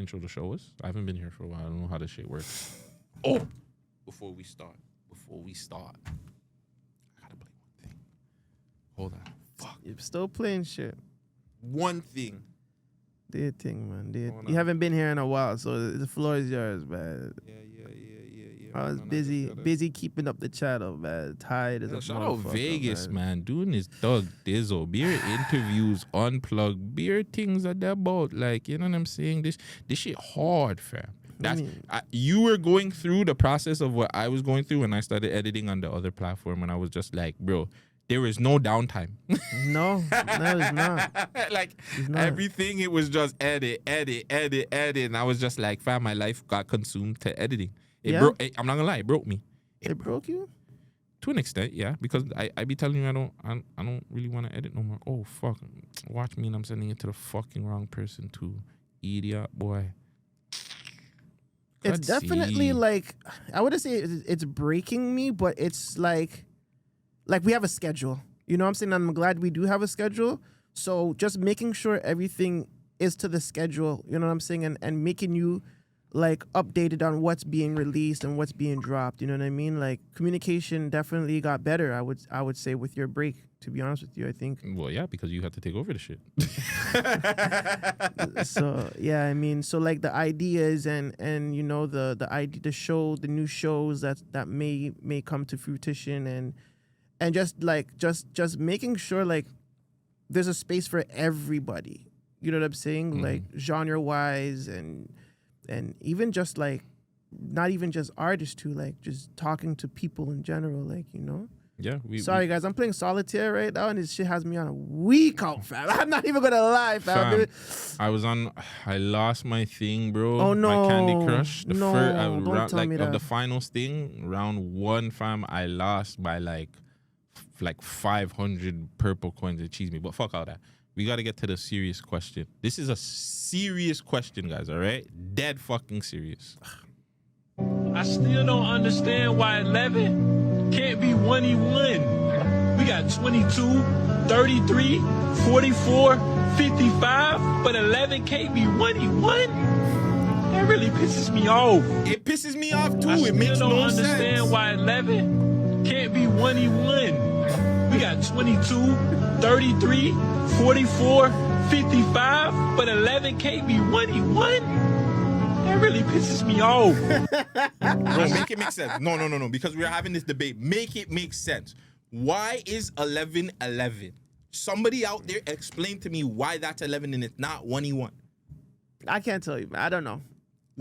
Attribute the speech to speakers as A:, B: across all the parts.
A: intro to show us? I haven't been here for a while. I don't know how this shit works. Oh, before we start, I gotta play one thing. Hold on. Fuck.
B: You're still playing shit.
A: One thing.
B: Do your thing, man. You haven't been here in a while, so the floor is yours, man.
A: Yeah.
B: I was busy keeping up the channel, man. Tired as a
A: Shout out Vegas,
B: man.
A: Doing his Doug Dizzle. Beer interviews, unplugged. Beer things that they're about. Like, you know what I'm saying? This shit hard, fam. You were going through the process of what I was going through when I started editing on the other platform, and I was just like, bro, there is no downtime.
B: No, it's not.
A: Like, everything, it was just edit. And I was just like, fam, my life got consumed to editing. I'm not gonna lie, it broke me.
B: It broke you?
A: To an extent, yeah. Because I be telling you I don't really want to edit no more. Oh, fuck. Watch me and I'm sending it to the fucking wrong person too. Idiot, boy.
B: It's definitely like, I wouldn't say it's breaking me, but it's like we have a schedule. You know what I'm saying? I'm glad we do have a schedule. So just making sure everything is to the schedule, you know what I'm saying? And making you like updated on what's being released and what's being dropped. You know what I mean? Like communication definitely got better, I would say, with your break, to be honest with you, I think.
A: Well, yeah, because you had to take over the shit.
B: So yeah, I mean, so like the ideas and you know the new shows that may come to fruition and just making sure like there's a space for everybody. You know what I'm saying? Mm-hmm. Like genre wise and even just like not even just artists too, like just talking to people in general, like, you know.
A: Yeah.
B: Sorry guys, I'm playing solitaire right now and this shit has me on a week out, fam. I'm not even gonna lie, fam.
A: I lost my thing, bro.
B: Oh no.
A: My Candy Crush.
B: Don't tell me that.
A: Of the finals thing, round 1, fam, I lost by like 500 purple coins that cheese me. But fuck all that. We got to get to the serious question. This is a serious question, guys, all right? Dead fucking serious.
C: I still don't understand why 11 can't be 1E1. We got 22, 33, 44, 55, but 11 can't be 1E1? That really pisses me off.
A: It pisses me off, too.
C: It makes no sense. I still don't understand why 11 can't be 1E1. We got 22, 33, 44, 55, but 11 can't be 1E1? That really pisses me off.
A: Bro, make it make sense. No. Because we're having this debate. Make it make sense. Why is 11 11? Somebody out there explain to me why that's 11 and it's not 1E1.
B: I can't tell you, man. I don't know.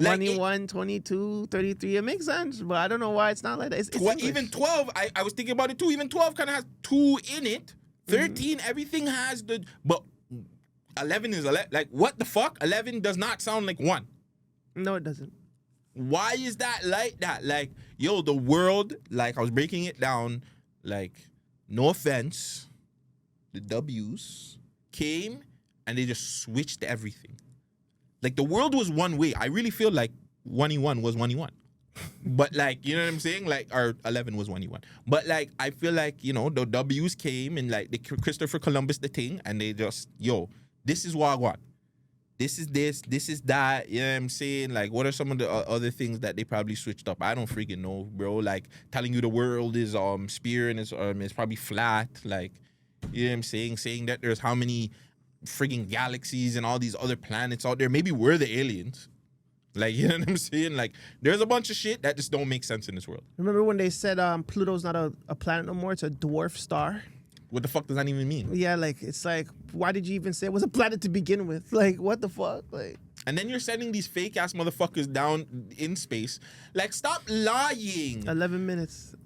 B: 21, 22, 33, it makes sense, but I don't know why it's not like that. It's
A: even 12, I was thinking about it too. Even 12 kind of has 2 in it. 13, everything has the... But 11 is 11. Like, what the fuck? 11 does not sound like 1.
B: No, it doesn't.
A: Why is that like that? Like, yo, the world, like, I was breaking it down, like, no offense, the W's came and they just switched everything. Like, the world was one way. I really feel like 1E1 was 1E1. But, like, you know what I'm saying? Like, or 11 was 1E1. But, like, I feel like, you know, the W's came and, like, the Christopher Columbus the thing, and they just, yo, this is what I want. This is that. You know what I'm saying? Like, what are some of the other things that they probably switched up? I don't freaking know, bro. Like, telling you the world is spear and it's probably flat. Like, you know what I'm saying? Saying that there's how many frigging galaxies and all these other planets out there. Maybe we're the aliens. Like, you know what I'm saying? Like, there's a bunch of shit that just don't make sense in this world.
B: Remember when they said Pluto's not a planet no more? It's a dwarf star.
A: What the fuck does that even mean?
B: Yeah, like, it's like, why did you even say it was a planet to begin with? Like, what the fuck? Like,
A: and then you're sending these fake ass motherfuckers down in space. Like, stop lying.
B: 11 minutes.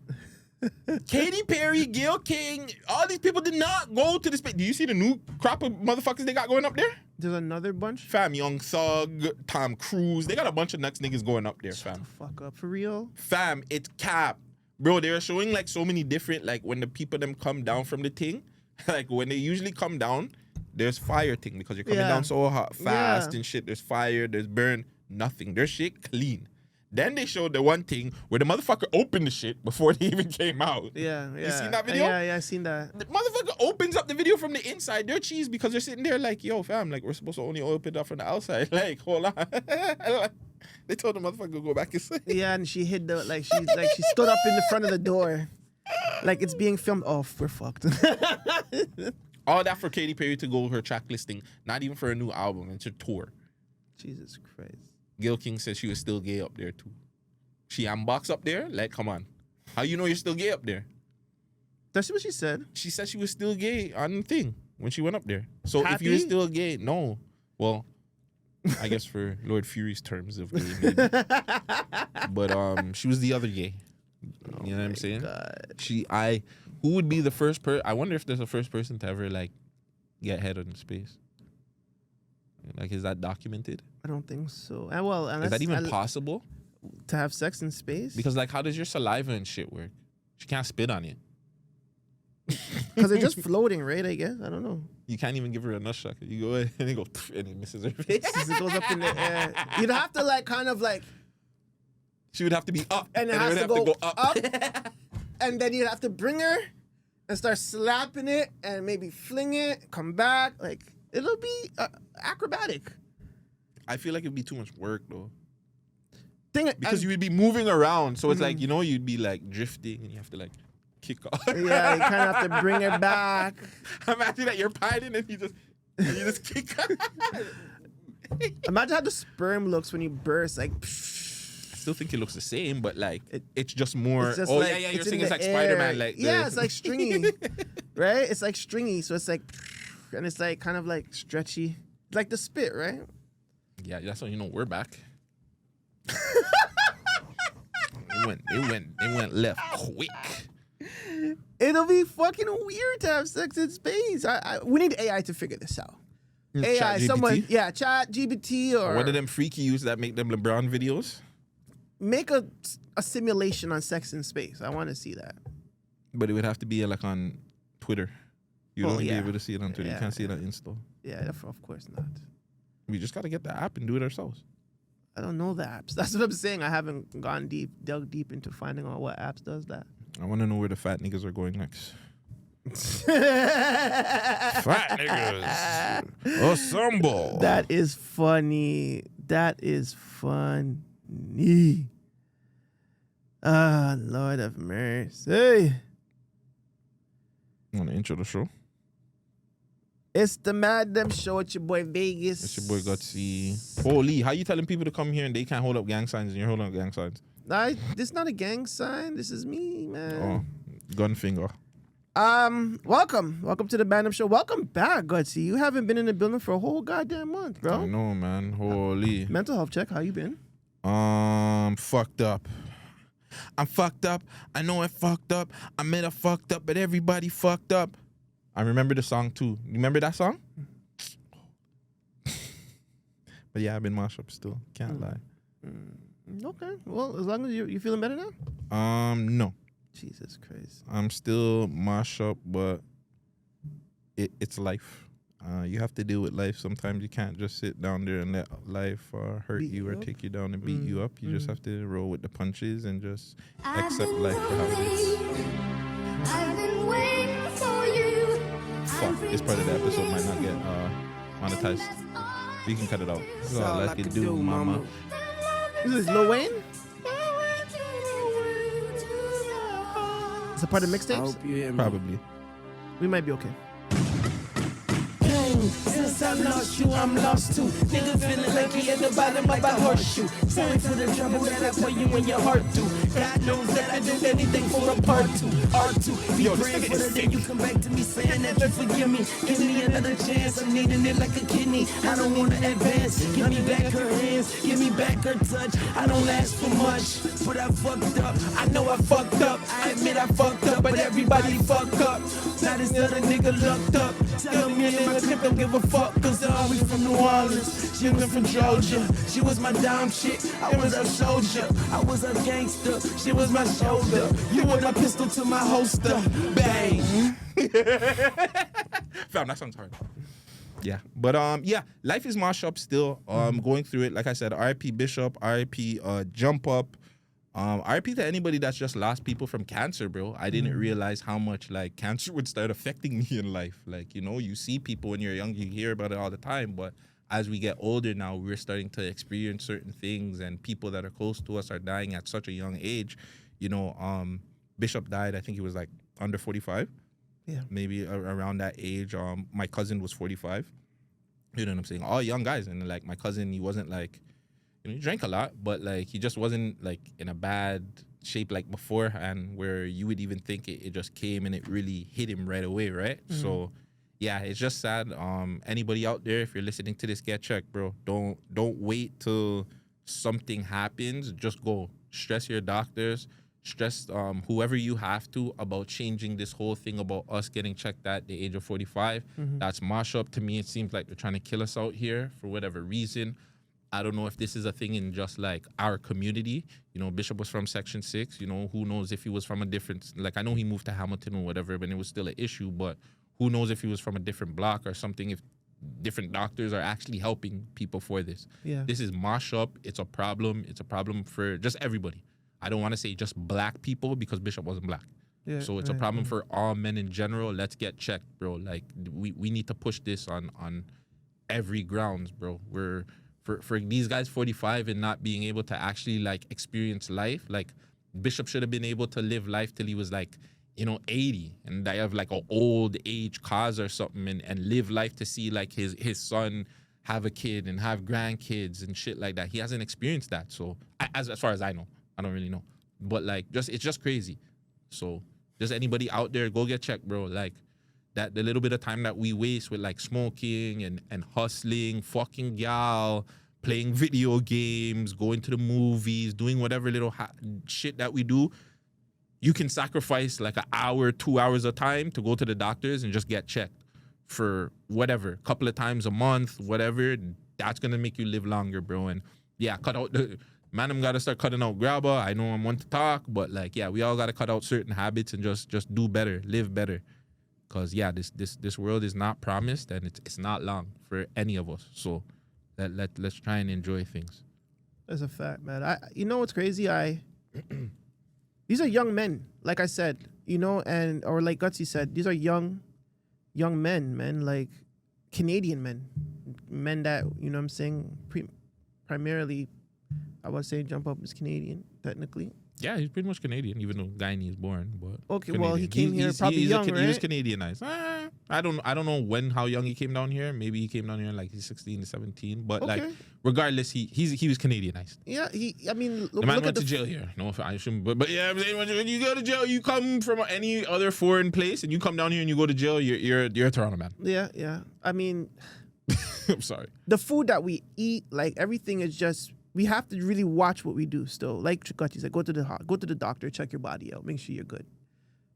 A: Katy Perry, Gayle King, all these people did not go to the space. Do you see the new crop of motherfuckers they got going up there?
B: There's another bunch?
A: Fam, Young Thug, Tom Cruise. They got a bunch of next niggas going up there, fam.
B: Shut the fuck up. For real?
A: Fam, it's cap. Bro, they're showing like so many different, like when the people them come down from the thing, like when they usually come down, there's fire thing because you're coming down so hot, fast and shit. There's fire, there's burn, nothing. Their shit clean. Then they showed the one thing where the motherfucker opened the shit before it even came out.
B: Yeah.
A: You seen that video?
B: Yeah, I seen that.
A: The motherfucker opens up the video from the inside. They're cheese because they're sitting there like, yo, fam, like, we're supposed to only open it up from the outside. Like, hold on. They told the motherfucker to go back inside.
B: Yeah, and she hid the, like, she stood up in the front of the door. Like, it's being filmed. Oh, we're fucked.
A: All that for Katy Perry to go her track listing, not even for a new album, it's her tour.
B: Jesus Christ.
A: Gil King said she was still gay up there too. She unboxed up there? Like, come on. How you know you're still gay up there?
B: That's what she said.
A: She said she was still gay on the thing when she went up there. So
B: Happy?
A: if you're still gay, no. Well, I guess for Lord Fury's terms of gay, maybe. But she was the other gay. You know what I'm saying?
B: God.
A: Who would be the first person? I wonder if there's a first person to ever like get head in space. Like, is that documented?
B: I don't think so. Well,
A: Is that even possible?
B: To have sex in space?
A: Because like, how does your saliva and shit work? She can't spit on it.
B: Because they're just floating, right? I guess. I don't know.
A: You can't even give her a nut shot. You go ahead and it go and it misses her face.
B: It goes up in the air. You'd have to like kind of like.
A: She would have to be up,
B: And it has to go up. And then you'd have to bring her and start slapping it and maybe fling it, come back. Like, it'll be acrobatic.
A: I feel like it'd be too much work though.
B: Because
A: you would be moving around, so it's like, you know, you'd be like drifting and you have to like kick off.
B: Yeah, you kind of have to bring her back.
A: Imagine that you're pining and you just kick off.
B: Imagine how the sperm looks when you burst. Like,
A: I still think it looks the same, but like it's just more.
B: it's just
A: oh
B: like,
A: yeah, you're
B: it's
A: saying
B: in
A: it's like
B: the air.
A: Spider-Man, like
B: yeah, it's like stringy, right? It's like stringy, so it's like, and it's like kind of like stretchy, like the spit, right?
A: Yeah, that's when you know we're back. It went left quick.
B: It'll be fucking weird to have sex in space. We need AI to figure this out. AI, someone, chat GPT or
A: one of them freaky use that make them LeBron videos.
B: Make a simulation on sex in space. I want to see that.
A: But it would have to be like on Twitter. You'd only be able to see it on Twitter.
B: Yeah,
A: you can't see it on Insta.
B: Yeah, of course not.
A: We just got to get the app and do it ourselves.
B: I don't know the apps. That's what I'm saying. I haven't dug deep into finding out what apps does that.
A: I want to know where the fat niggas are going next. Fat niggas. Assemble.
B: That is funny. Ah, Lord of mercy.
A: Want to intro the show?
B: It's the Madam Show. It's your boy Vegas.
A: It's your boy Gutsy. Holy, how you telling people to come here and they can't hold up gang signs and you're holding up gang signs?
B: This is not a gang sign. This is me, man.
A: Oh, gun finger.
B: Welcome to the Madam Show. Welcome back, Gutsy. You haven't been in the building for a whole goddamn month, bro.
A: I know, man. Holy.
B: Mental health check. How you been?
A: Fucked up. I'm fucked up. I know I fucked up. I meant I fucked up, but everybody fucked up. I remember the song too. You remember that song? But yeah, I've been mashed up still. Can't lie.
B: Okay. Well, as long as you feeling better now?
A: No.
B: Jesus Christ.
A: I'm still mashed up, but it's life. You have to deal with life. Sometimes you can't just sit down there and let life hurt you or take you down and beat you up. You just have to roll with the punches and just accept life for how it is.
D: I've been waiting for you.
A: Fuck, this part of the episode might not get monetized. You can cut it out. That's all I can do, mama.
B: This is Lil Wayne? It's a part of mixtapes?
A: Probably.
B: We might be okay.
E: Since I lost you, I'm lost too. Nigga feeling like he at the bottom of a horseshoe. Sorry for the trouble that I put you in your heart to. God knows that I do anything for a part two. R2, be praying for the day you come back to me saying that you forgive me. Give me another chance, I'm needing it like a kidney. I don't wanna advance, give me back her hands, give me back her touch. I don't ask for much, but I fucked up. I know I fucked up, I admit I fucked up, but everybody fucked up. Now this other nigga looked up. Tell me a nigga don't give a fuck, cause they're always from New Orleans. She was from Georgia. She was my dime chick. I was a soldier. I was a gangster. She was my shoulder. You were my pistol to my holster. Bang.
A: Fam, that song's hard. Yeah, but yeah, life is mash up still. Going through it, like I said, R.I.P. Bishop, R.I.P. Jump Up, R.I.P. to anybody that's just lost people from cancer, bro. I didn't realize how much like cancer would start affecting me in life. Like, you know, you see people when you're young, you hear about it all the time, but as we get older now, we're starting to experience certain things, and people that are close to us are dying at such a young age. You know, Bishop died, I think he was like under 45. Yeah, maybe around that age. My cousin was 45. You know what I'm saying? All young guys, and like my cousin, he wasn't like, you know, he drank a lot, but like he just wasn't like in a bad shape like before, and where you would even think it just came and it really hit him right away, right? So yeah, it's just sad. Anybody out there, if you're listening to this, get checked, bro. Don't wait till something happens. Just go. Stress your doctors. Stress whoever you have to about changing this whole thing about us getting checked at the age of 45. That's mash up. To me, it seems like they're trying to kill us out here for whatever reason. I don't know if this is a thing in just like our community. You know, Bishop was from Section 6. You know, who knows if he was from a different, like I know he moved to Hamilton or whatever, but it was still an issue. But who knows if he was from a different block or something, if different doctors are actually helping people for this. Yeah. This is mash up. It's a problem. It's a problem for just everybody. I don't want to say just black people because Bishop wasn't black. Yeah, so it's a problem for all men in general. Let's get checked, bro. Like we need to push this on every grounds, bro. We're for these guys 45 and not being able to actually like experience life. Like Bishop should have been able to live life till he was like, you know, 80 and die of like an old age cause or something and live life to see like his son have a kid and have grandkids and shit like that. He hasn't experienced that. So as far as I know. I don't really know, but like, it's just crazy. So, just anybody out there, go get checked, bro. Like that, the little bit of time that we waste with like smoking and hustling, fucking y'all, playing video games, going to the movies, doing whatever little shit that we do. You can sacrifice like an hour, 2 hours of time to go to the doctors and just get checked for whatever, couple of times a month, whatever. That's gonna make you live longer, bro. And yeah, cut out the. Man, I'm gotta start cutting out grabber. I know I'm one to talk, but like, yeah, we all gotta cut out certain habits and just do better, live better. Cause yeah, this world is not promised and it's not long for any of us. So let's try and enjoy things.
B: That's a fact, man. You know what's crazy? These are young men, like I said, you know, or like Gutsy said, these are young men, man, like Canadian men that, you know what I'm saying, primarily. I would say Jump Up is Canadian, technically.
A: Yeah, he's pretty much Canadian, even though Guyanese is born. But
B: okay,
A: Canadian.
B: Well, he came here probably young, right?
A: He was Canadianized. I don't know how young he came down here. Maybe he came down here like he's 16 to 17. But like, regardless, he was Canadianized.
B: Yeah, the
A: man went to jail here. No, I shouldn't. But yeah, I'm saying when you go to jail, you come from any other foreign place, and you come down here and you go to jail, you're a Toronto man.
B: Yeah. I mean,
A: I'm sorry.
B: The food that we eat, like everything is just. We have to really watch what we do still. Like Chikati said, go to the doctor, check your body out, make sure you're good.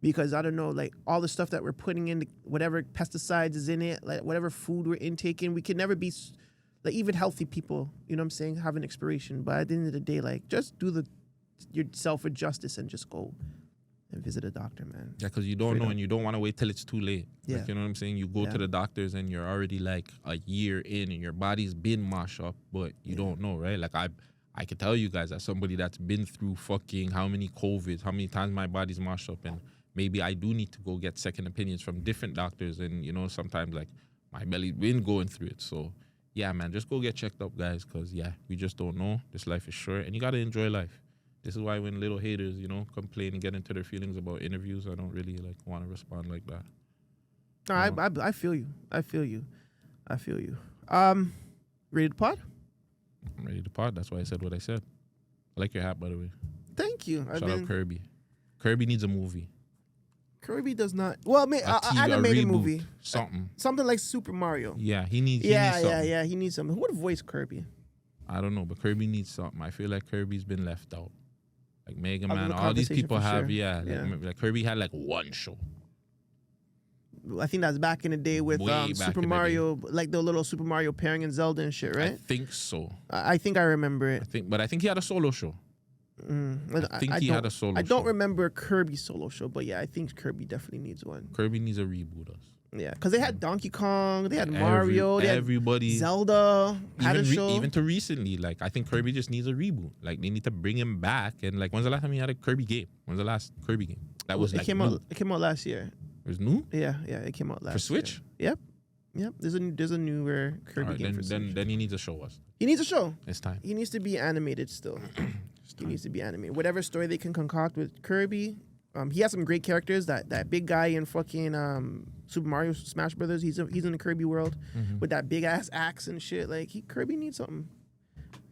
B: Because I don't know, like all the stuff that we're putting in, whatever pesticides is in it, like whatever food we're intaking, we can never be, like even healthy people, you know what I'm saying, have an expiration. But at the end of the day, like just do yourself a justice and just go and visit a doctor, man.
A: Yeah, because you don't know and you don't want to wait till it's too late. Yeah. Like, you know what I'm saying? You go to the doctors and you're already like a year in and your body's been mashed up, but you don't know, right? Like I can tell you guys as somebody that's been through fucking how many COVIDs, how many times my body's mashed up, and maybe I do need to go get second opinions from different doctors, and you know, sometimes like my belly's been going through it. So yeah, man, just go get checked up, guys, because yeah, we just don't know. This life is short and you got to enjoy life. This is why when little haters, you know, complain and get into their feelings about interviews, I don't really like want to respond like that.
B: No, I feel you. Ready to pod?
A: I'm ready to pod. That's why I said what I said. I like your hat, by the way.
B: Thank you.
A: Shout out Kirby. Kirby needs a movie.
B: Kirby does not. Well, an animated movie. Something like Super Mario.
A: Yeah, he needs something.
B: Yeah. He needs something. Who would voice Kirby?
A: I don't know, but Kirby needs something. I feel like Kirby's been left out. Like Mega Man, all these people have, like Kirby had like one show.
B: I think that's back in the day with Super Mario, like the little Super Mario pairing and Zelda and shit, right?
A: I think so.
B: I think I remember it.
A: I think he had a solo show. I think he had a solo show.
B: I don't remember Kirby's solo show, but yeah, I think Kirby definitely needs one.
A: Kirby needs a reboot.
B: Yeah, because they had Donkey Kong, they had Mario, they
A: everybody,
B: had Zelda, had a show.
A: Even to recently, like I think Kirby just needs a reboot. Like they need to bring him back. And like, when's the last time he had a Kirby game? When's the last Kirby game? That was
B: it
A: like
B: came
A: new.
B: out. It came out last year.
A: It was new
B: Yeah, it came out last
A: for Switch.
B: Year. Yep. There's a newer Kirby game for Switch.
A: Then he needs to show us.
B: He needs a show.
A: It's time.
B: He needs to be animated still. He needs to be animated. Whatever story they can concoct with Kirby. He has some great characters. That big guy in fucking Super Mario Smash Brothers. He's in the Kirby world with that big ass axe and shit. Like Kirby needs something.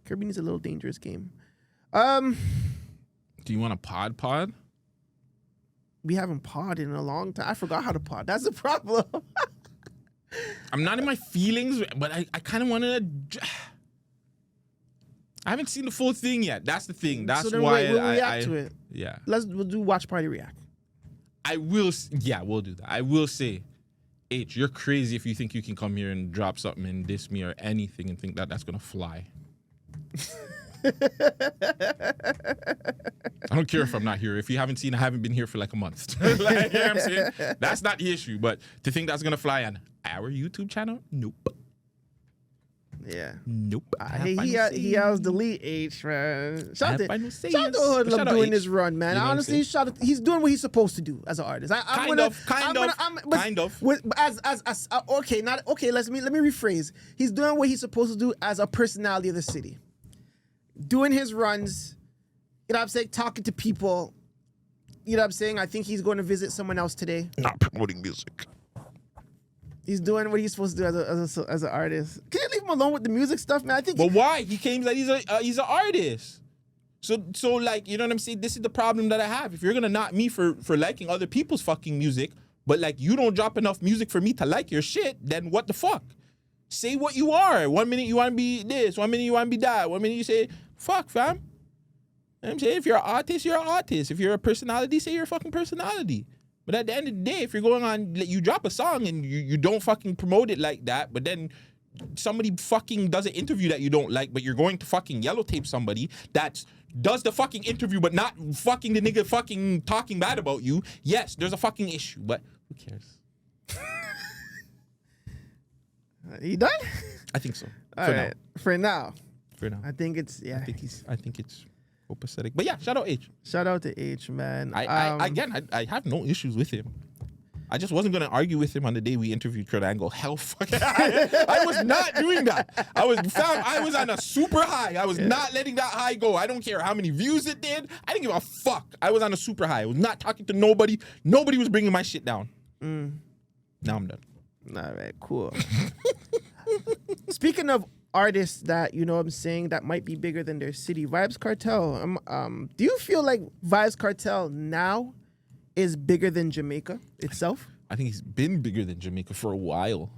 B: Kirby needs a little dangerous game.
A: Do you want a pod?
B: We haven't podded in a long time. I forgot how to pod. That's the problem.
A: I'm not in my feelings, but I kind of want to. I haven't seen the full thing yet. That's the thing. That's
B: so then
A: why
B: we'll react to it.
A: Yeah.
B: We'll do watch party react.
A: I will. Yeah, we'll do that. I will say, H, you're crazy if you think you can come here and drop something and diss me or anything and think that that's gonna fly. I don't care if I'm not here. If you haven't seen, I haven't been here for like a month. Like, you know what I'm saying? That's not the issue. But to think that's gonna fly on our YouTube channel, nope.
B: Yeah.
A: Nope.
B: He has delete H, man. Shout out to
A: Shout
B: Hoodlum
A: out
B: doing
A: H.
B: this run, man.
A: You know
B: Honestly, he's doing what he's supposed to do as an artist.
A: Kind of.
B: Okay, not okay. Let me rephrase. He's doing what he's supposed to do as a personality of the city, doing his runs. You know what I'm saying? Talking to people. You know what I'm saying? I think he's going to visit someone else today.
A: Not promoting music.
B: He's doing what he's supposed to do as an artist. Can you leave him alone with the music stuff, man? I think.
A: But why? He claims that he's an artist. So like, you know what I'm saying? This is the problem that I have. If you're gonna knock me for liking other people's fucking music, but like you don't drop enough music for me to like your shit, then what the fuck? Say what you are. 1 minute you want to be this, 1 minute you want to be that, 1 minute you say fuck, fam. You know what I'm saying? If you're an artist, you're an artist. If you're a personality, say you're a fucking personality. But at the end of the day, if you're going on, you drop a song and you don't fucking promote it like that, but then somebody fucking does an interview that you don't like, but you're going to fucking yellow tape somebody that does the fucking interview, but not fucking the nigga fucking talking bad about you, yes, there's a fucking issue, but who cares?
B: You done?
A: I think so.
B: All right. For now.
A: I
B: think it's, yeah.
A: I think it's copacetic. But yeah, shout out H.
B: Shout out to H, man.
A: I have no issues with him. I just wasn't gonna argue with him on the day we interviewed Kurt Angle. Hell fucking I was not doing that. I was on a super high. I was not letting that high go. I don't care how many views it did. I didn't give a fuck. I was on a super high. I was not talking to nobody. Nobody was bringing my shit down. Now I'm done.
B: All right, cool. Speaking of artists that, you know what I'm saying, that might be bigger than their city, Vybz Kartel. Do you feel like Vybz Kartel now is bigger than Jamaica itself?
A: I think he's been bigger than Jamaica for a while.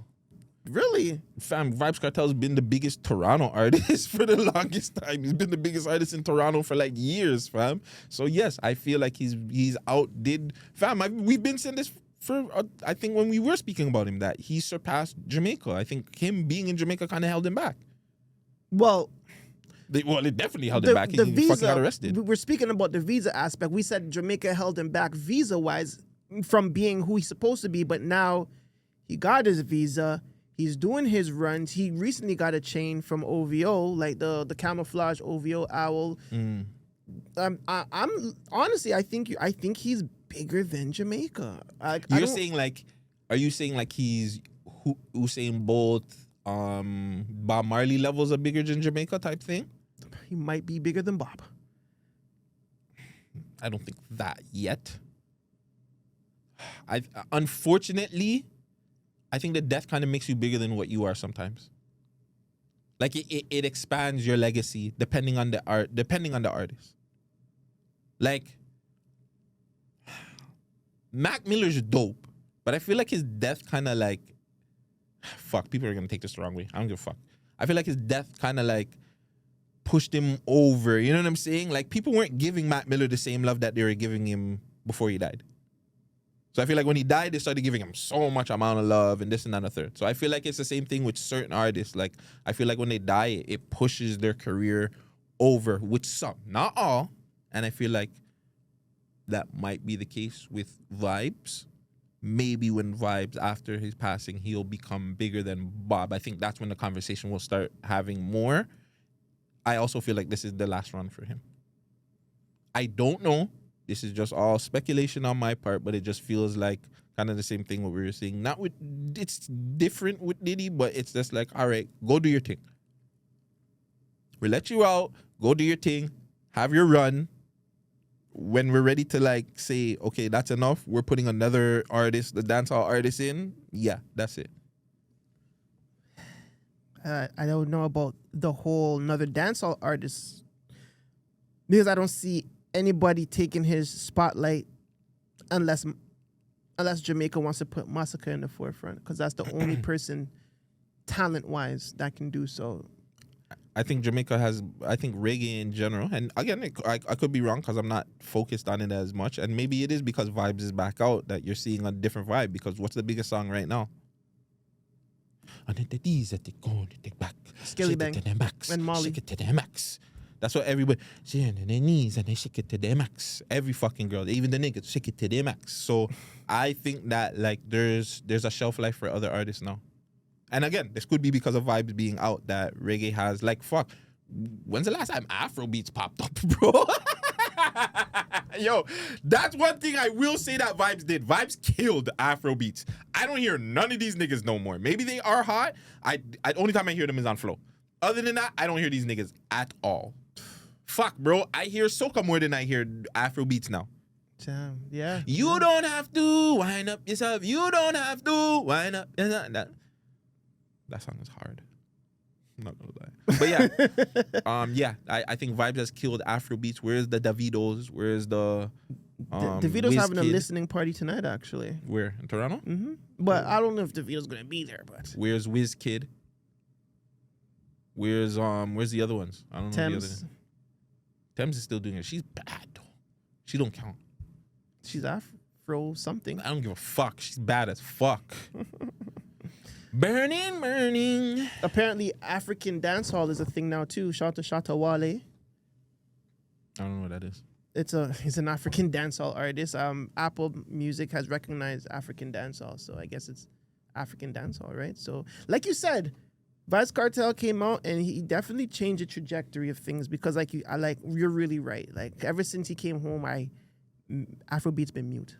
B: Really?
A: Fam, Vybz Kartel's been the biggest Toronto artist for the longest time. He's been the biggest artist in Toronto for like years, fam. So yes, I feel like he's outdid. Fam, we've been saying this for, I think when we were speaking about him, that he surpassed Jamaica. I think him being in Jamaica kind of held him back.
B: Well,
A: it definitely held him back. He fucking got arrested.
B: We're speaking about the visa aspect. We said Jamaica held him back visa-wise from being who he's supposed to be, but now he got his visa. He's doing his runs. He recently got a chain from OVO, like the camouflage OVO owl. I'm honestly, I think he's bigger than Jamaica.
A: Are you saying like he's Usain Bolt, Bob Marley levels are bigger than Jamaica type thing?
B: He might be bigger than Bob.
A: I don't think that yet. Unfortunately, I think that death kind of makes you bigger than what you are sometimes. Like it expands your legacy depending on the artist. Like Mac Miller's dope, but I feel like his death kind of like, fuck, people are gonna take this the wrong way. I don't give a fuck. I feel like his death kind of like pushed him over. You know what I'm saying? Like people weren't giving Mac Miller the same love that they were giving him before he died. So I feel like when he died, they started giving him so much amount of love and this and that and the third. So I feel like it's the same thing with certain artists. Like I feel like when they die, it pushes their career over with some, not all. And I feel like that might be the case with Vybz. maybe when Vybz, after his passing, he'll become bigger than Bob. I think that's when the conversation will start having more. I also feel like this is the last run for him. I don't know. This is just all speculation on my part, but it just feels like kind of the same thing what we were seeing. Not with, it's different with Diddy, but it's just like, all right, go do your thing. We'll let you out, go do your thing, have your run. When we're ready to like say, okay, that's enough, we're putting another artist, the dancehall artist in. Yeah, that's it.
B: I don't know about the whole another dancehall artist because I don't see anybody taking his spotlight unless Jamaica wants to put Massacre in the forefront because that's the only person talent-wise that can do so.
A: I think Jamaica has, I think reggae in general, and again, I could be wrong because I'm not focused on it as much, and maybe it is because Vybz is back out that you're seeing a different vibe, because what's the biggest song right now? And then the D's that they go and they take back.
B: Skilly Bang
A: to the max.
B: and Molly.
A: Shake it to the max. That's what everybody, she on their knees and they shake it to their max. Every fucking girl, even the niggas, shake it to their max. So I think that like there's a shelf life for other artists now. And again, this could be because of Vybz being out that reggae has, like, fuck. When's the last time Afrobeats popped up, bro? Yo, that's one thing I will say that Vybz did. Vybz killed Afrobeats. I don't hear none of these niggas no more. Maybe they are hot. I only time I hear them is on Flow. Other than that, I don't hear these niggas at all. Fuck, bro. I hear soca more than I hear Afrobeats now.
B: Damn, yeah.
A: You don't have to wind up yourself. You don't have to wind up yourself. That song is hard. I'm not gonna lie. But yeah, I think Vybz has killed Afrobeats. Where's the Davidos? Where's the
B: Davido's having a
A: Wizkid?
B: listening party tonight, actually.
A: Where? In Toronto?
B: Mm-hmm. But I don't know if Davido's gonna be there. But
A: Where's Wizkid? Where's the other ones? I don't know the other.
B: Thames,
A: Thames is still doing it. She's bad though. She don't count.
B: she's Afro something.
A: I don't give a fuck. She's bad as fuck. Burning.
B: Apparently, African dancehall is a thing now too. Shout to Shatta Wale.
A: I don't know what that is.
B: He's an African dancehall artist. Apple Music has recognized African dancehall, so I guess it's African dancehall, right? So, like you said, Vybz Kartel came out and he definitely changed the trajectory of things because, you're really right. Like ever since he came home, Afrobeat's been mute.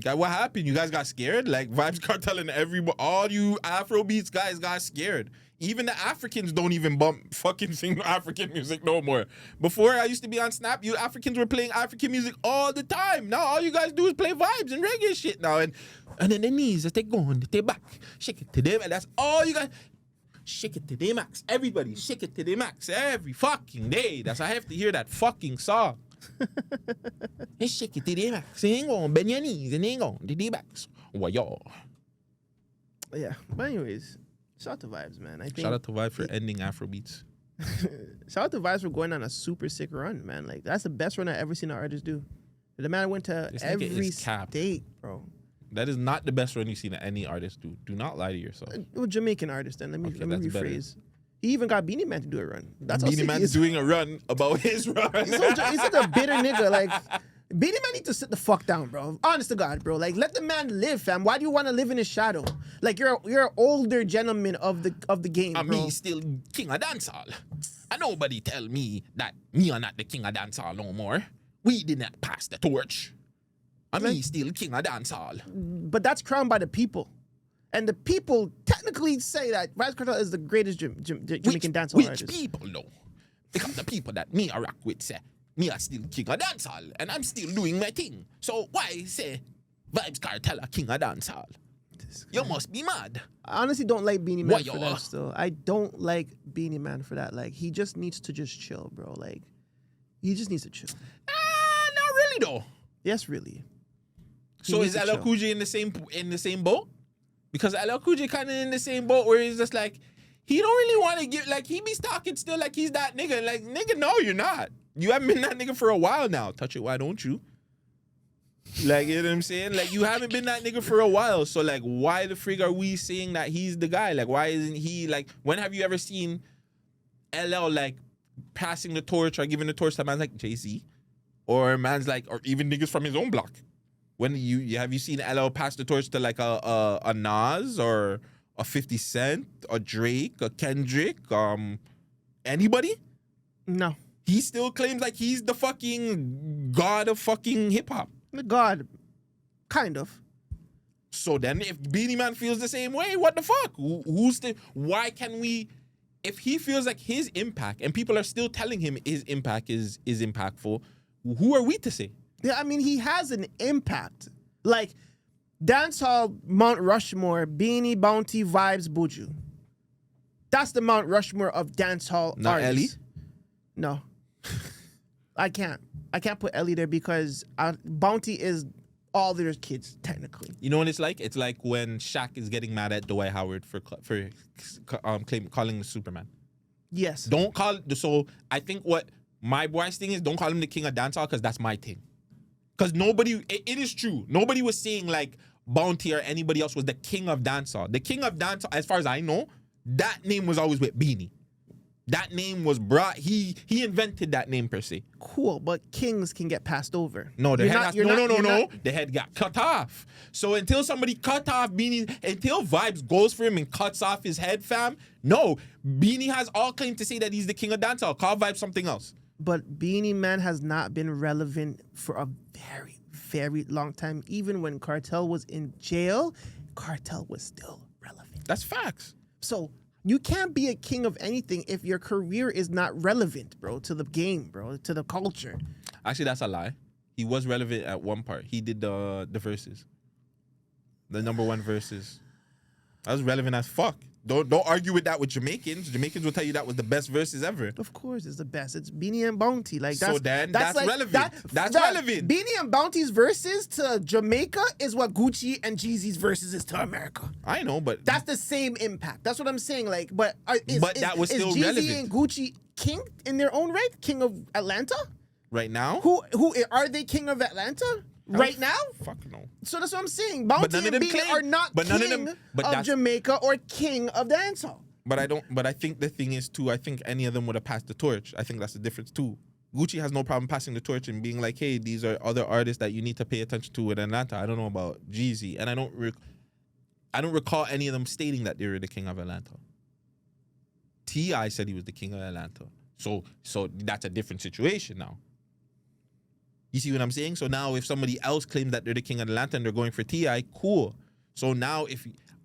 A: What happened? You guys got scared? Like Vybz Kartel and all you Afrobeats guys got scared. Even the Africans don't even fucking sing African music no more. Before I used to be on Snap, you Africans were playing African music all the time. Now all you guys do is play vibes and reggae shit now. And then the knees, they go on, they back. Shake it to them. And that's all you guys. Shake it to the max. Everybody shake it to the max every fucking day. That's I have to hear that fucking song. And shake it to the max. Hang on, bend your knees and hang on to the max. Why y'all?
B: Yeah. But anyways, shout out to Vybz, man. I think
A: Shout out to Vybz for ending Afrobeats.
B: shout out to Vybz for going on a super sick run, man. Like that's the best run I've ever seen an artist do. The man went to
A: This nigga
B: every
A: is capped.
B: state, bro.
A: That is not the best run you've seen any artist do. Do not lie to yourself.
B: Well, Jamaican artist, then. Let me
A: that's better.
B: rephrase. He even got Beanie Man to do a run. That's how
A: Beanie
B: sick
A: Man's
B: he is.
A: doing a run about his run.
B: He's such a bitter nigga. Like, Beanie Man need to sit the fuck down, bro. Honest to God, bro. Like, let the man live, fam. Why do you want to live in his shadow? Like, you're an older gentleman of the game,
A: And
B: bro.
A: me still king of dancehall. And nobody tell me that me are not the king of dancehall no more. We did not pass the torch. And me still king of dancehall.
B: But that's crowned by the people. And the people technically say that Vybz Kartel is the greatest Jamaican dancehall artist.
A: Which people know? Because the people that me are rock with say, me are still king of dancehall. And I'm still doing my thing. So why say Vybz Kartel a king of dancehall? You must be mad.
B: I honestly don't like Beanie Man
A: Why,
B: for
A: yo?
B: that still. I don't like Beanie Man for that. Like, he just needs to just chill, bro. Like, he just needs to chill.
A: Not really though.
B: Yes, really. He
A: So
B: needs
A: is
B: to
A: LL
B: chill.
A: Cool J in the same boat? Because LL Cool J kind of in the same boat where he's just like, he don't really want to give, like, he be stalking still like he's that nigga. Like, nigga, no, you're not. You haven't been that nigga for a while now. Touch it, why don't you? Like, you know what I'm saying? Like, you haven't been that nigga for a while. So, like, why the frig are we saying that he's the guy? Like, why isn't he, like, when have you ever seen LL, like, passing the torch or giving the torch to man's like Jay-Z? Or man's like, or even niggas from his own block. When you have you seen LL pass the torch to like a Nas or a 50 Cent, a Drake, a Kendrick, anybody?
B: No.
A: He still claims like he's the fucking god of fucking hip hop.
B: The God, kind of.
A: So then, if Beanie Man feels the same way, what the fuck? Why can we? If he feels like his impact, and people are still telling him his impact is impactful, who are we to say?
B: Yeah, I mean, he has an impact. Like, Dancehall, Mount Rushmore, Beanie, Bounty, Vybz, Buju. That's the Mount Rushmore of dancehall
A: Not
B: artists.
A: Ellie?
B: No. I can't put Ellie there because Bounty is all their kids, technically.
A: You know what it's like? It's like when Shaq is getting mad at Dwight Howard for calling him Superman.
B: Yes.
A: Don't call. So I think what my boy's thing is, don't call him the king of dancehall because that's my thing. Because it is true. Nobody was saying like Bounty or anybody else was the king of dancehall. The king of dancehall, as far as I know, that name was always with Beanie. That name was brought. He invented that name per se.
B: Cool, but kings can get passed over.
A: No, the head
B: no.
A: The head got cut off. So until somebody cut off Beanie, until Vybz goes for him and cuts off his head, fam. No, Beanie has all claim to say that he's the king of dancehall. Call Vybz something else.
B: But Beanie Man has not been relevant for a very, very long time. Even when Kartel was in jail, Kartel was still relevant.
A: That's facts.
B: So you can't be a king of anything if your career is not relevant, bro, to the game, bro, to the culture.
A: Actually, that's a lie. He was relevant at one part. He did the verses. The number one verses. That was relevant as fuck. Don't argue with that with Jamaicans. Jamaicans will tell you that was the best verses ever.
B: Of course, it's the best. It's Beanie and Bounty. Like
A: that's like, relevant. That's relevant.
B: Beanie and Bounty's verses to Jamaica is what Gucci and Jeezy's verses is to America.
A: I know, but
B: that's the same impact. That's what I'm saying. Like, but
A: that was still
B: Jeezy
A: relevant.
B: And Gucci king in their own right? King of Atlanta?
A: Right now?
B: Who are they king of Atlanta? Right now?
A: Fuck no.
B: So that's what I'm saying. Bounty and Beanie are not king of Jamaica or king of dancehall.
A: But I think the thing is too, I think any of them would have passed the torch. I think that's the difference too. Gucci has no problem passing the torch and being like, hey, these are other artists that you need to pay attention to in Atlanta. I don't know about Jeezy. And I don't recall any of them stating that they were the king of Atlanta. T.I. said he was the king of Atlanta. So that's a different situation now. You see what I'm saying? So now if somebody else claims that they're the king of Atlanta and they're going for T.I., cool. So now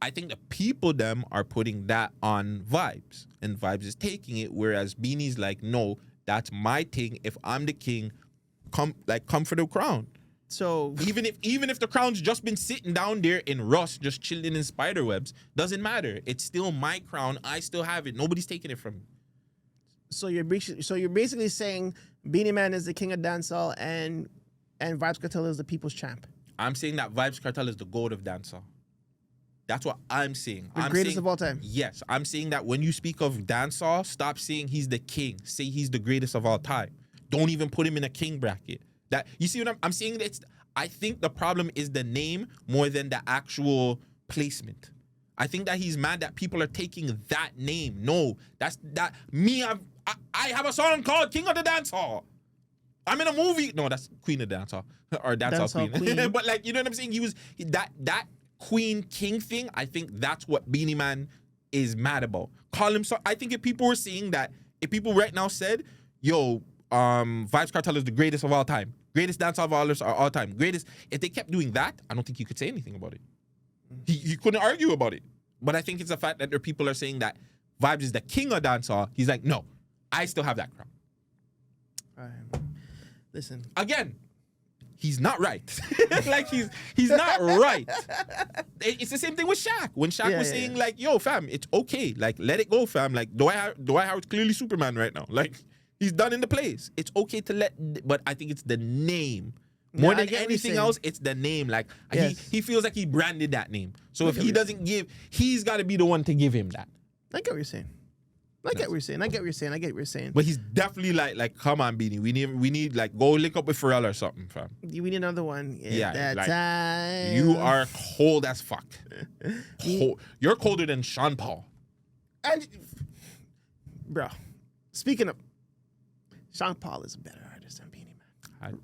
A: I think the people them are putting that on Vybz, and Vybz is taking it, whereas Beanie's like, no, that's my thing. If I'm the king, come for the crown.
B: So
A: even if the crown's just been sitting down there in rust, just chilling in spider webs, doesn't matter. It's still my crown. I still have it. Nobody's taking it from me.
B: So you're basically saying Beanie Man is the king of dancehall and Vybz Kartel is the people's champ.
A: I'm saying that Vybz Kartel is the goat of dancehall. That's what I'm saying.
B: The greatest of all time.
A: Yes, I'm saying that when you speak of dancehall, stop saying he's the king. Say he's the greatest of all time. Don't even put him in a king bracket. That you see what I'm saying? I think the problem is the name more than the actual placement. I think that he's mad that people are taking that name. No, I have a song called King of the Dancehall. I'm in a movie. No, that's Queen of Dancehall or Dancehall Queen. But like, you know what I'm saying? He was that Queen King thing. I think that's what Beanie Man is mad about. Call him. So I think if people were saying that, if people right now said, "Yo, Vybz Kartel is the greatest of all time, greatest dancehall artists of all time, greatest," if they kept doing that, I don't think you could say anything about it. He couldn't argue about it. But I think it's the fact that there people are saying that Vybz is the king of dancehall. He's like, no, I still have that crown.
B: Listen.
A: Again, he's not right. Like he's not right. It's the same thing with Shaq. When Shaq was saying like, yo, fam, it's okay. Like, let it go, fam. Like, Dwight Howard's clearly Superman right now. Like, he's done in the place. It's okay to but I think it's the name. More than anything else, it's the name. Like, he feels like he branded that name. So if he doesn't give, he's got to be the one to give him that.
B: I get what you're saying. I get what you're saying.
A: But he's definitely like, come on, Beanie. We need like, go link up with Pharrell or something, fam.
B: We need another one.
A: Yeah, like, time. You are cold as fuck. You're colder than Sean Paul.
B: And, bro, speaking of, Sean Paul is a better artist than Beanie Man.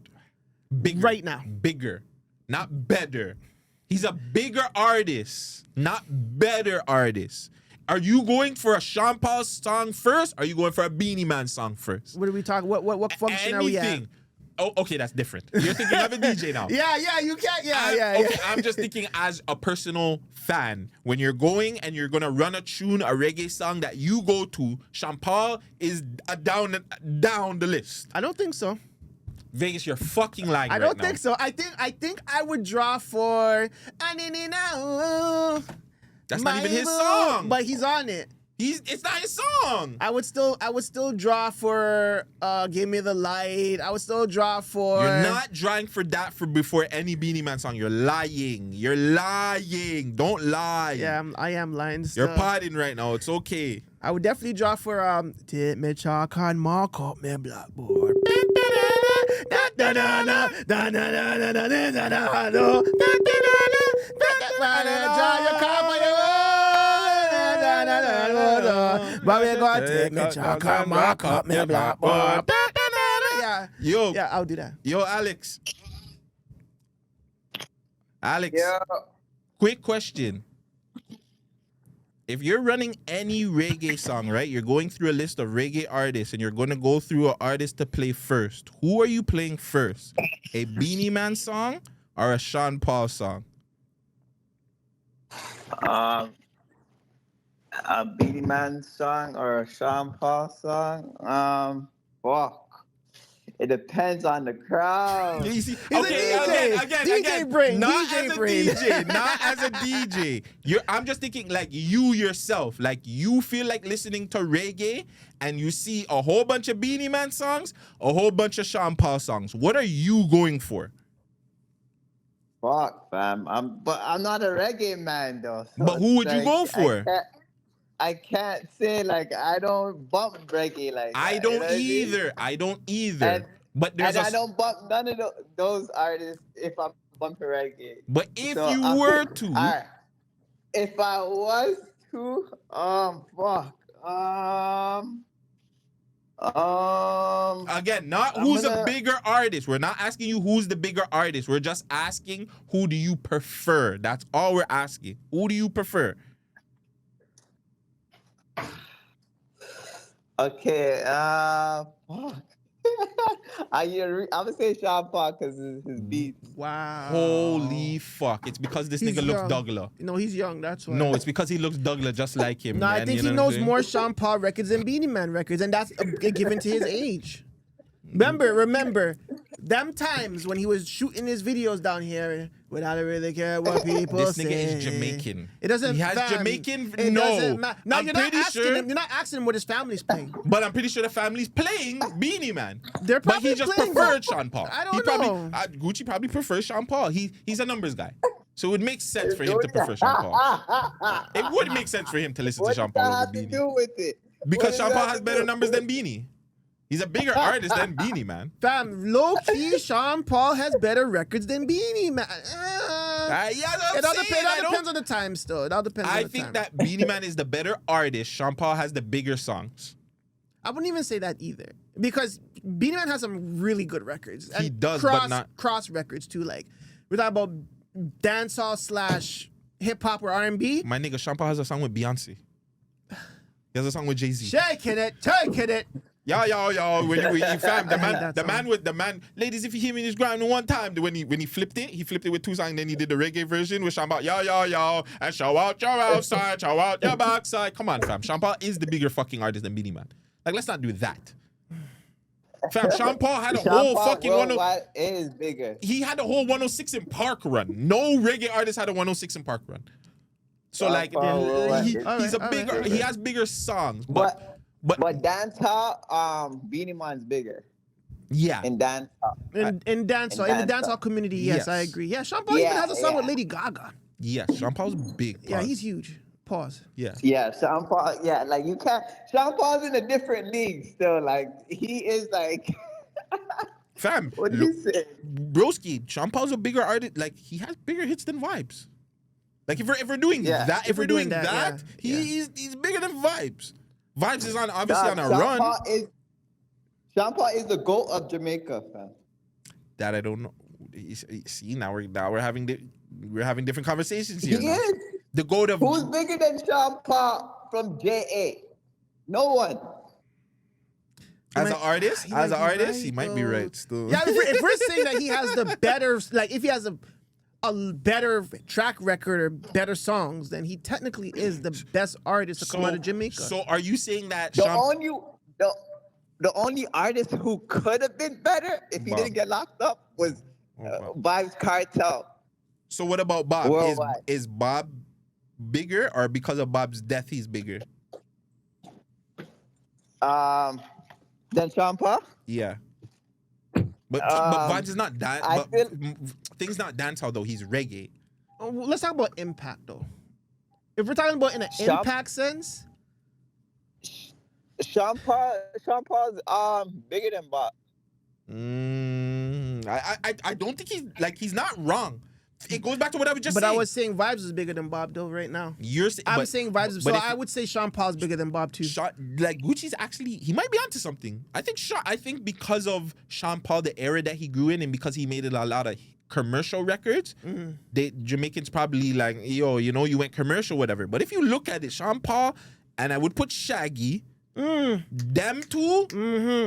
A: Bigger,
B: right now.
A: Bigger. not better. He's a bigger artist, not better artist. Are you going for a Sean Paul song first? Or are you going for a Beanie Man song first?
B: What are we talking? What function are we at?
A: Oh, okay, that's different. You're thinking of a DJ now.
B: Yeah, you can't.
A: Okay, I'm just thinking as a personal fan. When you're going and you're gonna run a tune, a reggae song that you go to, Sean Paul is down the list.
B: I don't think so.
A: Vegas, you're fucking lying.
B: I don't think so. I think I would draw for
A: That's not even his song.
B: but he's on it.
A: It's not his song.
B: I would still draw for Give Me the Light. I would still draw for.
A: You're not drawing for that before any Beanie Man song. You're lying. Don't lie.
B: Yeah, I am lying. Still.
A: You're potting right now. It's okay.
B: I would definitely draw for Did me chalk and mark up me blackboard. But we gonna take me chalk and mark up me blackboard. Yeah, I'll do that.
A: Yo, Alex.
F: Yeah.
A: Quick question. If you're running any reggae song, right? You're going through a list of reggae artists and you're going to go through an artist to play first. Who are you playing first? A Beanie Man song or a Sean Paul song?
F: A Beanie Man song or a Sean Paul song? Fuck. It depends on the crowd.
A: You see,
B: He's a DJ. DJ brain.
A: Not
B: DJ
A: as a
B: brain.
A: DJ. Not as a DJ. I'm just thinking like you yourself. Like you feel like listening to reggae and you see a whole bunch of Beanie Man songs, a whole bunch of Sean Paul songs. What are you going for?
F: Fuck, fam. But I'm not a reggae man though. So
A: But who would you go for?
F: I can't say like I don't bump reggae like that,
A: I don't either. I don't either. But
F: I don't bump none of those artists if I'm bumping reggae.
A: But if you were to,
F: right. If I was to, fuck,
A: again, not who's a bigger artist. We're not asking you who's the bigger artist. We're just asking who do you prefer. That's all we're asking. Who do you prefer?
F: Okay, fuck. I'm gonna say Sean Paul because his beats.
B: Wow.
A: Holy fuck. It's because this nigga looks Douglas.
B: No, he's young, that's why.
A: No, it's because he looks Douglas just like him.
B: No, I
A: man,
B: think he knows more Sean Paul records than Beanie Man records, and that's given to his age. Remember, them times when he was shooting his videos down here without really care what people
A: This
B: say.
A: nigga is Jamaican.
B: It doesn't.
A: He has
B: fam,
A: Jamaican.
B: it
A: No,
B: doesn't matter. No, you're not asking
A: sure.
B: him. You're not asking him what his family's playing.
A: But I'm pretty sure the family's playing Beanie Man.
B: They're
A: But
B: probably
A: he just
B: playing
A: preferred Sean Paul.
B: I don't
A: he probably,
B: know.
A: Gucci probably prefers Sean Paul. He's a numbers guy. So it would make sense for him to prefer Sean Paul. It would make sense for him to listen to Sean Paul over
F: What does that have to
A: Beanie.
F: do with it?
A: Because
F: What
A: Sean
F: does
A: Paul
F: that
A: has
F: have to
A: better
F: do?
A: numbers than Beanie. He's a bigger artist than Beanie Man.
B: Fam, low key, Sean Paul has better records than Beanie Man. It all depends on the time. Still, it all depends.
A: I
B: on the
A: think
B: time.
A: that Beanie Man is the better artist. Sean Paul has the bigger songs.
B: I wouldn't even say that either, because Beanie Man has some really good records.
A: He
B: And
A: does, but not
B: cross records too. Like we're talking about dancehall / hip hop or R&B.
A: My nigga, Sean Paul has a song with Beyonce. He has a song with Jay-Z.
B: Shaking it.
A: Yo. When you fam,
B: that
A: the man. Ladies, if you hear me in this ground one time, when he flipped it with two songs. Then he did the reggae version with Sean Paul. Yo, and show out your outside, show out your backside. Come on, fam. Sean Paul is the bigger fucking artist than Beanie Man. Like, let's not do that. Fam, Sean Paul had a whole fucking
F: is bigger.
A: He had a whole 106 in Park run. No reggae artist had a 106 in Park run. So like, he's a bigger. He has bigger songs, but
F: dancehall, Beanie Man's bigger.
A: Yeah.
F: In dancehall.
B: In the dancehall community, yes, I agree. Yeah, Sean Paul even has a song with Lady Gaga.
A: Yes, Sean Paul's big.
B: Yeah, he's huge. Pause.
A: Yeah.
F: Yeah, Sean Paul. Yeah, like you can't. Sean Paul's in a different league still. Like he is like.
A: Fam,
F: What do you say?
A: Broski, Sean Paul's a bigger artist. Like he has bigger hits than Vybz. Like if we're doing that, if we're doing that, he's bigger than Vybz. Vybz is obviously on a run.
F: Sean Paul is the GOAT of Jamaica, fam.
A: That I don't know. see, now we're having different conversations here.
F: He
A: now.
F: is.
A: The goat of
F: Who's bigger than Sean Paul from JA? No one.
A: as an artist,
B: he might be right,
A: still.
B: Yeah, if we're saying that he has the better, like if he has a better track record or better songs, then he technically is the best artist to come out of Jamaica.
A: So are you saying that
F: The only artist who could have been better if he
A: Bob.
F: didn't get locked up was Vybz Kartel.
A: So what about Bob?
F: Worldwide.
A: Is Bob bigger, or because of Bob's death he's bigger?
F: Then Sean Paul?
A: Yeah. But Vybz is not things not dancehall though. He's reggae.
B: Let's talk about impact though. If we're talking about in an impact sense,
F: Sean Paul's bigger than Bob.
A: I don't think he's not wrong. It goes back to what I was just
B: but
A: saying.
B: I was saying Vybz is bigger than Bob though right now.
A: I'm
B: saying Vybz, so I would say Sean Paul's bigger than Bob too.
A: Like Gucci's actually, he might be onto something. I think because of Sean Paul, the era that he grew in, and because he made it a lot of commercial records, Jamaicans probably like, yo, you went commercial, whatever. But if you look at it, Sean Paul, and I would put Shaggy, them two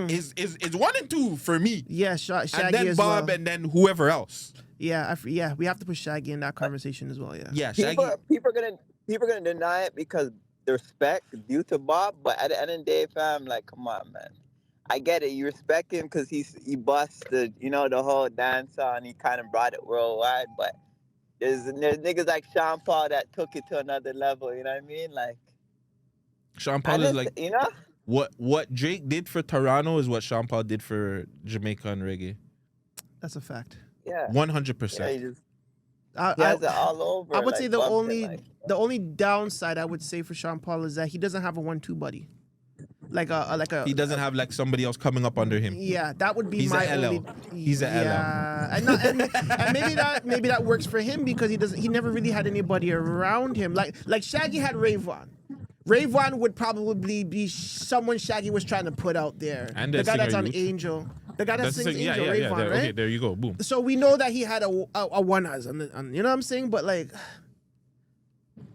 A: is 1 and 2 for me.
B: Yeah, Shaggy
A: and then
B: as
A: Bob,
B: well.
A: and then whoever else.
B: Yeah, we have to put Shaggy in that conversation as well. Yeah.
A: Yeah, Shaggy.
F: People are gonna deny it because the respect due to Bob, but at the end of the day, fam, like, come on, man. I get it. You respect him because he busted, the whole dancehall, and he kind of brought it worldwide. But there's niggas like Sean Paul that took it to another level. You know what I mean? Like,
A: Sean Paul is like, what Drake did for Toronto is what Sean Paul did for Jamaica and reggae.
B: That's a fact.
F: Yeah,
A: 100%.
F: Yeah, he has it all over.
B: I would say the
F: bumping,
B: only downside I would say for Sean Paul is that he doesn't have a 1-2 buddy.
A: He doesn't have like somebody else coming up under him.
B: Yeah, that would be
A: He's
B: my
A: a LL.
B: only.
A: He's a LL.
B: Yeah, and maybe that works for him because he never really had anybody around him. Like Shaggy had Rayvon. Rayvon would probably be someone Shaggy was trying to put out there.
A: And
B: the guy that's on
A: Youth.
B: Angel. The guy that sings Angel,
A: yeah,
B: Rayvon, right?
A: Okay, there you go. Boom.
B: So we know that he had a one-us, you know what I'm saying? But like,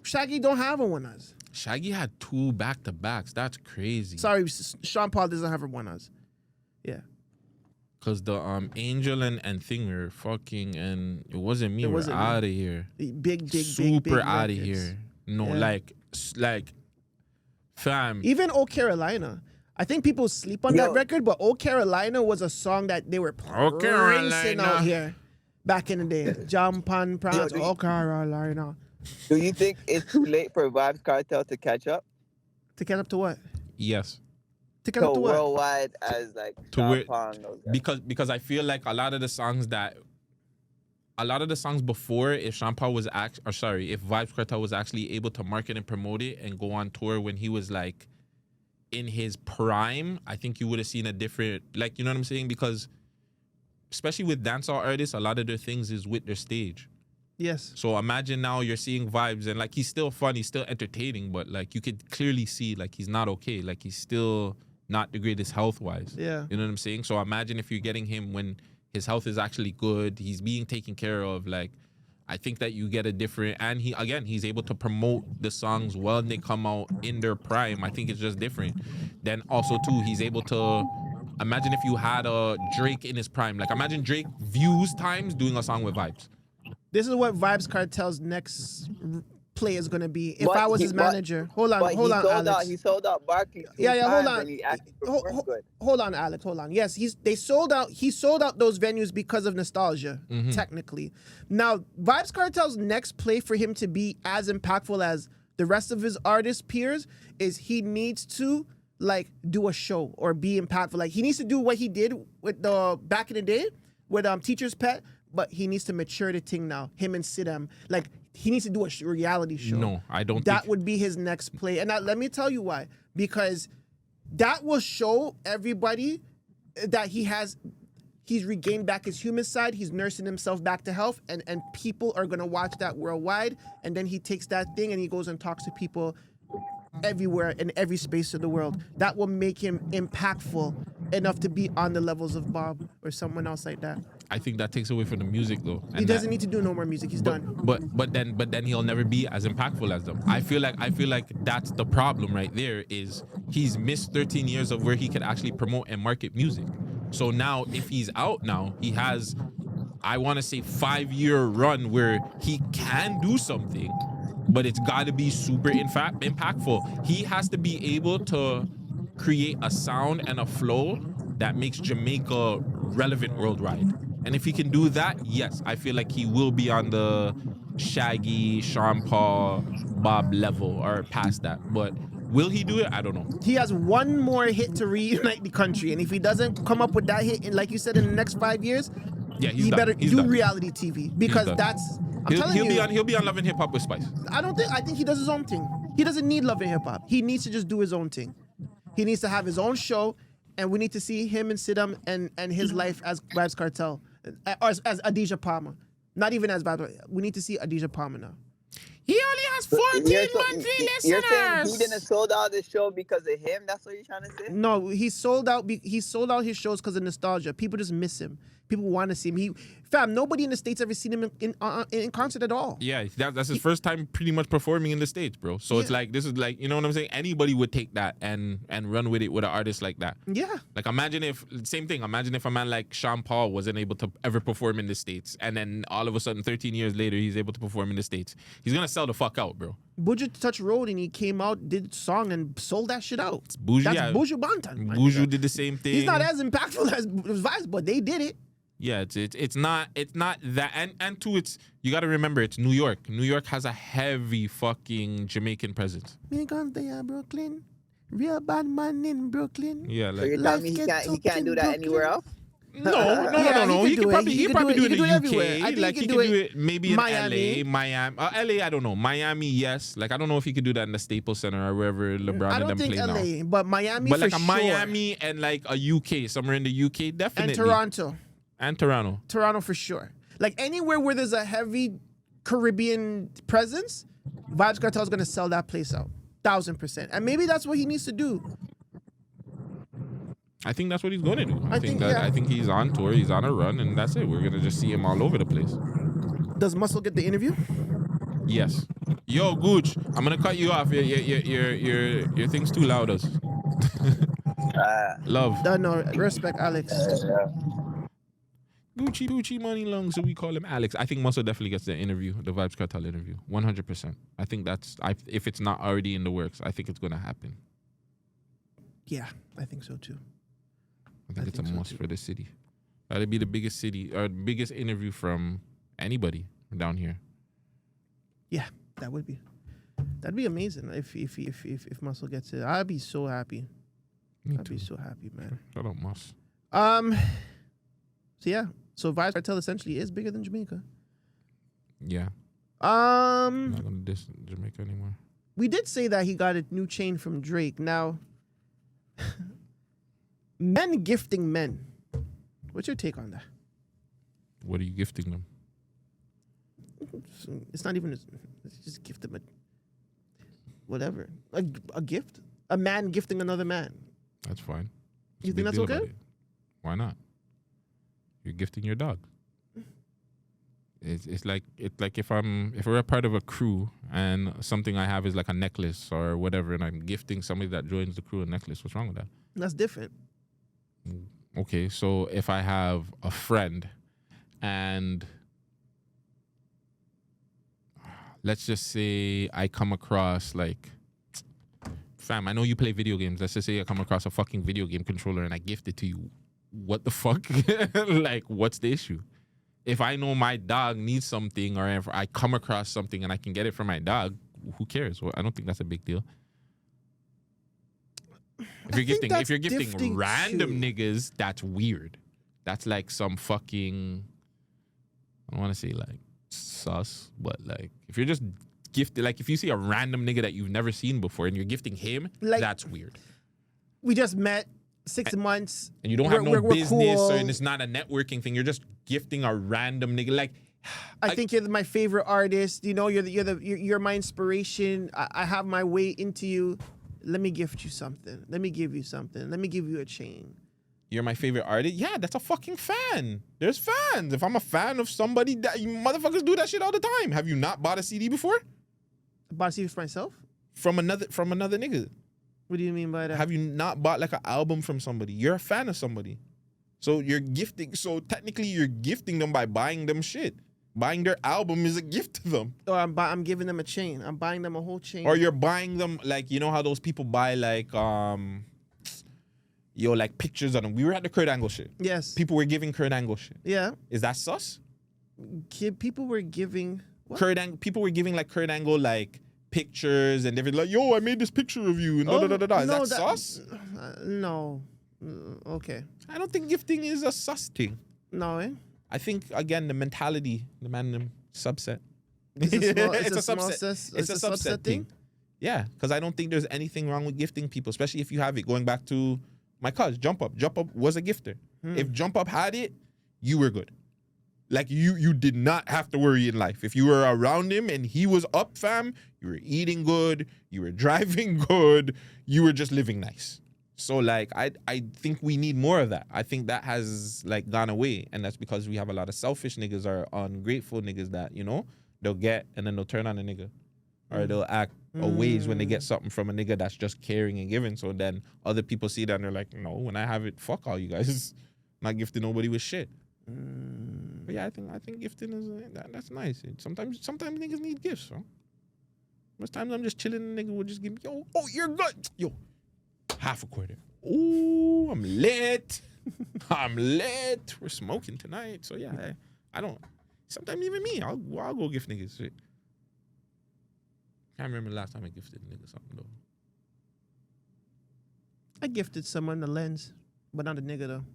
B: Shaggy don't have a one-us.
A: Shaggy had 2 back-to-backs. That's crazy.
B: Sorry, Sean Paul doesn't have a one-us. Yeah.
A: Cause the Angel and Thing were fucking, and it wasn't me.
B: It
A: We're
B: wasn't me.
A: out of here.
B: Big
A: Super out of
B: records.
A: here. No,
B: Yeah.
A: like, fam.
B: Even Old Carolina. I think people sleep on that record, but Old Carolina was a song that they were praising out here back in the day. Jump on Prance, Old Carolina.
F: Do you think it's too late for Vybz Kartel to catch up?
B: To catch up to what?
A: Yes.
B: To catch up to what?
F: Worldwide as like
A: To
F: Sean Paul and those guys.
A: Because I feel like a lot of the songs before, if Sean Paul was if Vybz Kartel was actually able to market and promote it and go on tour when he was like in his prime, I think you would have seen a different, like, you know what I'm saying? Because especially with dancehall artists, a lot of their things is with their stage.
B: Yes.
A: So imagine now you're seeing Vybz and like he's still fun, he's still entertaining, but like you could clearly see like he's not okay. Like he's still not the greatest health-wise.
B: Yeah.
A: You know what I'm saying? So imagine if you're getting him when his health is actually good, he's being taken care of. Like, I think that you get a different, and he's able to promote the songs when they come out in their prime. I think it's just different. Then also too, he's able to, imagine if you had a Drake in his prime. Like imagine Drake views times doing a song with Vybz.
B: This is what Vybz Kartel's next play is gonna be. If I was his manager, hold on, Alex.
F: He sold out Barkley.
B: Hold on.
F: Good.
B: Hold on, Alex. Hold on. Yes, they sold out. He sold out those venues because of nostalgia, technically. Now, Vybz Kartel's next play for him to be as impactful as the rest of his artist peers is he needs to like do a show or be impactful. Like he needs to do what he did with the back in the day with Teacher's Pet, but he needs to mature the thing now. Him and Sidem, like he needs to do a reality show.
A: No, I don't.
B: That would be his next play, and let me tell you why. Because that will show everybody that he's regained back his human side. He's nursing himself back to health, and people are gonna watch that worldwide. And then he takes that thing and he goes and talks to people everywhere in every space of the world. That will make him impactful enough to be on the levels of Bob or someone else like that.
A: I think that takes away from the music though.
B: He doesn't need to do no more music. He's done.
A: But then he'll never be as impactful as them. I feel like that's the problem right there. Is he's missed 13 years of where he could actually promote and market music. So now if he's out now, he has, I want to say, 5-year run where he can do something, but it's got to be super impactful. He has to be able to create a sound and a flow that makes Jamaica relevant worldwide. And if he can do that, yes, I feel like he will be on the Shaggy, Sean Paul, Bob level or past that. But will he do it? I don't know.
B: He has one more hit to reunite the country, and if he doesn't come up with that hit, like you said, in the next 5 years,
A: yeah,
B: he better do reality TV, because that's.
A: He'll be on Love and Hip Hop with Spice.
B: I think he does his own thing. He doesn't need Love and Hip Hop. He needs to just do his own thing. He needs to have his own show, and we need to see him and Sidham and his life as Vybz Kartel, or as Adidja Palmer. Not even as Vybz. We need to see Adidja Palmer now.
A: He only has 14 monthly listeners.
F: You're saying he didn't sold out the show because of him? That's what you're trying to say?
B: No, he sold out his shows because of nostalgia. People just miss him. People want to see him. Nobody in the States ever seen him in concert at all.
A: Yeah, that's his first time pretty much performing in the States, bro. So it's like, this is like, you know what I'm saying? Anybody would take that and run with it with an artist like that.
B: Yeah.
A: Like imagine if a man like Sean Paul wasn't able to ever perform in the States, and then all of a sudden 13 years later he's able to perform in the States. He's gonna sell the fuck out, bro.
B: Buju touched road and he came out, did song and sold that shit out.
A: It's Buju,
B: That's
A: yeah.
B: Buju Banton.
A: Buju did the same thing.
B: He's not as impactful as Vybz, but they did it.
A: Yeah, it's not that, and two, it's, you got to remember, it's New York. New York has a heavy fucking Jamaican presence.
B: Me gone there, Brooklyn. Real bad man in Brooklyn.
A: Yeah,
F: So
A: like,
F: you're telling me he can't do that anywhere else?
A: No. He could probably do it in the
B: everywhere. I
A: UK.
B: think
A: Like he could do it maybe in LA, Miami. LA, I don't know. Miami, yes. Like I don't know if he could do that in the Staples Center or wherever LeBron
B: I
A: and
B: don't
A: them
B: think
A: play
B: LA,
A: now.
B: but Miami
A: But
B: for
A: like a
B: sure.
A: Miami and like a UK, somewhere in the UK, definitely.
B: And Toronto.
A: And Toronto.
B: Toronto for sure. Like anywhere where there's a heavy Caribbean presence, Vybz Kartel is gonna sell that place out, 1000%. And maybe that's what he needs to do.
A: I think that's what he's going to do. I
B: yeah.
A: think he's on tour, he's on a run, and that's it. We're gonna just see him all over the place.
B: Does Muscle get the interview?
A: Yes. Yo, Gooch, I'm gonna cut you off. Your thing's too loud. Us. Love.
B: No, respect, Alex.
A: Gucci money long, so we call him Alex. I think Muscle definitely gets the interview, the Vybz Kartel interview, 100%. I think if it's not already in the works, I think it's gonna happen.
B: Yeah, I think so too.
A: I think it's a must for the city. That'd be the biggest city or biggest interview from anybody down here.
B: Yeah, that would be. That'd be amazing if Muscle gets it. I'd be so happy.
A: Me
B: I'd
A: too.
B: be so happy, man.
A: Shut up, Mus.
B: So yeah, so Vybz Kartel essentially is bigger than Jamaica.
A: Yeah. I'm
B: Um,
A: not gonna diss Jamaica anymore.
B: we did say that he got a new chain from Drake. Now, men gifting men. What's your take on that?
A: What are you gifting them?
B: It's not even. Let's just gift them whatever. A gift. A man gifting another man.
A: That's fine.
B: You think that's okay?
A: Why not? You're gifting your dog. It's like if we're a part of a crew and something I have is like a necklace or whatever, and I'm gifting somebody that joins the crew a necklace. What's wrong with that?
B: That's different.
A: Okay, so if I have a friend and let's just say I come across like, fam, I know you play video games. Let's just say I come across a fucking video game controller and I gift it to you. What the fuck? Like, what's the issue? If I know my dog needs something or if I come across something and I can get it for my dog, who cares? Well, I don't think that's a big deal. If you're gifting random niggas, that's weird. That's like some fucking, I don't want to say like sus, but like if you're just gifted, like if you see a random nigga that you've never seen before and you're gifting him, like, that's weird.
B: We just met 6 months,
A: and you don't have no business,
B: cool.
A: and it's not a networking thing. You're just gifting a random nigga. Like,
B: I think you're my favorite artist. You know, you're my inspiration. I have my way into you. Let me gift you something. Let me give you something. Let me give you a chain.
A: You're my favorite artist? Yeah, that's a fucking fan. There's fans. If I'm a fan of somebody, that you motherfuckers do that shit all the time. Have you not bought a CD before?
B: Bought a CD for myself?
A: From another nigga.
B: What do you mean by that?
A: Have you not bought like an album from somebody? You're a fan of somebody. So you're gifting. So technically you're gifting them by buying them shit. Buying their album is a gift to them.
B: Or I'm giving them a chain. I'm buying them a whole chain.
A: Or you're buying them, like, you know how those people buy like like pictures of them. We were at the Kurt Angle shit.
B: Yes.
A: People were giving Kurt Angle shit.
B: Yeah.
A: Is that sus?
B: People were giving what?
A: People were giving like Kurt Angle like pictures and everything. Like, yo, I made this picture of you. And
B: Oh,
A: Is
B: no,
A: that sus?
B: No. Okay.
A: I don't think gifting is a sus thing.
B: No, eh?
A: I think again the mentality, the man subset.
B: It's a subset thing.
A: Yeah, because I don't think there's anything wrong with gifting people, especially if you have it. Going back to my cuz, Jump Up. Jump Up was a gifter. If Jump Up had it, you were good. Like you did not have to worry in life. If you were around him and he was up, fam, you were eating good, you were driving good, you were just living nice. So like I think we need more of that. I think that has like gone away, and that's because we have a lot of selfish niggas or ungrateful niggas that, you know, they'll get and then they'll turn on a nigga. Or they'll act a ways when they get something from a nigga that's just caring and giving. So then other people see that and they're like, no, when I have it, fuck all you guys. I'm not gifting nobody with shit. But yeah, I think gifting is that's nice. Sometimes niggas need gifts, bro. Most times I'm just chilling and nigga will just give me, yo, oh, you're good. Yo, half a quarter. Ooh, I'm lit. I'm lit. We're smoking tonight. So yeah, I don't. Sometimes even me, I'll go gift niggas shit. Can't remember the last time I gifted a nigga something though.
B: I gifted someone the lens, but not a nigga though.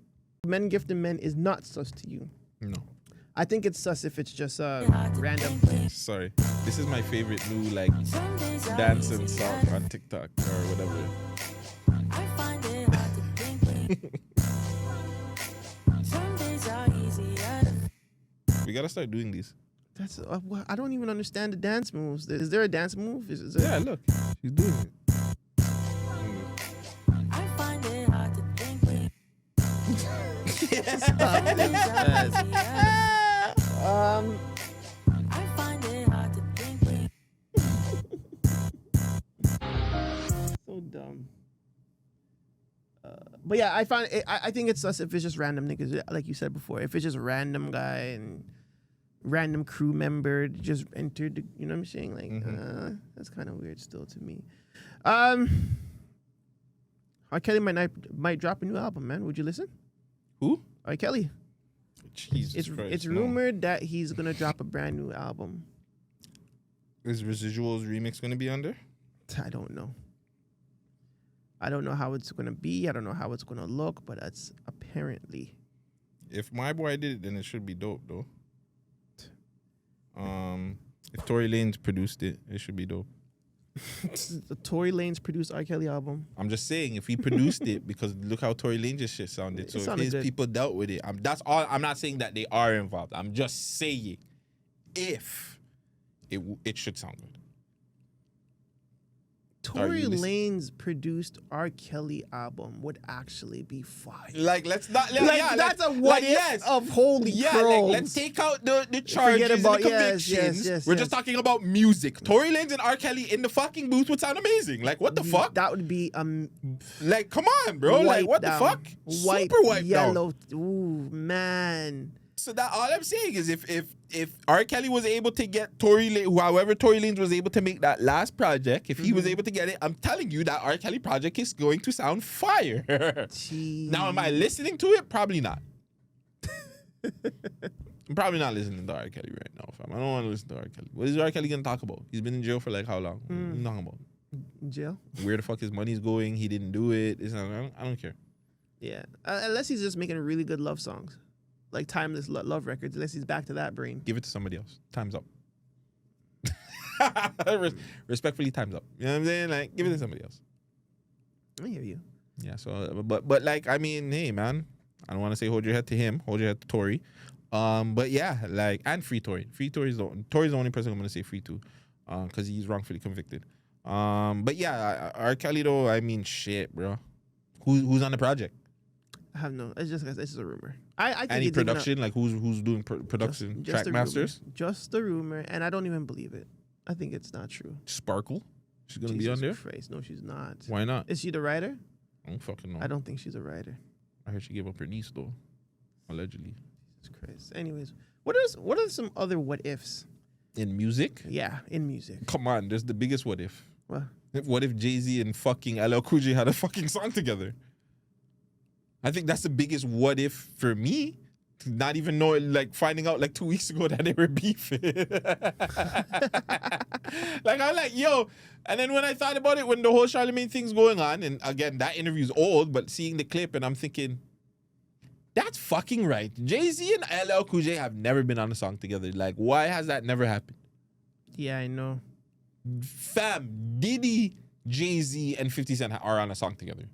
B: Men gifting men is not sus to you.
A: No.
B: I think it's sus if it's just random.
A: Sorry. This is my favorite new like dancing song on TikTok or whatever.
D: I find it hard to think. Some days are easier.
A: We gotta start doing these.
B: That's I don't even understand the dance moves. Is there a dance move? Is there...
A: Yeah, look, she's doing it.
D: I find it hard to think. I find it hard to think.
B: So dumb. But yeah, I think it's us if it's just random niggas, like you said before. If it's just random guy and random crew member just entered, you know what I'm saying? Like, that's kind of weird still to me. R. Kelly might drop a new album, man. Would you listen?
A: Who?
B: R. Kelly.
A: Jesus Christ.
B: It's rumored that he's gonna drop a brand new album.
A: Is Residuals remix gonna be under?
B: I don't know. I don't know how it's gonna be. I don't know how it's gonna look, but that's apparently.
A: If my boy did it, then it should be dope, though. If Tory Lanez produced it, it should be dope.
B: The Tory Lanez produced R. Kelly album.
A: I'm just saying, if he produced it, because look how Tory Lanez's shit sounded. So if his people dealt with it, that's all. I'm not saying that they are involved. I'm just saying, if it should sound good.
B: Tory Lanez produced R. Kelly album would actually be fire.
A: Like, let's not.
B: That's a what if of holy crow.
A: Like, let's take out the charges and the convictions.
B: Yes,
A: We're just talking about music. Tory Lanez and R. Kelly in the fucking booth would sound amazing. Like, what the fuck?
B: That would be
A: like, come on, bro. Like, what the fuck?
B: White,
A: super white
B: yellow.
A: down.
B: Ooh, man.
A: So that all I'm saying is if R. Kelly was able to get however Tory Lanez was able to make that last project, if he was able to get it, I'm telling you that R. Kelly project is going to sound fire. Now, am I listening to it? Probably not. I'm probably not listening to R. Kelly right now, fam. I don't want to listen to R. Kelly. What is R. Kelly gonna talk about? He's been in jail for like how long? What are you talking about?
B: Jail?
A: Where the fuck his money's going? He didn't do it. I don't care.
B: Yeah, unless he's just making really good love songs. Like timeless love records, unless he's back to that brain.
A: Give it to somebody else. Time's up. Respectfully, time's up. You know what I'm saying? Like, give it to somebody else.
B: I hear you.
A: Yeah, so, but like, I mean, hey, man. I don't want to say hold your head to him. Hold your head to Tory. But yeah, like, and free Tory. Tory's the only person I'm going to say free to. Because he's wrongfully convicted. But yeah, R. Kelly, though, I mean, shit, bro. Who's on the project?
B: I have no. It's just a rumor. I think
A: Any
B: it's even
A: production? Like who's doing production?
B: just
A: Track
B: a
A: masters?
B: rumor. Just a rumor, and I don't even believe it. I think it's not true.
A: Sparkle? She's gonna be
B: Jesus
A: on there?
B: Christ. No, she's not.
A: Why not?
B: Is she the writer?
A: I don't fucking know.
B: I don't think she's a writer.
A: I heard she gave up her niece though. Allegedly.
B: Jesus Christ. Anyways, what are some other what ifs?
A: In music?
B: Yeah, in music.
A: Come on, there's the biggest what if.
B: What?
A: What if Jay-Z and fucking LL Cool J had a fucking song together? I think that's the biggest what if for me. Not even knowing, like finding out like 2 weeks ago that they were beefing. Like I'm like, yo. And then when I thought about it, when the whole Charlemagne thing's going on, and again, that interview's old, but seeing the clip and I'm thinking, that's fucking right. Jay-Z and LL Cool J have never been on a song together. Like, why has that never happened?
B: Yeah, I know.
A: Fam, Diddy, Jay-Z, and 50 Cent are on a song together.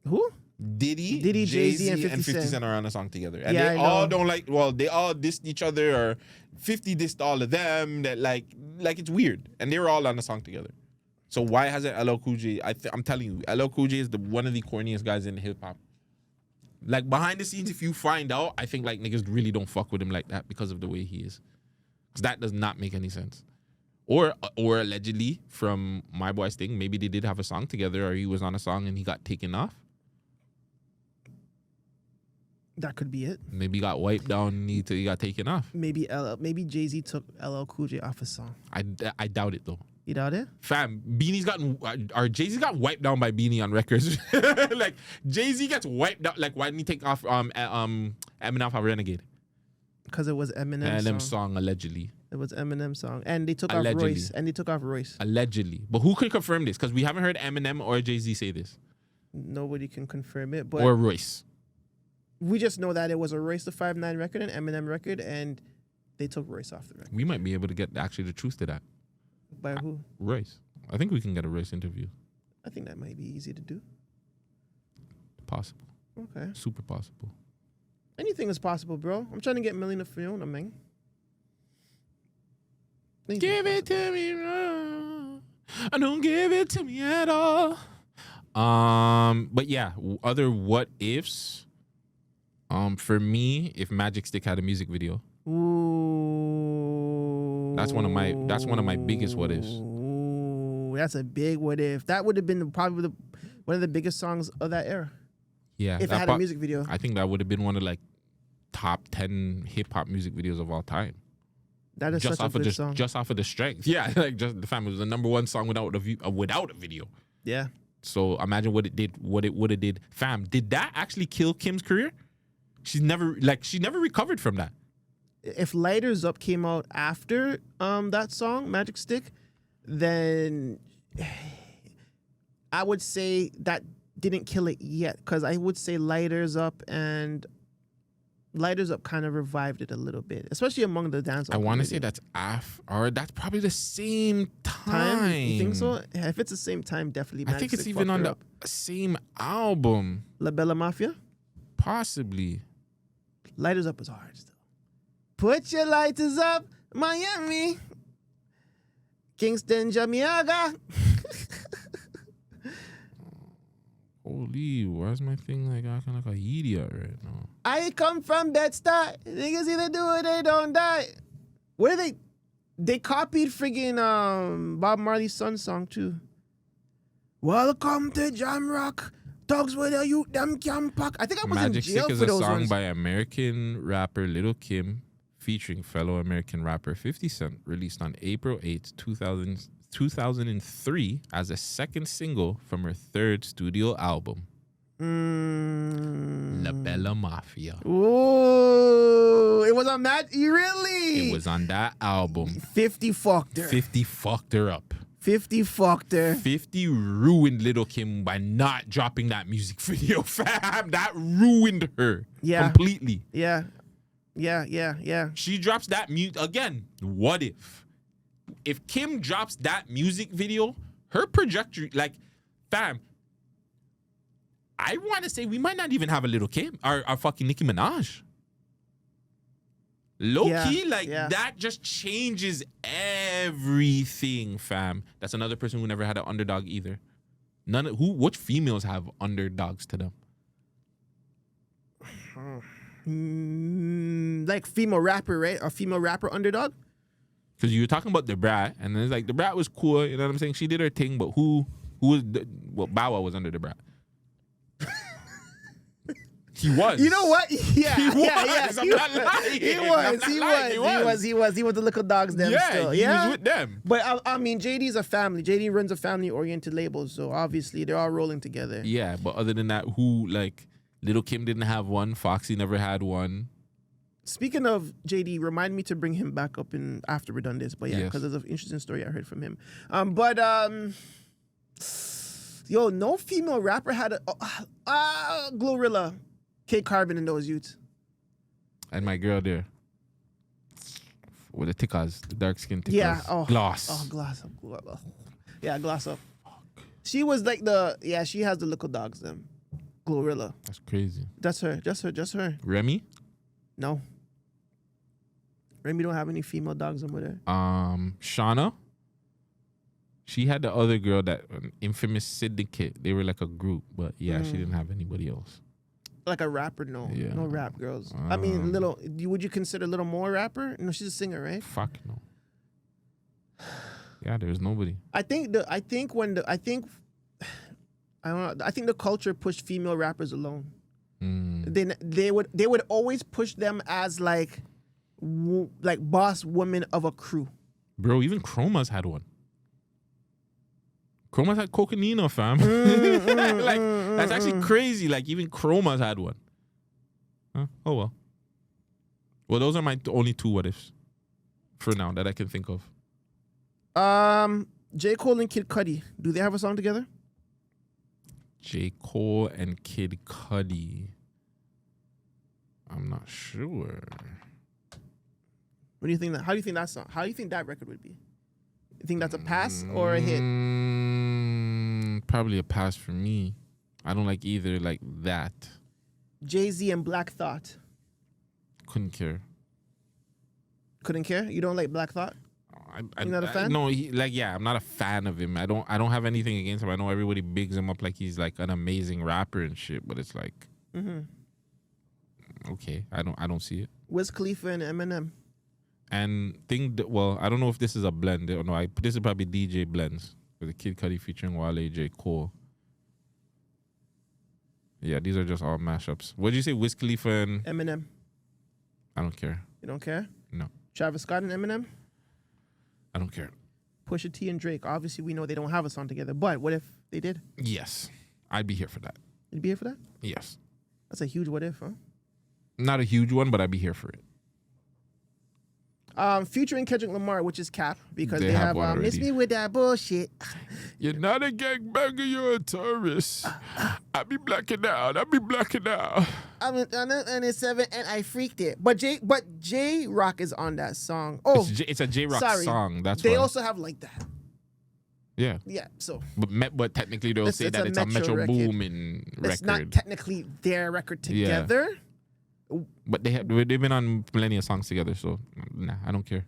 B: Who?
A: Diddy,
B: Jay-Z, and 50
A: 50
B: Cent.
A: Cent are on a song together. And
B: Yeah,
A: they
B: I
A: all
B: know.
A: don't like, well, they all dissed each other, or 50 dissed all of them. That like it's weird. And they were all on a song together. So why hasn't LL Cool J? I'm telling you, LL Cool J is one of the corniest guys in hip hop. Like behind the scenes, if you find out, I think like niggas really don't fuck with him like that because of the way he is. Because that does not make any sense. Or allegedly from My Boy's thing, maybe they did have a song together, or he was on a song and he got taken off.
B: That could be it.
A: Maybe he got wiped down and he got taken off.
B: Maybe Jay-Z took LL Cool J off a song.
A: I doubt it though.
B: You doubt it?
A: Fam, Beanie's gotten, or Jay-Z got wiped down by Beanie on records. Like Jay-Z gets wiped out. Like why didn't he take off Eminem off of Renegade?
B: Because it was Eminem's
A: song allegedly.
B: It was Eminem's song, and they took
A: Allegedly.
B: off Royce.
A: Allegedly, but who can confirm this? Because we haven't heard Eminem or Jay-Z say this,
B: Nobody can confirm it, but
A: or Royce.
B: we just know that it was a Royce the 5'9" record, an Eminem record, and they took Royce off the record.
A: We might be able to get actually the truth to that.
B: By who?
A: Royce. I think we can get a Royce interview.
B: I think that might be easy to do.
A: Possible.
B: Okay.
A: Super possible.
B: Anything is possible, bro. I'm trying to get Melina Fiona, man. Anything
A: Give
B: is
A: it to me raw. I don't give it to me at all. But yeah, other what ifs. For me, if Magic Stick had a music video,
B: possible. Ooh.
A: that's one of my biggest what ifs.
B: Ooh, that's a big what if. That would have been probably one of the biggest songs of that era.
A: Yeah,
B: If it had a music video.
A: I think that would have been one of like top 10 hip hop music videos of all time.
B: That is such a good song.
A: Just off of the strength. Yeah, like just the fam, it was the number one song without a video.
B: Yeah.
A: So imagine what it would have did. Fam, did that actually kill Kim's career? She never recovered from that.
B: If Lighters Up came out after that song, Magic Stick, then I would say that didn't kill it yet, because I would say Lighters Up kind of revived it a little bit, especially among the dancehall.
A: I want to say that's that's probably the same time.
B: You think so? Yeah, if it's the same time, definitely.
A: I think it's even on the same album.
B: La Bella Mafia.
A: Possibly.
B: Lighters Up is hard still. Put your lighters up, Miami, Kingston, Jamaica.
A: Holy, where's my thing like acting like a idiot right now?
B: I come from Bed-Stuy. Niggas either do it or they don't die. What are they? They copied friggin' Bob Marley's Son song too. Welcome to Jam Rock. Dogs with a youth, them can pack. I think I was
A: Magic
B: in jail
A: Stick is
B: for
A: a
B: those
A: song
B: ones.
A: by American rapper Lil' Kim featuring fellow American rapper 50 Cent, released on April 8th, 2003 as a second single from her third studio album, La Bella Mafia.
B: Ooh, it was on that? Really?
A: It was on that album.
B: 50 fucked her.
A: 50 fucked her up.
B: 50 fucked her.
A: 50 ruined Lil' Kim by not dropping that music video, fam. That ruined her completely.
B: Yeah.
A: She drops that again. What if? If Kim drops that music video, her trajectory, like, fam, I want to say we might not even have a Lil' Kim, our fucking Nicki Minaj. Low key, that just changes everything, fam. That's another person who never had an underdog either. Which females have underdogs to them?
B: Like female rapper, right? A female rapper underdog.
A: Because you were talking about the brat, and then it's like the brat was cool. You know what I'm saying? She did her thing, but who was? Bow Wow was under the brat. He was.
B: You know what? Yeah,
A: He was.
B: yeah.
A: I'm not lying.
B: He was the little dogs them still.
A: He was with them.
B: But I mean, JD's a family. JD runs a family-oriented label, so obviously they're all rolling together.
A: Yeah, but other than that, who like Little Kim didn't have one. Foxy never had one.
B: Speaking of JD, remind me to bring him back up after we're done this. But yeah,
A: Yes.
B: because there's an interesting story I heard from him. Yo, no female rapper had Glorilla, Kid Carbon, and those youths.
A: And my girl there. With the tickers, the dark skin tickers.
B: Yeah.
A: Gloss.
B: Oh, Gloss Up. Yeah, Gloss Up. She was like she has the little dogs, them. Glorilla.
A: That's crazy.
B: That's her. Just her.
A: Remy?
B: No. Remy don't have any female dogs over there.
A: Shauna? She had the other girl, that infamous syndicate. They were like a group, but yeah, she didn't have anybody else.
B: Like a rapper, no.
A: Yeah.
B: No rap girls. I mean, would you consider Little more a rapper? No, she's a singer, right?
A: Fuck no. Yeah, there's nobody.
B: I think the culture pushed female rappers alone. They would always push them as like boss women of a crew.
A: Bro, even Chroma's had one. Chroma's had Cocanina, fam. That's actually crazy. Like, even Chroma's had one. Huh? Oh, well. Well, those are my only two what-ifs for now that I can think of.
B: J. Cole and Kid Cudi, do they have a song together?
A: J. Cole and Kid Cudi. I'm not sure.
B: What do you think? How do you think that song? How do you think that record would be? You think that's a pass or a hit?
A: Probably a pass for me. I don't like either like that.
B: Jay-Z and Black Thought.
A: Couldn't care.
B: Couldn't care? You don't like Black Thought? You're not a fan?
A: No, I'm not a fan of him. I don't have anything against him. I know everybody bigs him up like he's like an amazing rapper and shit, but it's like, okay, I don't see it.
B: Wiz Khalifa and Eminem.
A: And I don't know if this is a blend or no. This is probably DJ blends with the Kid Cudi featuring Wale, J. Cole. Yeah, these are just all mashups. What did you say, Wiz Khalifa and
B: Eminem?
A: I don't care.
B: You don't care?
A: No.
B: Travis Scott and Eminem?
A: I don't care.
B: Pusha T and Drake. Obviously, we know they don't have a song together, but what if they did?
A: Yes. I'd be here for that.
B: You'd be here for that?
A: Yes.
B: That's a huge what if, huh?
A: Not a huge one, but I'd be here for it.
B: Featuring Kendrick Lamar, which is Cap, because
A: They
B: they
A: have
B: have
A: one
B: Miss
A: already.
B: Me With That Bullshit.
A: You're not a gangbanger, you're a terrorist. I be blacking out.
B: I'm in 7 and I freaked it. But J Rock is on that song. Oh,
A: It's a J-Rock
B: sorry.
A: song. That's
B: they
A: why.
B: also have like that.
A: Yeah.
B: Yeah, so
A: But technically they'll say that it's a Metro
B: record.
A: Boomin record.
B: it's not technically their record together.
A: But they've been on plenty of songs together, so nah, I don't care.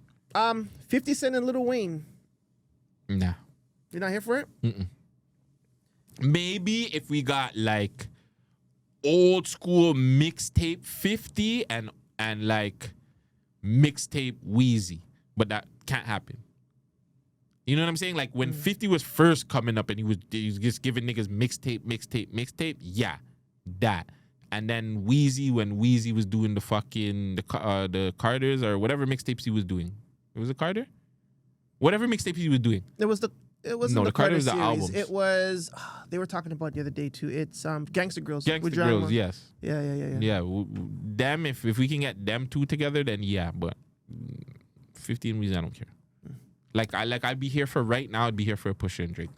B: 50 Cent and Lil Wayne.
A: Nah.
B: You're not here for it?
A: Maybe if we got like old school mixtape 50 and like mixtape Wheezy, but that can't happen. You know what I'm saying? Like when 50 was first coming up and he was just giving niggas mixtape, yeah, that. And then Wheezy, when Wheezy was doing the fucking the Carters or whatever mixtapes he was doing. It was a Carter? Whatever mixtapes he was doing.
B: It was
A: No,
B: the
A: the Carter was the albums.
B: It was they were talking about the other day too. It's Gangsta Girls.
A: Gangsta
B: with
A: Girls,
B: Drama.
A: yes.
B: Yeah.
A: Yeah, them, if we can get them two together, then yeah, but 50 and Weezy, I don't care. I'd be here for right now, I'd be here for a Pusha and Drake.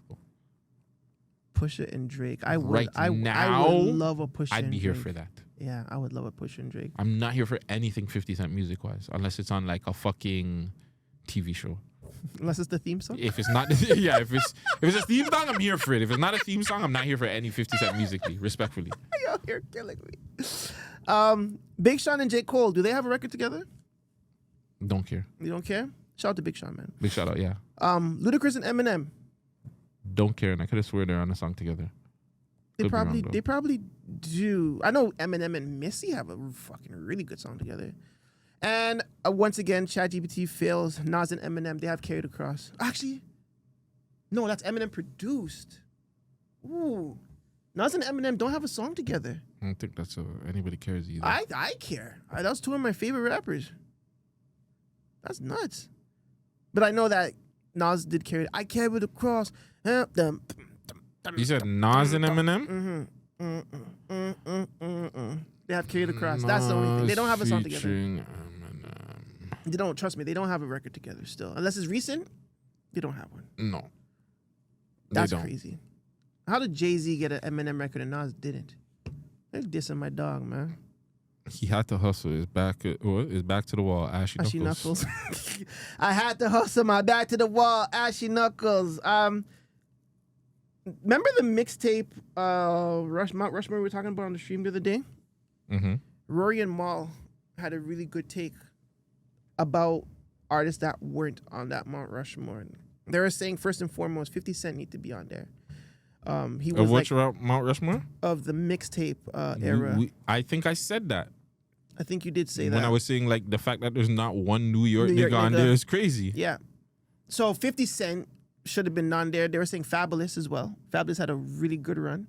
B: Pusha and Drake. I would
A: Right
B: I
A: now,
B: would love a Pusha
A: I'd
B: and
A: be here
B: Drake.
A: for that.
B: Yeah, I would love a Pusha and Drake.
A: I'm not here for anything 50 Cent music-wise, unless it's on like a fucking TV show.
B: Unless it's the theme song.
A: If it's not, yeah, if it's a theme song, I'm here for it. If it's not a theme song, I'm not here for any 50 Cent musically, respectfully.
B: Yo, you're killing me. Big Sean and J. Cole, do they have a record together?
A: Don't care.
B: You don't care? Shout out to Big Sean, man.
A: Big shout out, yeah.
B: Ludacris and Eminem.
A: Don't care, and I could have sworn they're on a song together.
B: They probably do. I know Eminem and Missy have a fucking really good song together. And once again, ChatGPT fails. Nas and Eminem, they have Carried Across. Actually, no, that's Eminem produced. Ooh. Nas and Eminem don't have a song together.
A: I don't think that's anybody cares either.
B: I care. That was two of my favorite rappers. That's nuts. But I know that Nas did carry it. I carried across.
A: You said Nas and Eminem?
B: They have Carried Across. That's the only thing. They don't have a song together.
A: Eminem.
B: They don't, trust me, they don't have a record together still. Unless it's recent, they don't have one.
A: No.
B: That's crazy. How did Jay-Z get an Eminem record and Nas didn't? They're dissing my dog, man.
A: He had to hustle. His back to the wall. Ashy Knuckles.
B: I had to hustle my back to the wall. Ashy Knuckles. Remember the mixtape Mount Rushmore we were talking about on the stream the other day?
A: Mm-hmm.
B: Rory and Mal had a really good take about artists that weren't on that Mount Rushmore. They were saying first and foremost, 50 Cent need to be on there. He was
A: which Mount Rushmore?
B: Of the mixtape era.
A: I think I said that.
B: I think you did say that.
A: When I was saying like the fact that there's not one New York nigga on there is crazy.
B: Yeah. So 50 Cent should have been on there. They were saying Fabulous as well. Fabulous had a really good run.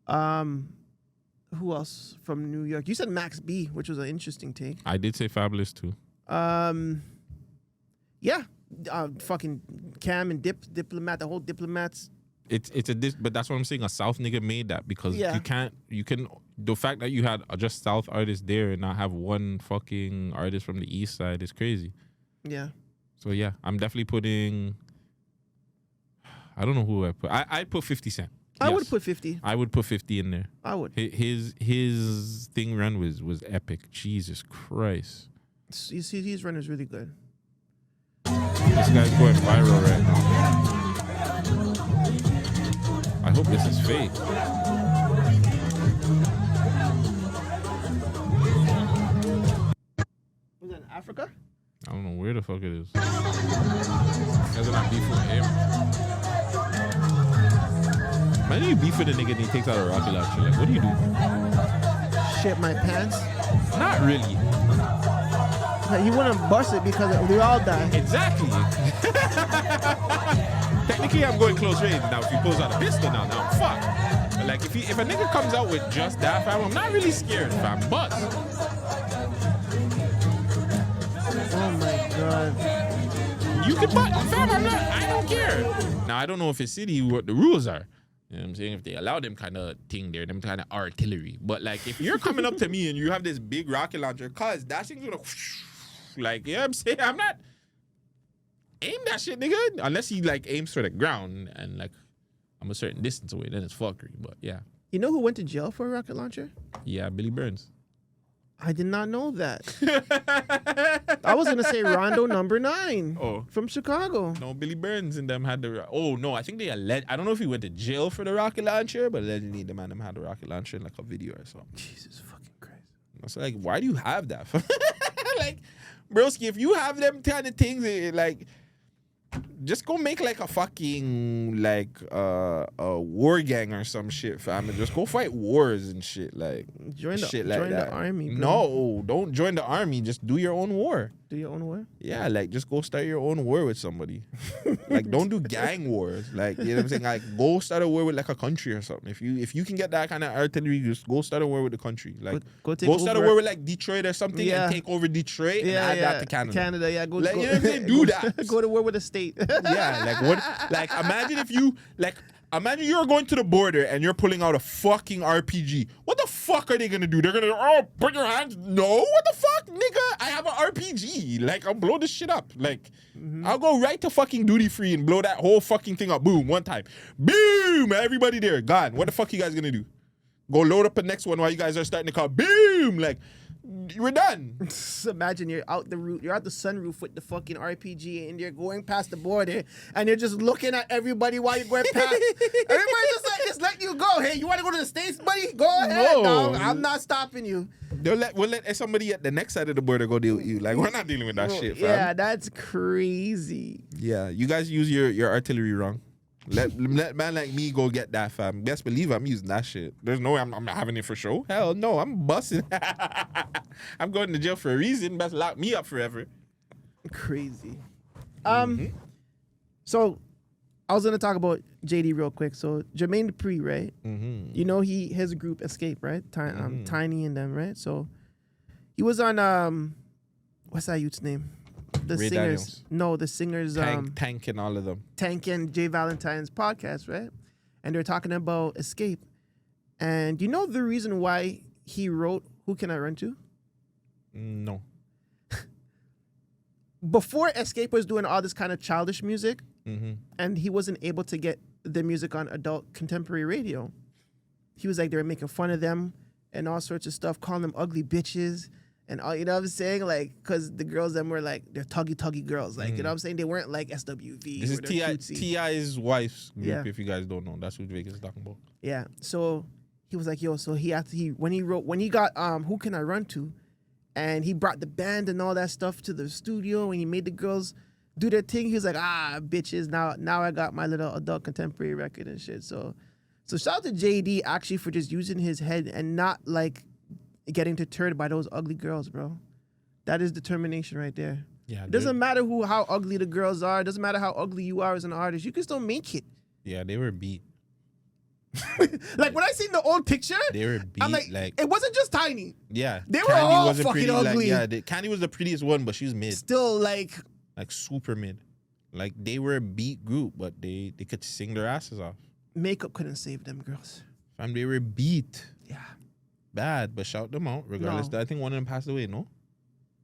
B: Who else from New York? You said Max B, which was an interesting take.
A: I did say Fabulous too.
B: Yeah. Fucking Cam and Diplomat, the whole Diplomats.
A: But that's what I'm saying. A South nigga made that because the fact that you had just South artists there and not have one fucking artist from the East side is crazy.
B: Yeah.
A: So yeah, I'm definitely putting. I don't know who I put. I'd put 50 Cent.
B: I would put 50.
A: I would put 50 in there.
B: I would.
A: His thing run was epic. Jesus Christ.
B: You see, his run is really good.
A: This guy's going viral right now. I hope this is fake.
B: Was that in Africa?
A: I don't know where the fuck it is. Guys are not beef with him. Imagine you beef with a nigga and he takes out a rocket launcher. Like, what do you do?
B: Shit my pants?
A: Not really.
B: He wouldn't bust it because we all die.
A: Exactly. Technically, I'm going close range now. If he pulls out a pistol now I'm fucked. But like, if a nigga comes out with just that, fam, I'm not really scared, fam. But
B: oh my god,
A: you can butt, fam. I don't care. Now I don't know if it's city what the rules are. You know what I'm saying? If they allow them kind of thing there, them kind of artillery. But like, if you're coming up to me and you have this big rocket launcher, cause that thing's gonna like, you know what I'm saying? I'm not aim that shit, nigga. Unless he like aims for the ground and like I'm a certain distance away, then it's fuckery. But yeah.
B: You know who went to jail for a rocket launcher?
A: Yeah, Billy Burns.
B: I did not know that. I was gonna say Rondo number 9 from Chicago.
A: No, Billy Burns and them had the. Oh no, I think they I don't know if he went to jail for the rocket launcher, but allegedly the man them had the rocket launcher in like a video or something.
B: Jesus fucking Christ!
A: I was like, why do you have that? Like, broski, if you have them kind of things, like, just go make like a fucking like a war gang or some shit, fam, and just go fight wars and shit, like
B: join
A: the
B: army. Bro.
A: No, don't join the army. Just do your own war.
B: Do your own war?
A: Yeah, like just go start your own war with somebody. Like, don't do gang wars. Like, you know what I'm saying? Like, go start a war with like a country or something. If you can get that kind of artillery, just go start a war with the country. Like, go start a war with like Detroit or something and take over Detroit and add that to Canada.
B: Canada, yeah. Go,
A: like,
B: go,
A: you know what I'm saying? Do that.
B: Go to war with a state.
A: Yeah, like what? Like, imagine if you imagine you're going to the border and you're pulling out a fucking RPG. What the fuck are they gonna do? They're gonna put your hands. No, what the fuck, nigga? I have an RPG. Like, I'll blow this shit up. Like, I'll go right to fucking duty free and blow that whole fucking thing up. Boom, one time. Boom, everybody there, gone. What the fuck you guys gonna do? Go load up the next one while you guys are starting to call. Boom, like. We're done.
B: Imagine you're out the sunroof with the fucking RPG and you're going past the border and you're just looking at everybody while you're going past. Everybody just letting you go. Hey, you want to go to the States, buddy? Go ahead, dog. I'm not stopping you.
A: We'll let somebody at the next side of the border go deal with you. Like, we're not dealing with that shit, fam.
B: Yeah, that's crazy.
A: Yeah, you guys use your artillery wrong. Let man like me go get that, fam. Best believe I'm using that shit. There's no way I'm not having it for show. Hell no, I'm busting. I'm going to jail for a reason. Best lock me up forever.
B: Crazy. So I was gonna talk about JD real quick. So Jermaine Dupri, right? You know his group Escape, right? Tiny and them, right? So he was on what's that youth's name? The
A: Ray
B: singers.
A: Daniels.
B: No, the singers.
A: Tank and all of them.
B: Tank and Jay Valentine's podcast, right? And they're talking about Escape. And you know the reason why he wrote Who Can I Run To?
A: No.
B: Before Escape was doing all this kind of childish music, and he wasn't able to get the music on adult contemporary radio, he was like, they were making fun of them and all sorts of stuff, calling them ugly bitches. And all, you know what I'm saying? Like, because the girls them were like, they're tuggy girls. Like, you know what I'm saying? They weren't like SWV.
A: This is T.I.'s wife's group,
B: Yeah.
A: if you guys don't know. That's who Vegas is talking about.
B: Yeah. So he was like, yo, so when he got Who Can I Run To? And he brought the band and all that stuff to the studio and he made the girls do their thing. He was like, bitches, now I got my little adult contemporary record and shit. So shout out to JD actually for just using his head and not like getting deterred by those ugly girls, bro. That is determination right there.
A: Yeah.
B: It doesn't matter how ugly the girls are. It doesn't matter how ugly you are as an artist. You can still make it.
A: Yeah, they were beat.
B: Like when I seen the old picture,
A: They were beat.
B: I'm like, it wasn't just Tiny.
A: Yeah.
B: They were all fucking
A: pretty,
B: ugly.
A: Candy was the prettiest one, but she was mid.
B: Still like
A: Super mid. Like they were a beat group, but they could sing their asses off.
B: makeup couldn't save them girls.
A: Fam, they were beat.
B: Yeah.
A: Bad, but shout them out regardless.
B: No.
A: I think one of them passed away, no?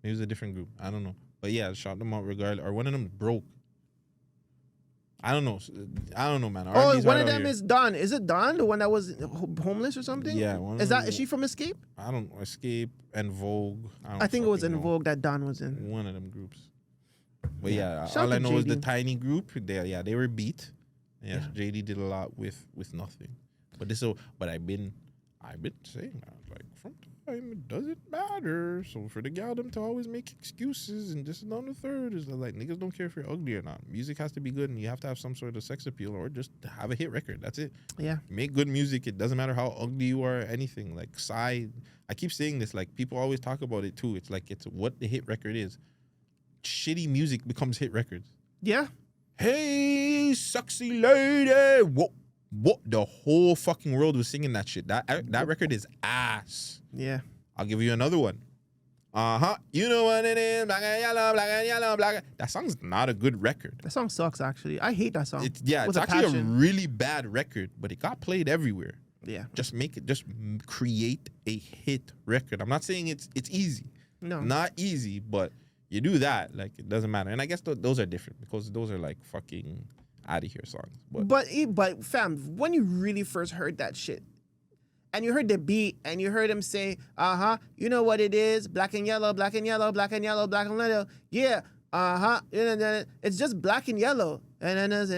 A: It was a different group. I don't know. But yeah, shout them out regardless. Or one of them broke. I don't know, man.
B: Oh,
A: R&B's
B: one
A: right
B: of
A: out
B: them
A: here.
B: is Dawn. Is it Dawn, the one that was homeless or something?
A: Yeah.
B: Is she from Escape?
A: I don't know. Escape and Vogue.
B: I think it was in
A: fucking know.
B: Vogue that Dawn was in.
A: One of them groups. But yeah,
B: Shout
A: all
B: out
A: I
B: to
A: know is the
B: JD.
A: tiny group. They were beat. Yes, JD did a lot with nothing. But I've been saying that, like, from time it doesn't matter. So for the gal them to always make excuses and just on the third is like, niggas don't care if you're ugly or not. Music has to be good and you have to have some sort of sex appeal or just have a hit record. That's it.
B: Yeah.
A: Make good music. It doesn't matter how ugly you are or anything. Like I keep saying this, like people always talk about it too. It's like it's what the hit record is. Shitty music becomes hit records.
B: Yeah.
A: Hey, sexy lady. What? The whole fucking world was singing that shit. That record is ass.
B: Yeah.
A: I'll give you another one. You know what it is. Black and yellow, black and yellow, black. That song's not a good record.
B: That song sucks, actually. I hate that song.
A: It's
B: With
A: actually
B: passion.
A: a really bad record, but it got played everywhere.
B: Yeah.
A: Just create a hit record. I'm not saying it's easy.
B: No.
A: Not easy, but you do that, like, it doesn't matter. And I guess those are different because those are like fucking out of here songs.
B: But fam, when you really first heard that shit, and you heard the beat, and you heard him say, you know what it is, black and yellow, black and yellow, black and yellow, black and yellow, yeah, it's just black and yellow. Black and yellow,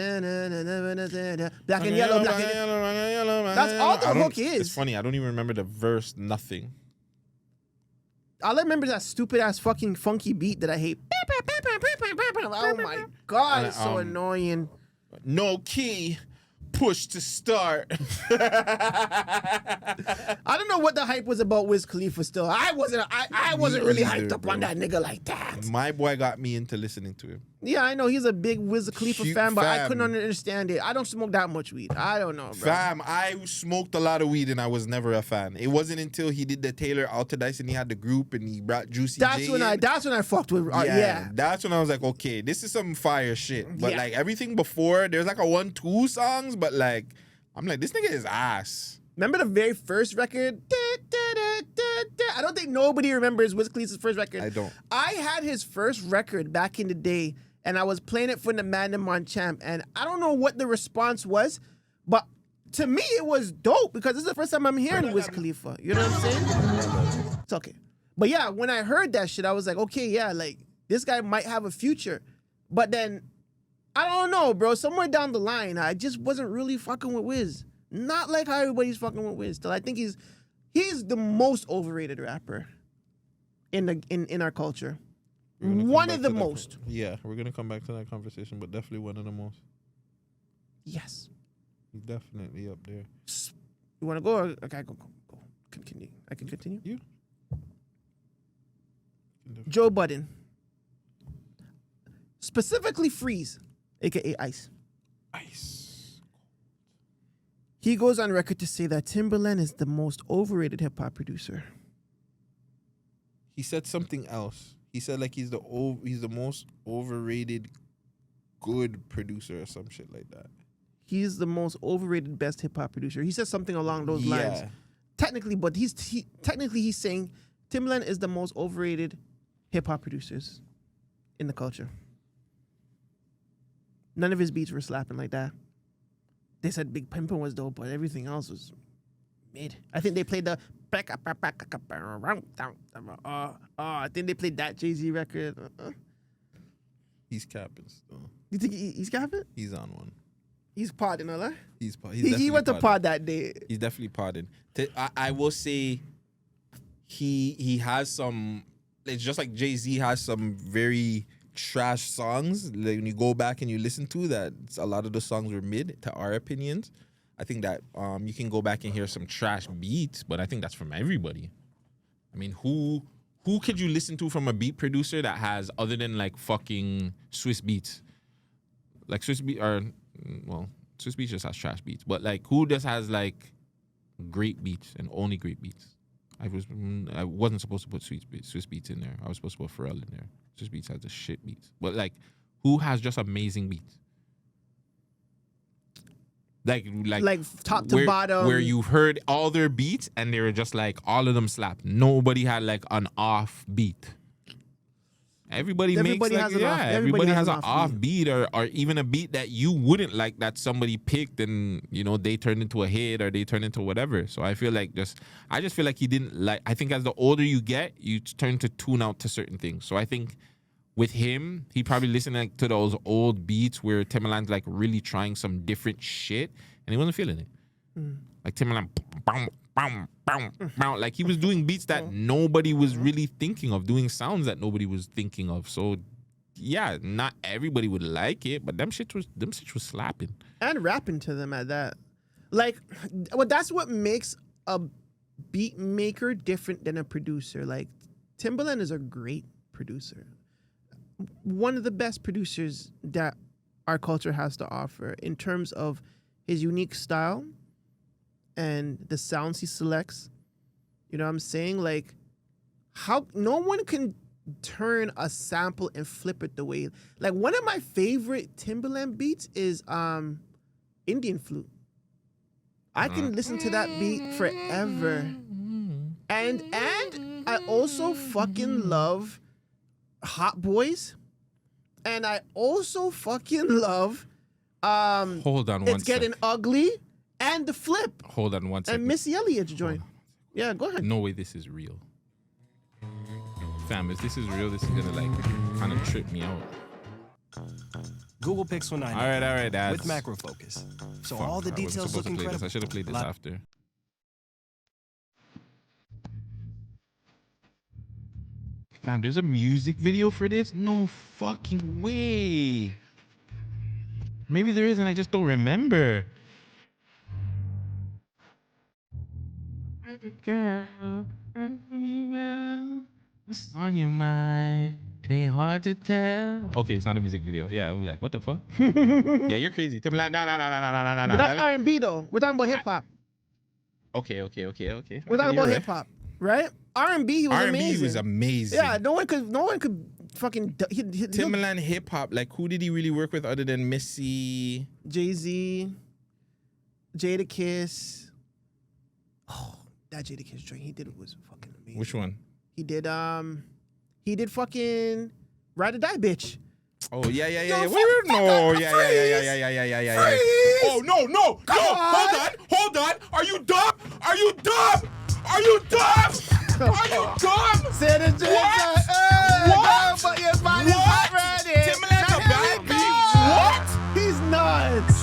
B: black and yellow. That's all the hook is.
A: It's funny, I don't even remember the verse, nothing.
B: All I remember is that stupid ass fucking funky beat that I hate. Oh my god, it's so annoying.
A: No key, push to start.
B: I don't know what the hype was about Wiz Khalifa still. I wasn't really hyped up on that nigga like that.
A: My boy got me into listening to him.
B: Yeah, I know he's a big Wiz Khalifa
A: Shoot,
B: fan, but I
A: fam.
B: couldn't understand it. I don't smoke that much weed. I don't know, bro.
A: Fam, I smoked a lot of weed and I was never a fan. It wasn't until he did the Taylor Altadice and he had the group and he brought Juicy
B: That's
A: J
B: when
A: in.
B: I fucked with yeah.
A: That's when I was like, okay, this is some fire shit. But
B: Yeah.
A: like everything before, there's like a 1-2 songs, but like I'm like, this nigga is ass.
B: Remember the very first record? I don't think nobody remembers Wiz Khalifa's first record.
A: I don't.
B: I had his first record back in the day, and I was playing it for the Mandem on Champ, and I don't know what the response was, but to me it was dope because this is the first time I'm hearing Wiz Khalifa. You know what I'm saying? It's okay. But yeah, when I heard that shit, I was like, okay, yeah, like this guy might have a future. But then I don't know, bro. Somewhere down the line, I just wasn't really fucking with Wiz. Not like how everybody's fucking with Wiz. Still, I think he's the most overrated rapper in our culture. One of the most.
A: Yeah, we're gonna come back to that conversation, but definitely one of the most.
B: Yes.
A: He's definitely up there.
B: You want to go? Or, okay, go. Continue. I can continue.
A: You?
B: Joe Budden. Specifically Freeze, aka Ice.
A: Ice.
B: He goes on record to say that Timbaland is the most overrated hip hop producer.
A: He said something else. He said like he's the most overrated good producer or some shit like that.
B: He's the most overrated best hip hop producer. He said something along those lines. Technically, but he's saying Timbaland is the most overrated hip hop producers in the culture. None of his beats were slapping like that. They said Big Pimpin' was dope, but everything else was mid. I think they played the I think they played that Jay-Z record.
A: He's capping still.
B: You think he's capping?
A: He's on one.
B: He's podding, huh?
A: He
B: went to pod that day.
A: He's definitely podding. I will say he has some. It's just like Jay-Z has some very trash songs. Like when you go back and you listen to that, a lot of the songs were mid to our opinions. I think that you can go back and hear some trash beats, but I think that's from everybody. I mean, who could you listen to from a beat producer that has, other than like fucking Swiss Beats? Like Swiss Beats just has trash beats, but like who just has like great beats and only great beats? I wasn't supposed to put Swiss Beats in there. I was supposed to put Pharrell in there. Swiss Beats has the shit beats, but like who has just amazing beats? Like
B: top to bottom,
A: where you heard all their beats and they were just like all of them slap. Nobody had like an off beat. Everybody has an off beat or even a beat that you wouldn't like that somebody picked and they turned into a hit or they turned into whatever. So I feel like I just feel like he didn't like. I think as the older you get, you turn to tune out to certain things. So I think with him, he probably listened like to those old beats where Timbaland's like really trying some different shit and he wasn't feeling it. Like Timbaland, like he was doing beats that nobody was really thinking of, doing sounds that nobody was thinking of. So yeah, not everybody would like it, but them shit was slapping.
B: And rapping to them at that. Like, well, that's what makes a beat maker different than a producer. Like, Timbaland is a great producer. One of the best producers that our culture has to offer in terms of his unique style and the sounds he selects. You know what I'm saying? Like, how no one can turn a sample and flip it the way. Like, one of my favorite Timbaland beats is Indian Flute. I can listen to that beat forever. And I also fucking love Hot Boys. And I also fucking love
A: Hold on one
B: It's Getting Ugly and The Flip.
A: Hold on one second.
B: And Missy Elliott's joint. Yeah, go ahead.
A: No way this is real. Fam, if this is real, this is gonna like kind of trip me out.
E: Google Pixel 9
A: All right, Dad.
E: with macro focus. So all the details look incredible.
A: I should have played this after. Fam, there's a music video for this? No fucking way. Maybe there is and I just don't remember. Girl, what's on your mind? It ain't hard to tell. Okay, it's not a music video. Yeah, I'm like, what the fuck? Yeah, you're crazy. Timbaland, no.
B: But that's R&B though. We're talking about hip hop.
A: Okay.
B: We're talking about hip hop, right? R&B was amazing.
A: R&B was amazing.
B: Yeah, no one could fucking.
A: Timbaland hip hop. Like, who did he really work with other than Missy?
B: Jay-Z, Jadakiss. Oh, that Jadakiss joint he did was fucking amazing.
A: Which one?
B: He did fucking Ride or Die Bitch.
A: Oh yeah.
B: No,
A: No, yeah.
B: Freeze!
A: Oh no! Hold on! Are you dumb? Are you dumb?
B: Say the joke.
A: What?
B: But your body's not ready.
A: Timbaland's a bad beat. What?
B: He's nuts.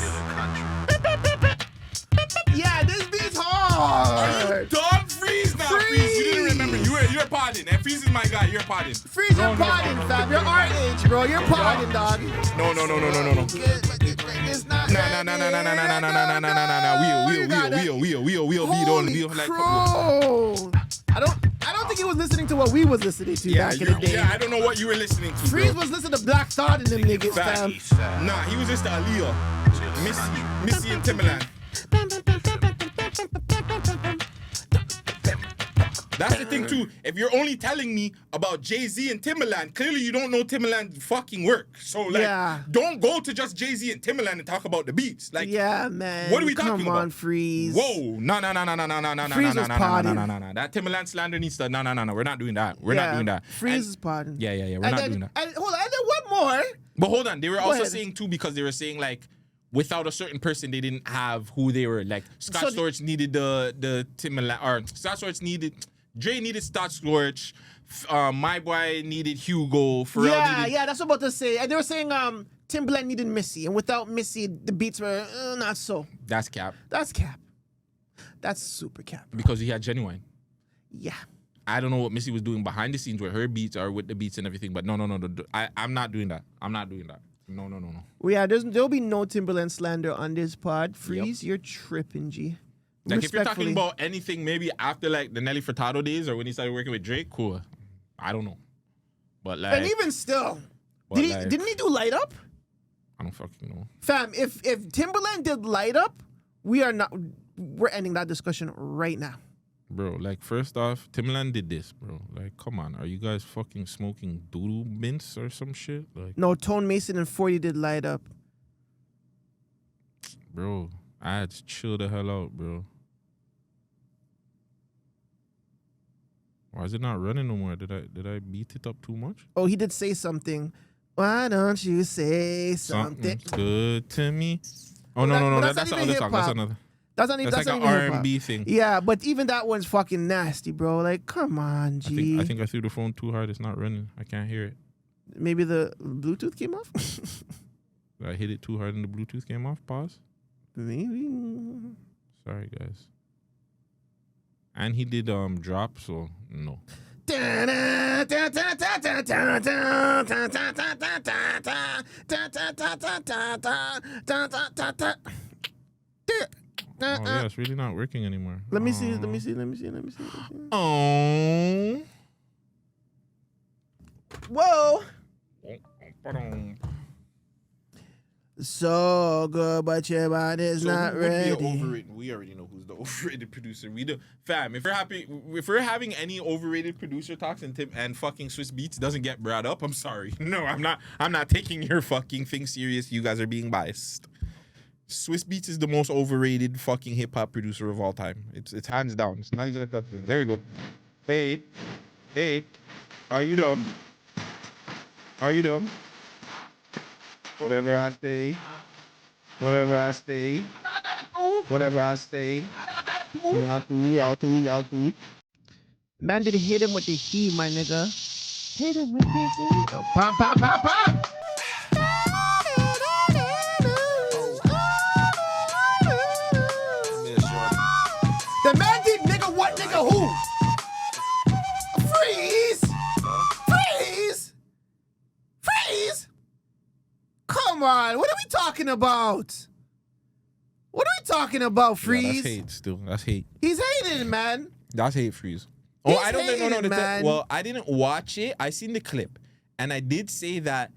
B: Yeah, this beat's hard.
A: Are you dumb? Freeze now. Freeze. You didn't remember. You're podding. And Freeze is my guy. You're podding.
B: Freeze, you're podding, fam. You're our age, bro. You're podding, dog.
A: No.
B: is not
A: No. We'll beat on.
B: Holy
A: Like,
B: crow. I don't think he was listening to what we was listening to back in the day.
A: Yeah, I don't know what you were listening to.
B: Freeze
A: bro.
B: was listening to Black Thought and them niggas, fam.
A: Nah, he was just Aaliyah. Missy and Timbaland. That's the thing too. If you're only telling me about Jay-Z and Timbaland, clearly you don't know Timbaland's fucking work. So like, don't go to just Jay-Z and Timbaland and talk about the beats. Like,
B: yeah, man.
A: What are we talking about?
B: Come on, Freeze.
A: Whoa, no.
B: Freeze was potting.
A: No. That Timbaland slander needs to. No. We're not doing that. We're not doing that.
B: Freeze is potting.
A: Yeah. We're not doing that.
B: And hold on, and then one more.
A: But hold on, they were also
B: ahead.
A: saying too, because they were saying like, without a certain person, they didn't have who they were. Like Scott Storch needed the Timbaland, or Scott Storch needed. Dre needed Scott Storch. My boy needed Hugo. Pharrell needed...
B: that's what I'm about to say. And they were saying Timbaland needed Missy, and without Missy, the beats were not so.
A: That's cap.
B: That's cap. That's super cap.
A: Because he had Genuine.
B: Yeah.
A: I don't know what Missy was doing behind the scenes with her beats or with the beats and everything, but no. I'm not doing that. I'm not doing that. No.
B: Well, yeah, there'll be no Timbaland slander on this pod. Freeze, you're tripping, G.
A: Like, if you're talking about anything maybe after, like, the Nelly Furtado days or when he started working with Drake, cool. I don't know. But, like...
B: And even still, didn't he do Light Up?
A: I don't fucking know.
B: Fam, if Timbaland did Light Up, we're ending that discussion right now.
A: Bro, like, first off, Timbaland did this, bro. Like, come on. Are you guys fucking smoking doodoo mints or some shit? Like,
B: no, Tone Mason and 40 did Light Up.
A: Bro, I had to chill the hell out, bro. Why is it not running no more? Did I beat it up too much?
B: Oh, he did say something. Why don't you say something?
A: Something's good to me. Oh, no. That's another song. That's another.
B: That's not even.
A: That's
B: like
A: an R&B thing.
B: Yeah, but even that one's fucking nasty, bro. Like, come on, G.
A: I think I threw the phone too hard. It's not running. I can't hear it.
B: Maybe the Bluetooth came off?
A: I hit it too hard and the Bluetooth came off. Pause.
B: Maybe.
A: Sorry, guys. And he did drop, so no. Oh yeah, it's really not working anymore.
B: Let me see.
A: Oh.
B: Whoa. So good, but your body's not ready.
A: Overrated? We already know who's the overrated producer. We do, fam. If we're having any overrated producer talks and fucking Swiss Beats doesn't get brought up, I'm sorry. No, I'm not taking your fucking thing serious. You guys are being biased. Swiss Beats is the most overrated fucking hip hop producer of all time. It's hands down. It's not even a there you go. Hey, are you dumb? Whatever I say.
B: Man, did hit him with the heat, my nigga. Hit him with the heat. Oh, pop, pop, pop, pop. The man did nigga what, nigga who? Freeze! Come on, what are we talking about? Freeze?
A: Yeah, that's hate still. That's hate.
B: He's hating, man.
A: That's hate, Freeze.
B: He's
A: I don't
B: hating,
A: know.
B: man.
A: Well, I didn't watch it. I seen the clip. And I did see that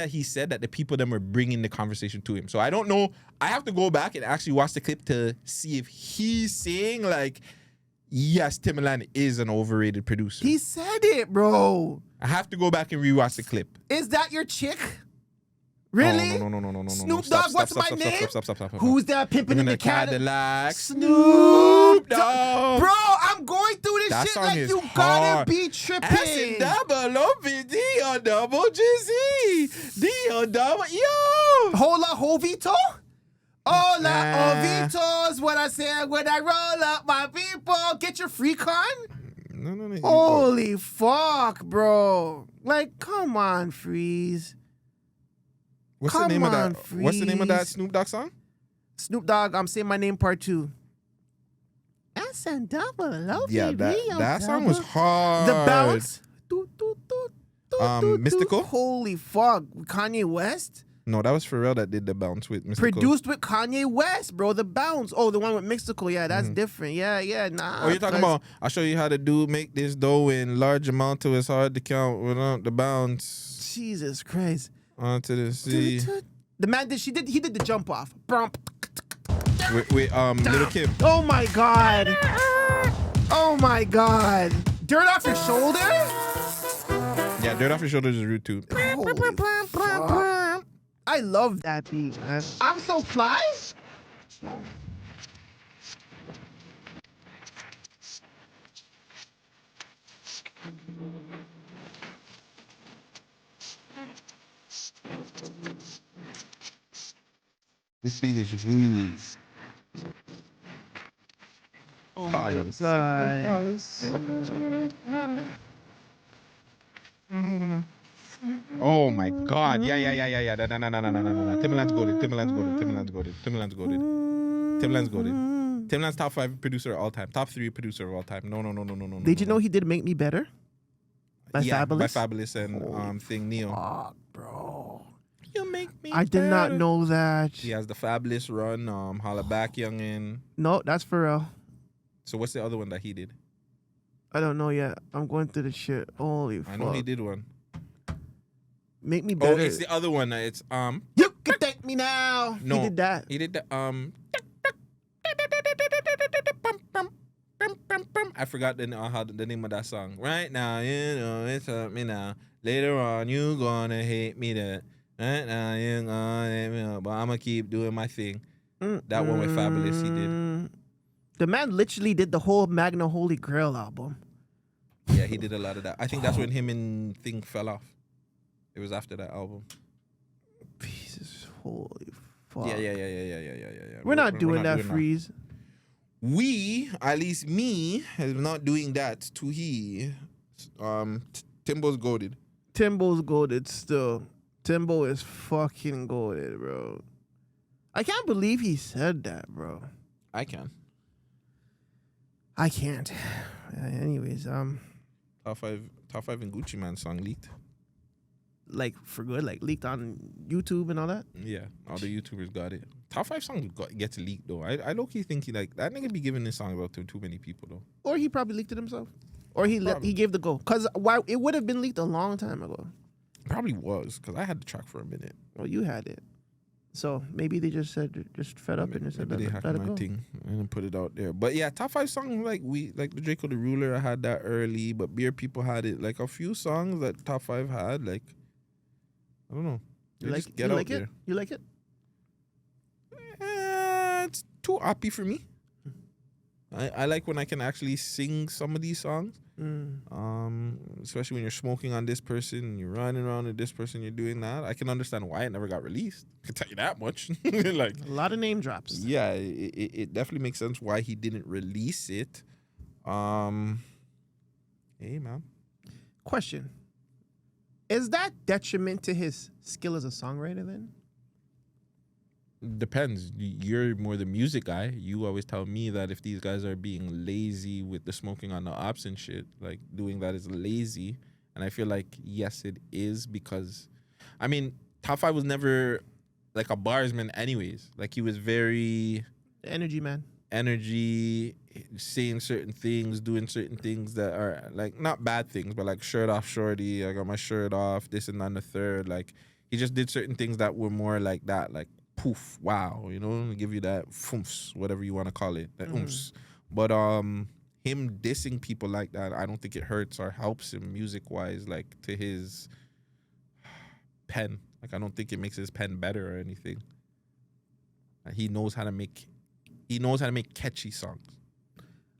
A: he said that the people that were bringing the conversation to him. So I don't know. I have to go back and actually watch the clip to see if he's saying like, yes, Timbaland is an overrated producer.
B: He said it, bro.
A: I have to go back and rewatch the clip.
B: Is that your chick? Really?
A: No.
B: Snoop Dogg, what's my name?
A: Stop.
B: Who's that pimping in the Cadillac?
A: Snoop Dogg.
B: Bro, I'm going through this
A: That
B: shit
A: song
B: like
A: is
B: you
A: hard.
B: gotta be tripping.
A: S-double-O-V-D or double G-Z. D-O-double, yo.
B: Hola, Jovito? Hola, Jovito's what I said when I roll up my people. Get your free con?
A: No.
B: Holy fuck, bro. Like, come on, Freeze.
A: What's the name of that
B: Freeze.
A: Snoop Dogg song?
B: Snoop Dogg, I'm saying my name part 2. S-double-O-V-D.
A: Yeah, that song was hard.
B: The bounce.
A: Mystical?
B: Holy fuck. Kanye West?
A: No, that was Pharrell that did the bounce with Mystical.
B: Produced with Kanye West, bro. The bounce. Oh, the one with Mystical. Yeah, that's different. Yeah. Nah.
A: Oh, you're talking about, I'll show you how to make this dough in large amount till it's hard to count without the bounce
B: Jesus Christ.
A: onto the sea.
B: The man he did the jump off. Bump.
A: With Little Kim.
B: Oh my God. Oh my God. Dirt off your shoulder?
A: Yeah, Dirt Off Your Shoulders is rude too.
B: Holy fuck. I love that beat, man. I'm so fly.
A: This beat is really.
B: Oh my God.
A: Oh my God. Yeah. No. Timbaland's goated. Timbaland's top 5 producer of all time. Top 3 producer of all time. No.
B: Did you know he did Make Me Better? By Fabulous?
A: By Fabulous and Thing Neo.
B: Fuck, bro.
A: You make me
B: I did not know that.
A: He has the Fabulous run, Holla Back Youngin.
B: No, that's Pharrell.
A: So what's the other one that he did?
B: I don't know yet. I'm going through the shit. Holy fuck.
A: I know he did one.
B: Make Me Better.
A: Oh, it's the other one. It's
B: You can thank me now.
A: No,
B: He did that.
A: He did the I forgot the name of that song. Right now, you know it's up me now. Later on, you gonna hate me that. Right now, you gonna hate me, but I'ma keep doing my thing. That one with Fabulous, he did.
B: The man literally did the whole Magna Holy Grail album.
A: Yeah, he did a lot of that. I think that's when him and Thing fell off. It was after that album.
B: Jesus, holy fuck.
A: Yeah.
B: We're not doing that, Freeze.
A: We, at least me, is not doing that to he. Timbo's goated.
B: Timbo's goated still. Timbo is fucking goated, bro. I can't believe he said that, bro.
A: I can.
B: I can't. Anyways,
A: Top five in Gucci Man song leaked.
B: Like for good, like leaked on YouTube and all that.
A: Yeah, all the YouTubers got it. Top 5 songs gets leaked though. I low key think that nigga be giving this song out to too many people though.
B: Or he probably leaked it himself. Or he gave the go. Cause why it would have been leaked a long time ago.
A: Probably was, cause I had the track for a minute.
B: Well, you had it. So maybe they just said fed up and just said
A: maybe they hacked my thing and put it out there. But yeah, top 5 songs like the Draco the Ruler, I had that early, but Beer People had it. Like a few songs that top 5 had, like I don't know. You like it?
B: You like it?
A: It's too uppy for me. I like when I can actually sing some of these songs. Especially when you're smoking on this person, you're running around with this person, you're doing that. I can understand why it never got released. I can tell you that much. Like
B: a lot of name drops.
A: Yeah, it definitely makes sense why he didn't release it. Hey man.
B: Question. Is that detriment to his skill as a songwriter then?
A: Depends. You're more the music guy. You always tell me that if these guys are being lazy with the smoking on the ops and shit, like doing that is lazy. And I feel like, yes, it is because, I mean, Top 5 was never like a barsman anyways. Like he was very...
B: Energy man.
A: Energy, saying certain things, doing certain things that are like not bad things, but like shirt off shorty, I got my shirt off, this and that and the third. Like he just did certain things that were more like that, like poof, wow, you know, give you that foomps, whatever you want to call it, that oomps. But him dissing people like that, I don't think it hurts or helps him music wise, like to his pen. Like I don't think it makes his pen better or anything. He knows how to make catchy songs.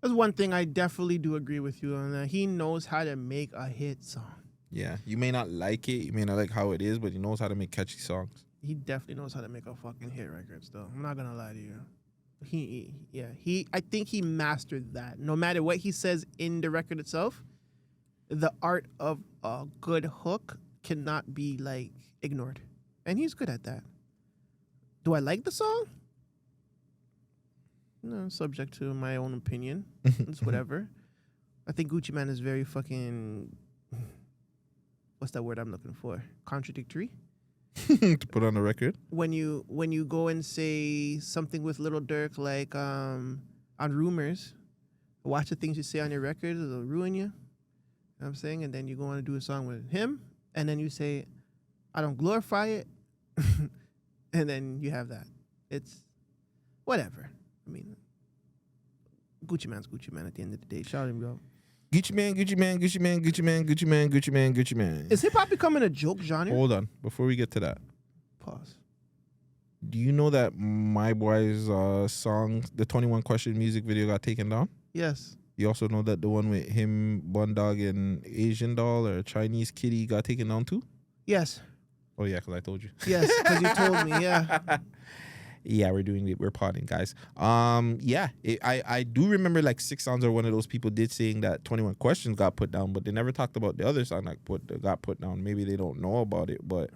B: That's one thing I definitely do agree with you on that. He knows how to make a hit song.
A: Yeah, you may not like it, you may not like how it is, but he knows how to make catchy songs.
B: He definitely knows how to make a fucking hit records, though. I'm not gonna lie to you. I think he mastered that. No matter what he says in the record itself, the art of a good hook cannot be like ignored, and he's good at that. Do I like the song? No, subject to my own opinion. It's whatever. I think Gucci Man is very fucking... What's that word I'm looking for? Contradictory?
A: to put on the record.
B: When you go and say something with Little Durk, like on Rumors, watch the things you say on your record, it'll ruin you. You know what I'm saying? And then you go on to do a song with him, and then you say, I don't glorify it. And then you have that. It's whatever. I mean, Gucci Man's Gucci Man at the end of the day. Shout him, bro.
A: Gucci Man, Gucci Man, Gucci Man, Gucci Man, Gucci Man, Gucci Man, Gucci Man.
B: Is hip hop becoming a joke genre?
A: Hold on, before we get to that.
B: Pause.
A: Do you know that My Boy's song, the 21 Question music video, got taken down?
B: Yes.
A: You also know that the one with him, Bun Dog, and Asian doll or Chinese kitty got taken down too?
B: Yes.
A: Oh yeah, because I told you.
B: Yes, because you told me. Yeah.
A: Yeah, we're potting, guys. Yeah, I do remember like 6 Sounds or one of those people did saying that 21 Questions got put down, but they never talked about the other song that got put down. Maybe they don't know about it, but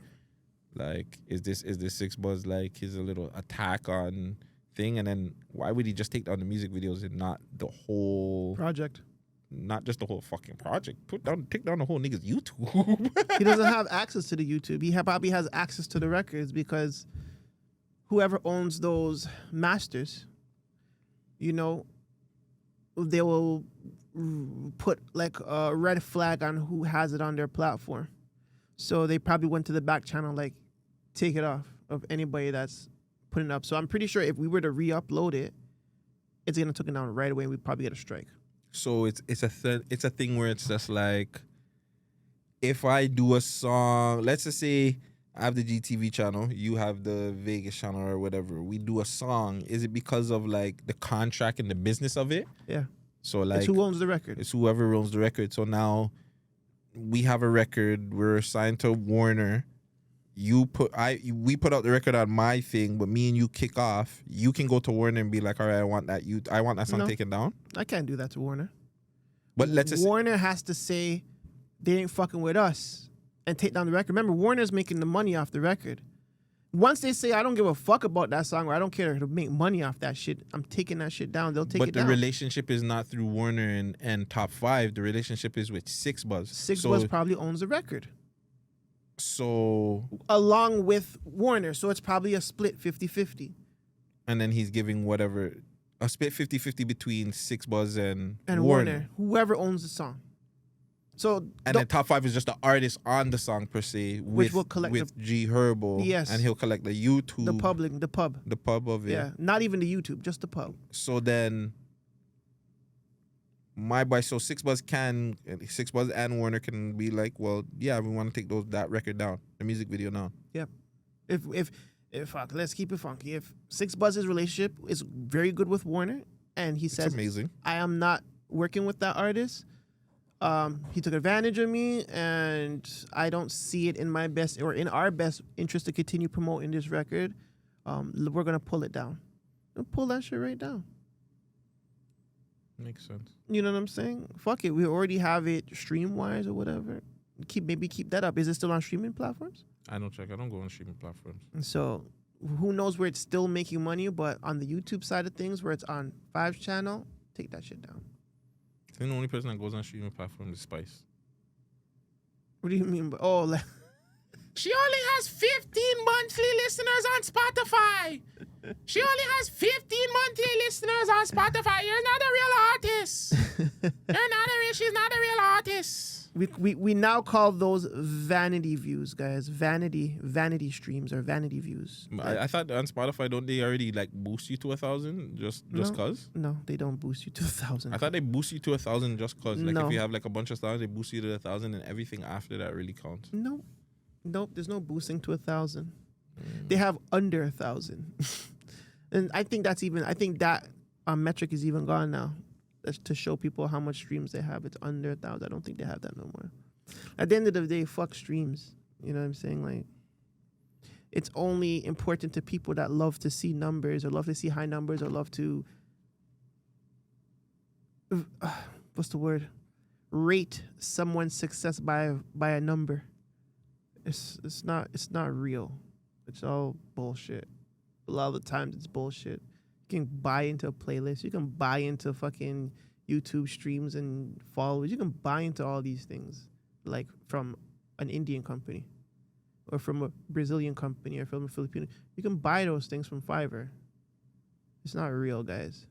A: like, is this 6 Buzz like his little attack on thing? And then why would he just take down the music videos and not the whole
B: project?
A: Not just the whole fucking project. Take down the whole nigga's YouTube.
B: He doesn't have access to the YouTube. He probably has access to the records because whoever owns those masters, you know, they will put like a red flag on who has it on their platform. So they probably went to the back channel, like, take it off of anybody that's putting it up. So I'm pretty sure if we were to re-upload it, it's gonna take it down right away and we'd probably get a strike. So
A: it's a thing where it's just like, if I do a song, let's just say I have the GTV channel, you have the Vegas channel or whatever. We do a song. Is it because of like the contract and the business of it?
B: Yeah.
A: So like,
B: it's who owns the record.
A: It's whoever owns the record. So now we have a record. We're signed to Warner. We put out the record on my thing, but me and you kick off. You can go to Warner and be like, all right, I want that song taken down.
B: I can't do that to Warner.
A: But let's just
B: Warner has to say they ain't fucking with us and take down the record. Remember, Warner's making the money off the record. Once they say I don't give a fuck about that song or I don't care to make money off that shit, I'm taking that shit down. They'll take it down.
A: But the relationship is not through Warner and Top 5. The relationship is with 6 Buzz.
B: 6 Buzz probably owns the record.
A: So
B: along with Warner, so it's probably a split 50-50.
A: And then he's giving whatever, a split 50-50 between 6 Buzz and
B: Warner, whoever owns the song. So
A: then Top 5 is just the artist on the song per se,
B: which will collect
A: with G Herbo.
B: Yes,
A: and he'll collect the YouTube,
B: the pub of it. Yeah, not even the YouTube, just the pub.
A: So then, so 6 Buzz and Warner can be like, well, yeah, we want to take that record down, the music video down.
B: Yep. If let's keep it funky. If 6 Buzz's relationship is very good with Warner, and he says,
A: amazing,
B: I am not working with that artist. He took advantage of me, and I don't see it in my best or in our best interest to continue promoting this record. We're gonna pull it down. We'll pull that shit right down.
A: Makes sense.
B: You know what I'm saying? Fuck it. We already have it stream-wise or whatever. Keep that up. Is it still on streaming platforms?
A: I don't check. I don't go on streaming platforms.
B: So who knows where it's still making money, but on the YouTube side of things, where it's on 5's channel, take that shit down.
A: I think the only person that goes on streaming platforms is Spice.
B: What do you mean?
A: She only has 15 monthly listeners on Spotify. She only has 15 monthly listeners on Spotify. You're not a real artist. She's not a real artist.
B: We now call those vanity views, guys. Vanity streams or vanity views.
A: I thought on Spotify, don't they already like boost you to 1,000 just cause?
B: No, they don't boost you to 1,000.
A: I thought they boost you to 1,000 just cause. Like if you have like a bunch of songs, they boost you to 1,000, and everything after that really counts.
B: Nope. There's no boosting to 1,000. They have under 1,000, and I think that metric is even gone now. That's to show people how much streams they have. It's under 1,000. I don't think they have that no more. At the end of the day, fuck streams. You know what I'm saying? Like, it's only important to people that love to see numbers or love to see high numbers or love to what's the word? Rate someone's success by a number. It's not real. It's all bullshit. A lot of the times it's bullshit. You can buy into a playlist. You can buy into fucking YouTube streams and followers. You can buy into all these things, like from an Indian company. or from a Brazilian company or from a Filipino. You can buy those things from Fiverr. It's not real, guys.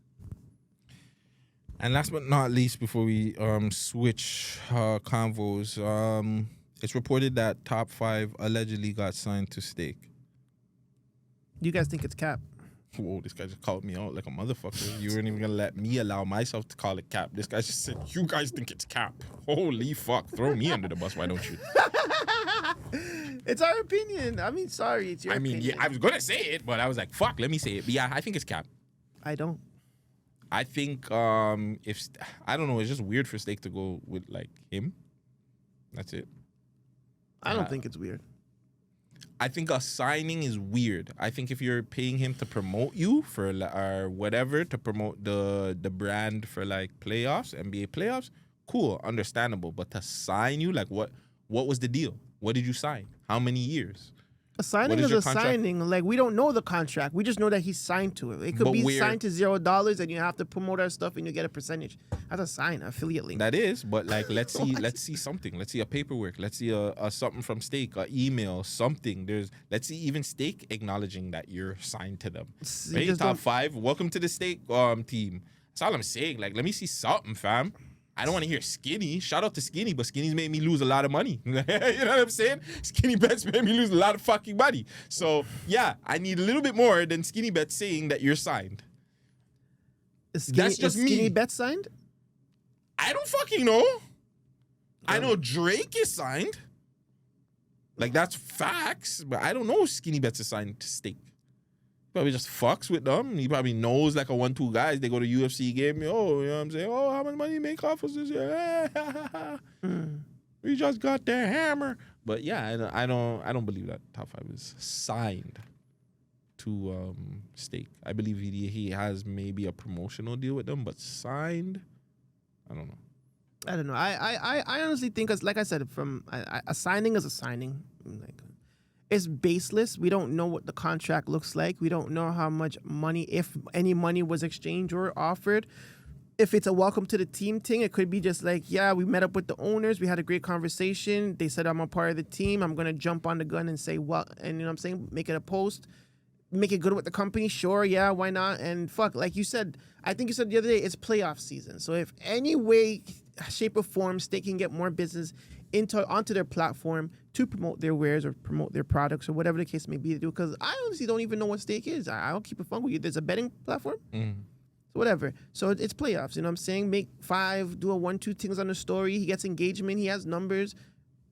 A: And last but not least, before we switch convos, it's reported that Top 5 allegedly got signed to Stake.
B: You guys think it's cap?
A: Whoa, this guy just called me out like a motherfucker. You weren't even gonna let me allow myself to call it cap. This guy just said, you guys think it's cap. Holy fuck. Throw me under the bus, why don't you?
B: It's our opinion. I mean, sorry, it's your opinion.
A: Yeah, I was gonna say it, but I was like, fuck, let me say it. But yeah, I think it's cap.
B: I don't.
A: I think if I don't know, it's just weird for Stake to go with like him. That's it.
B: I don't think it's weird.
A: I think a signing is weird. I think if you're paying him to promote you for or whatever, to promote the brand for like playoffs, NBA playoffs, cool, understandable. But to sign you, like what was the deal? What did you sign? How many years?
B: A signing is a signing. Like, we don't know the contract. We just know that he's signed to it. It could be signed to $0 and you have to promote our stuff and you get a percentage. That's a sign, affiliate link.
A: That is, but like, let's see something. Let's see a paperwork. Let's see a something from Stake, a email, something. Let's see even Stake acknowledging that you're signed to them. Right? Top 5. Welcome to the Stake team. That's all I'm saying. Like, let me see something, fam. I don't want to hear Skinny. Shout out to Skinny, but Skinny's made me lose a lot of money. You know what I'm saying? Skinny Bets made me lose a lot of fucking money. So, yeah, I need a little bit more than Skinny Bets saying that you're signed. That's just me.
B: Skinny Bets signed?
A: I don't fucking know. I know Drake is signed. Like, that's facts. But I don't know if Skinny Bets is signed to Stake. Probably just fucks with them. He probably knows like a 1-2 guys. They go to UFC game. Oh, you know what I'm saying? Oh, how much money you make off of this year? We just got their hammer. But yeah, I don't believe that Top 5 is signed to Stake. I believe he has maybe a promotional deal with them, but signed, I don't know.
B: I don't know. I honestly think, like I said, a signing is a signing. Like, it's baseless. We don't know what the contract looks like. We don't know how much money, if any money was exchanged or offered. If it's a welcome to the team thing, it could be just like, yeah, we met up with the owners. We had a great conversation. They said I'm a part of the team. I'm going to jump on the gun and say, what? And you know what I'm saying? Make it a post. Make it good with the company. Sure, yeah, why not? And fuck, like you said, I think you said the other day, it's playoff season. So if any way, shape, or form, Stake can get more business onto their platform to promote their wares or promote their products or whatever the case may be to do, because I honestly don't even know what Stake is. I don't keep it fun with you. There's a betting platform? So whatever. So it's playoffs, you know what I'm saying? Make 5, do a 1-2 things on the story. He gets engagement. He has numbers.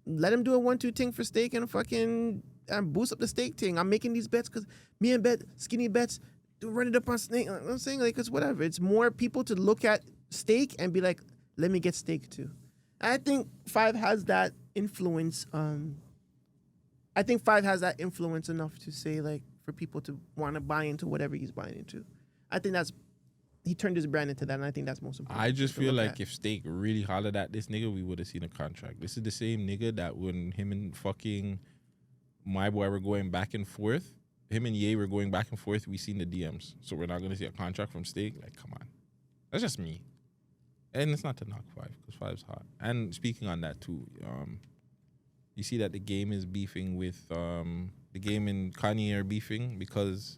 B: Let him do a 1-2 thing for Stake and fucking boost up the Stake thing. I'm making these bets because me and Skinny Bets run it up on Stake. You know what I'm saying? Like, it's whatever. It's more people to look at Stake and be like, let me get Stake too. I think 5 has that influence. I think 5 has that influence enough to say, like, for people to want to buy into whatever he's buying into. I think he turned his brand into that, and I think that's most important.
A: I just feel like if Stake really hollered at this nigga, we would have seen a contract. This is the same nigga that when him and fucking my boy were going back and forth, him and Ye were going back and forth, we seen the DMs. So we're not going to see a contract from Stake? Like, come on. That's just me. And it's not to knock 5, because 5's hot. And speaking on that too, you see that the game is beefing with the game and Kanye are beefing because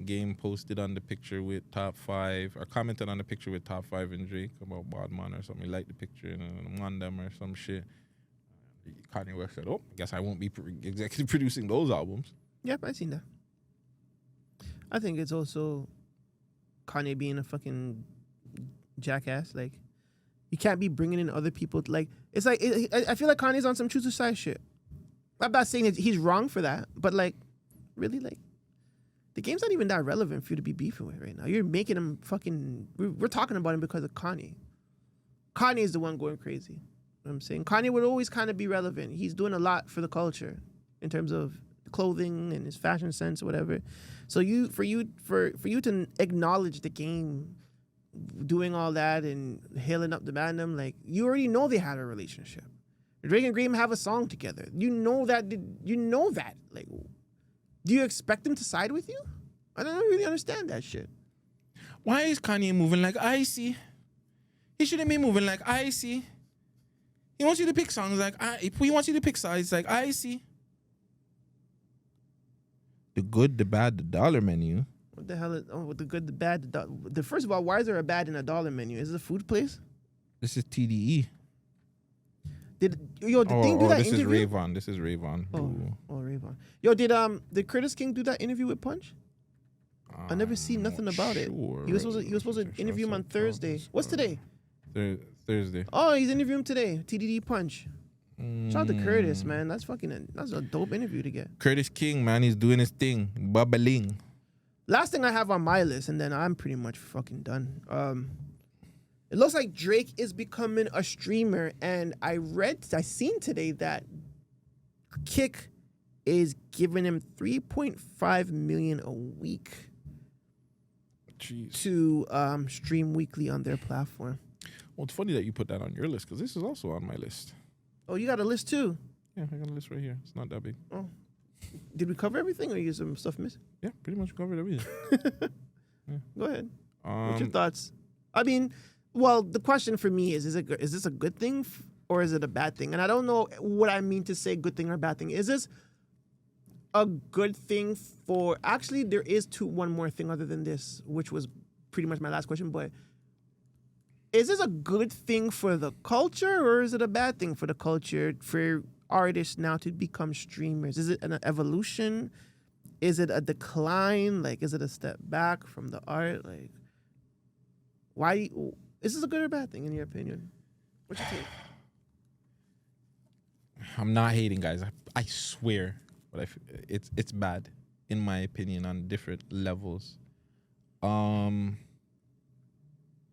A: Game posted on the picture with Top 5 or commented on the picture with Top 5 and Drake about Badman or something. He liked the picture and on them or some shit. Kanye West said, "Oh, I guess I won't be executive producing those albums."
B: Yep, I seen that. I think it's also Kanye being a fucking jackass. Like, you can't be bringing in other people. Like, it's like I feel like Kanye's on some true to size shit. I'm not saying that he's wrong for that, but like, really, like, the game's not even that relevant for you to be beefing with right now. You're making him fucking. We're talking about him because of Kanye. Kanye is the one going crazy. You know what I'm saying? Kanye would always kind of be relevant. He's doing a lot for the culture in terms of clothing and his fashion sense or whatever. So for you to acknowledge the game doing all that and hailing up the Bandom, like, you already know they had a relationship. Drake and Game have a song together. You know that. Like, do you expect them to side with you? I don't really understand that shit.
A: Why is Kanye moving like Icy? He shouldn't be moving like Icy. He wants you to pick songs like if he wants you to pick sides like Icy. The Good, the Bad, the Dollar Menu.
B: What the hell is the good, the bad, the first of all, why is there a bad in a dollar menu? Is it a food place?
A: This is TDE.
B: Did thing do that
A: this
B: interview?
A: is Rayvon. This is Rayvon.
B: Rayvon. Yo, did Curtis King do that interview with Punch? I never seen nothing about it. He was supposed to interview him on Thursday. What's today?
A: Thursday.
B: Oh, he's interviewing him today. TDD Punch. Shout out to Curtis, man. That's a dope interview to get.
A: Curtis King, man, he's doing his thing, bubbling.
B: Last thing I have on my list, and then I'm pretty much fucking done. It looks like Drake is becoming a streamer, and I seen today that Kick is giving him $3.5 million a week to stream weekly on their platform.
A: Well, it's funny that you put that on your list because this is also on my list.
B: Oh, you got a list too?
A: Yeah, I got a list right here. It's not that big.
B: Oh, did we cover everything, or you some stuff missing?
A: Yeah, pretty much covered everything.
B: Go ahead. What's your thoughts? I mean, well, the question for me is this a good thing or is it a bad thing? And I don't know what I mean to say good thing or bad thing. Is this a good thing for... Actually, there is one more thing other than this, which was pretty much my last question, but is this a good thing for the culture or is it a bad thing for the culture for artists now to become streamers? Is it an evolution? Is it a decline? Like, is it a step back from the art? Like, why... Is this a good or bad thing in your opinion? What's your take?
A: I'm not hating, guys. I swear, but it's bad in my opinion on different levels.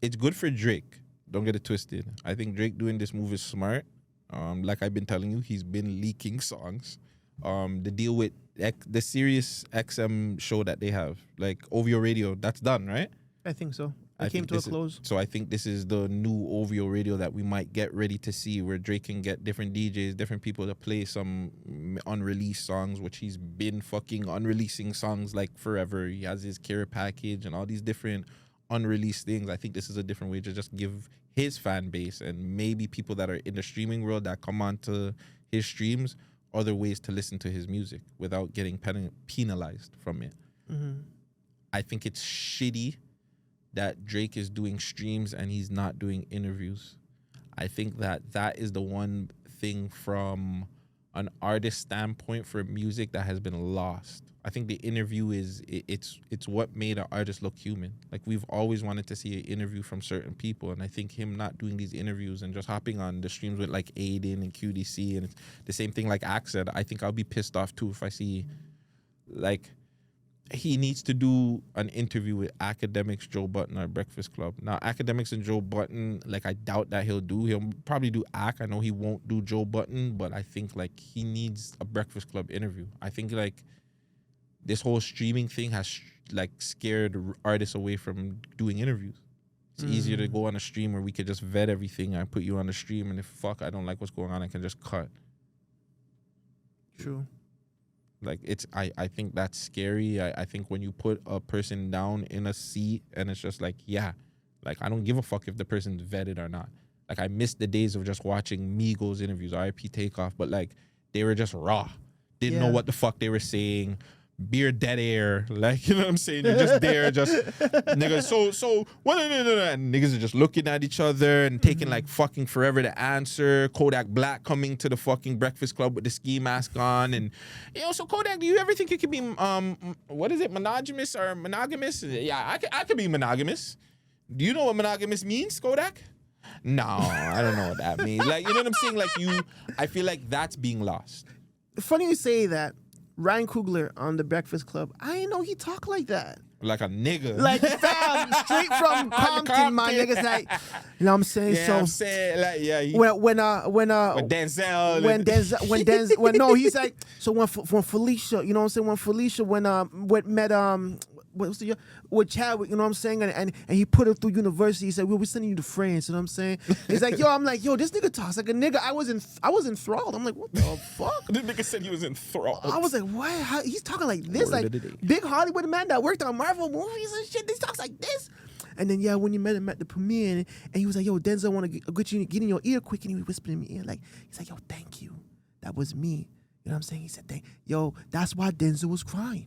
A: It's good for Drake. Don't get it twisted. I think Drake doing this move is smart. Like I've been telling you, he's been leaking songs. The deal with the Sirius XM show that they have, like OVO Radio, that's done, right?
B: I think so. I came to a close.
A: So I think this is the new OVO Radio that we might get ready to see, where Drake can get different DJs, different people to play some unreleased songs, which he's been fucking unreleasing songs like forever. He has his care package and all these different unreleased things. I think this is a different way to just give his fan base and maybe people that are in the streaming world that come on to his streams other ways to listen to his music without getting penalized from it.
B: Mm-hmm.
A: I think it's shitty that Drake is doing streams and he's not doing interviews. I think that is the one thing from an artist standpoint for music that has been lost. I think the interview it's what made an artist look human. Like, we've always wanted to see an interview from certain people, and I think him not doing these interviews and just hopping on the streams with like Aiden and QDC, and it's the same thing like Axe said, I think I'll be pissed off too if I see, like, he needs to do an interview with Academics, Joe Button, or Breakfast Club. Now, Academics and Joe Button, like, I doubt that he'll do. He'll probably do Ac. I know he won't do Joe Button, but I think, like, he needs a Breakfast Club interview. I think, like, this whole streaming thing has, like, scared artists away from doing interviews. It's easier to go on a stream where we could just vet everything and put you on the stream, and if, I don't like what's going on, I can just cut.
B: True.
A: Like, I think that's scary. I think when you put a person down in a seat and it's just like, yeah, like, I don't give a fuck if the person's vetted or not. Like, I miss the days of just watching Migos interviews, RIP Takeoff, but, like, they were just raw. Didn't know what the fuck they were saying. Beer dead air. Like, you know what I'm saying? You're just there, just, niggas, so, what, and niggas are just looking at each other and taking, like, fucking forever to answer. Kodak Black coming to the fucking Breakfast Club with the ski mask on, and, so Kodak, do you ever think you could be, what is it, monogamous or monogamous? Yeah, I could be monogamous. Do you know what monogamous means, Kodak? No, I don't know what that means. Like, you know what I'm saying? Like, I feel like that's being lost.
B: Funny you say that. Ryan Coogler on the Breakfast Club. I didn't know he talked like that.
A: Like a nigga.
B: Like, fam, straight from Compton, my niggas. Like, you know what I'm saying?
A: Yeah,
B: so
A: I'm saying, like, yeah.
B: When
A: Denzel.
B: no, he's like, so when Felicia, you know what I'm saying? When Felicia, met with Chadwick, you know what I'm saying? And he put her through university. He said, we're sending you to France, you know what I'm saying? He's like, I'm like, this nigga talks like a nigga. I was enthralled. I'm like, what the fuck?
A: The nigga said he was enthralled.
B: I was like, what? How, he's talking like this? Like, big Hollywood man that worked on Marvel movies and shit. He talks like this. And then, when you met him at the premiere, and he was like, Denzel want to get in your ear quick, and he was whispering in my ear, like, he's like, thank you. That was me. You know what I'm saying? He said, that's why Denzel was crying.